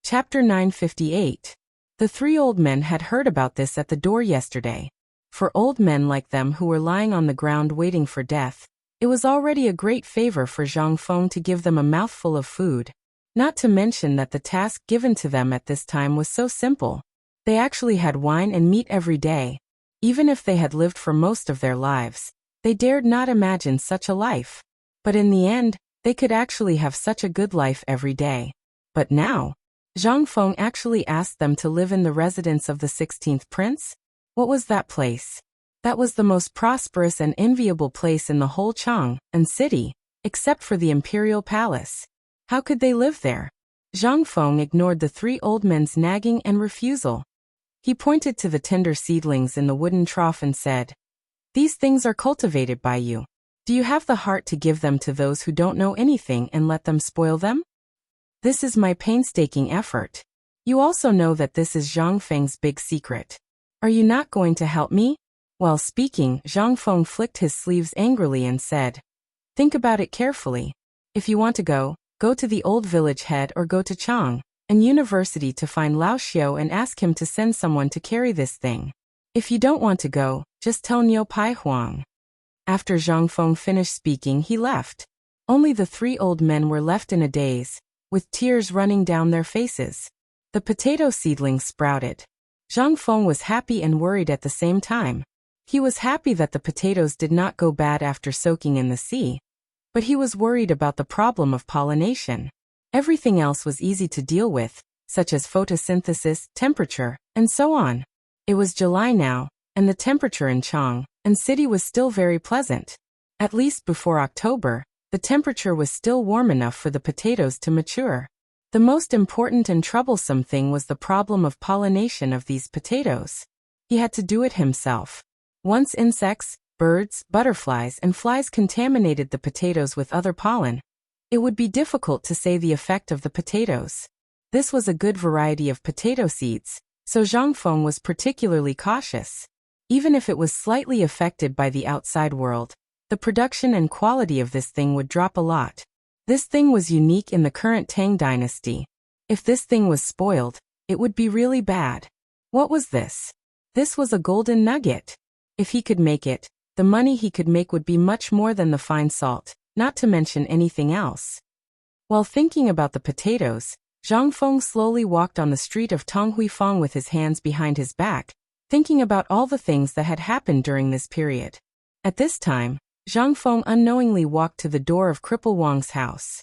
Chapter 958. The three old men had heard about this at the door yesterday. For old men like them who were lying on the ground waiting for death, it was already a great favor for Zhang Feng to give them a mouthful of food. Not to mention that the task given to them at this time was so simple. They actually had wine and meat every day. Even if they had lived for most of their lives, they dared not imagine such a life. But in the end, they could actually have such a good life every day. But now, Zhang Feng actually asked them to live in the residence of the 16th prince? What was that place? That was the most prosperous and enviable place in the whole Chang'an city, except for the imperial palace. How could they live there? Zhang Feng ignored the three old men's nagging and refusal. He pointed to the tender seedlings in the wooden trough and said, "These things are cultivated by you. Do you have the heart to give them to those who don't know anything and let them spoil them? This is my painstaking effort. You also know that this is Zhang Feng's big secret. Are you not going to help me?" While speaking, Zhang Feng flicked his sleeves angrily and said, "Think about it carefully. If you want to go to the old village head or go to Chang'an University to find Lao Xiao and ask him to send someone to carry this thing. If you don't want to go, just tell Niu Pai Huang." After Zhang Feng finished speaking, he left. Only the three old men were left in a daze, with tears running down their faces. The potato seedlings sprouted. Zhang Feng was happy and worried at the same time. He was happy that the potatoes did not go bad after soaking in the sea, but he was worried about the problem of pollination. Everything else was easy to deal with, such as photosynthesis, temperature, and so on. It was July now, and the temperature in Chang'an city was still very pleasant. At least before October, the temperature was still warm enough for the potatoes to mature. The most important and troublesome thing was the problem of pollination of these potatoes. He had to do it himself. Once insects, birds, butterflies, and flies contaminated the potatoes with other pollen, it would be difficult to say the effect of the potatoes. This was a good variety of potato seeds, so Zhang Feng was particularly cautious. Even if it was slightly affected by the outside world, the production and quality of this thing would drop a lot. This thing was unique in the current Tang dynasty. If this thing was spoiled, it would be really bad. What was this? This was a golden nugget. If he could make it, the money he could make would be much more than the fine salt, not to mention anything else. While thinking about the potatoes, Zhang Feng slowly walked on the street of Tonghuifang with his hands behind his back, thinking about all the things that had happened during this period. At this time, Zhang Feng unknowingly walked to the door of Cripple Wang's house.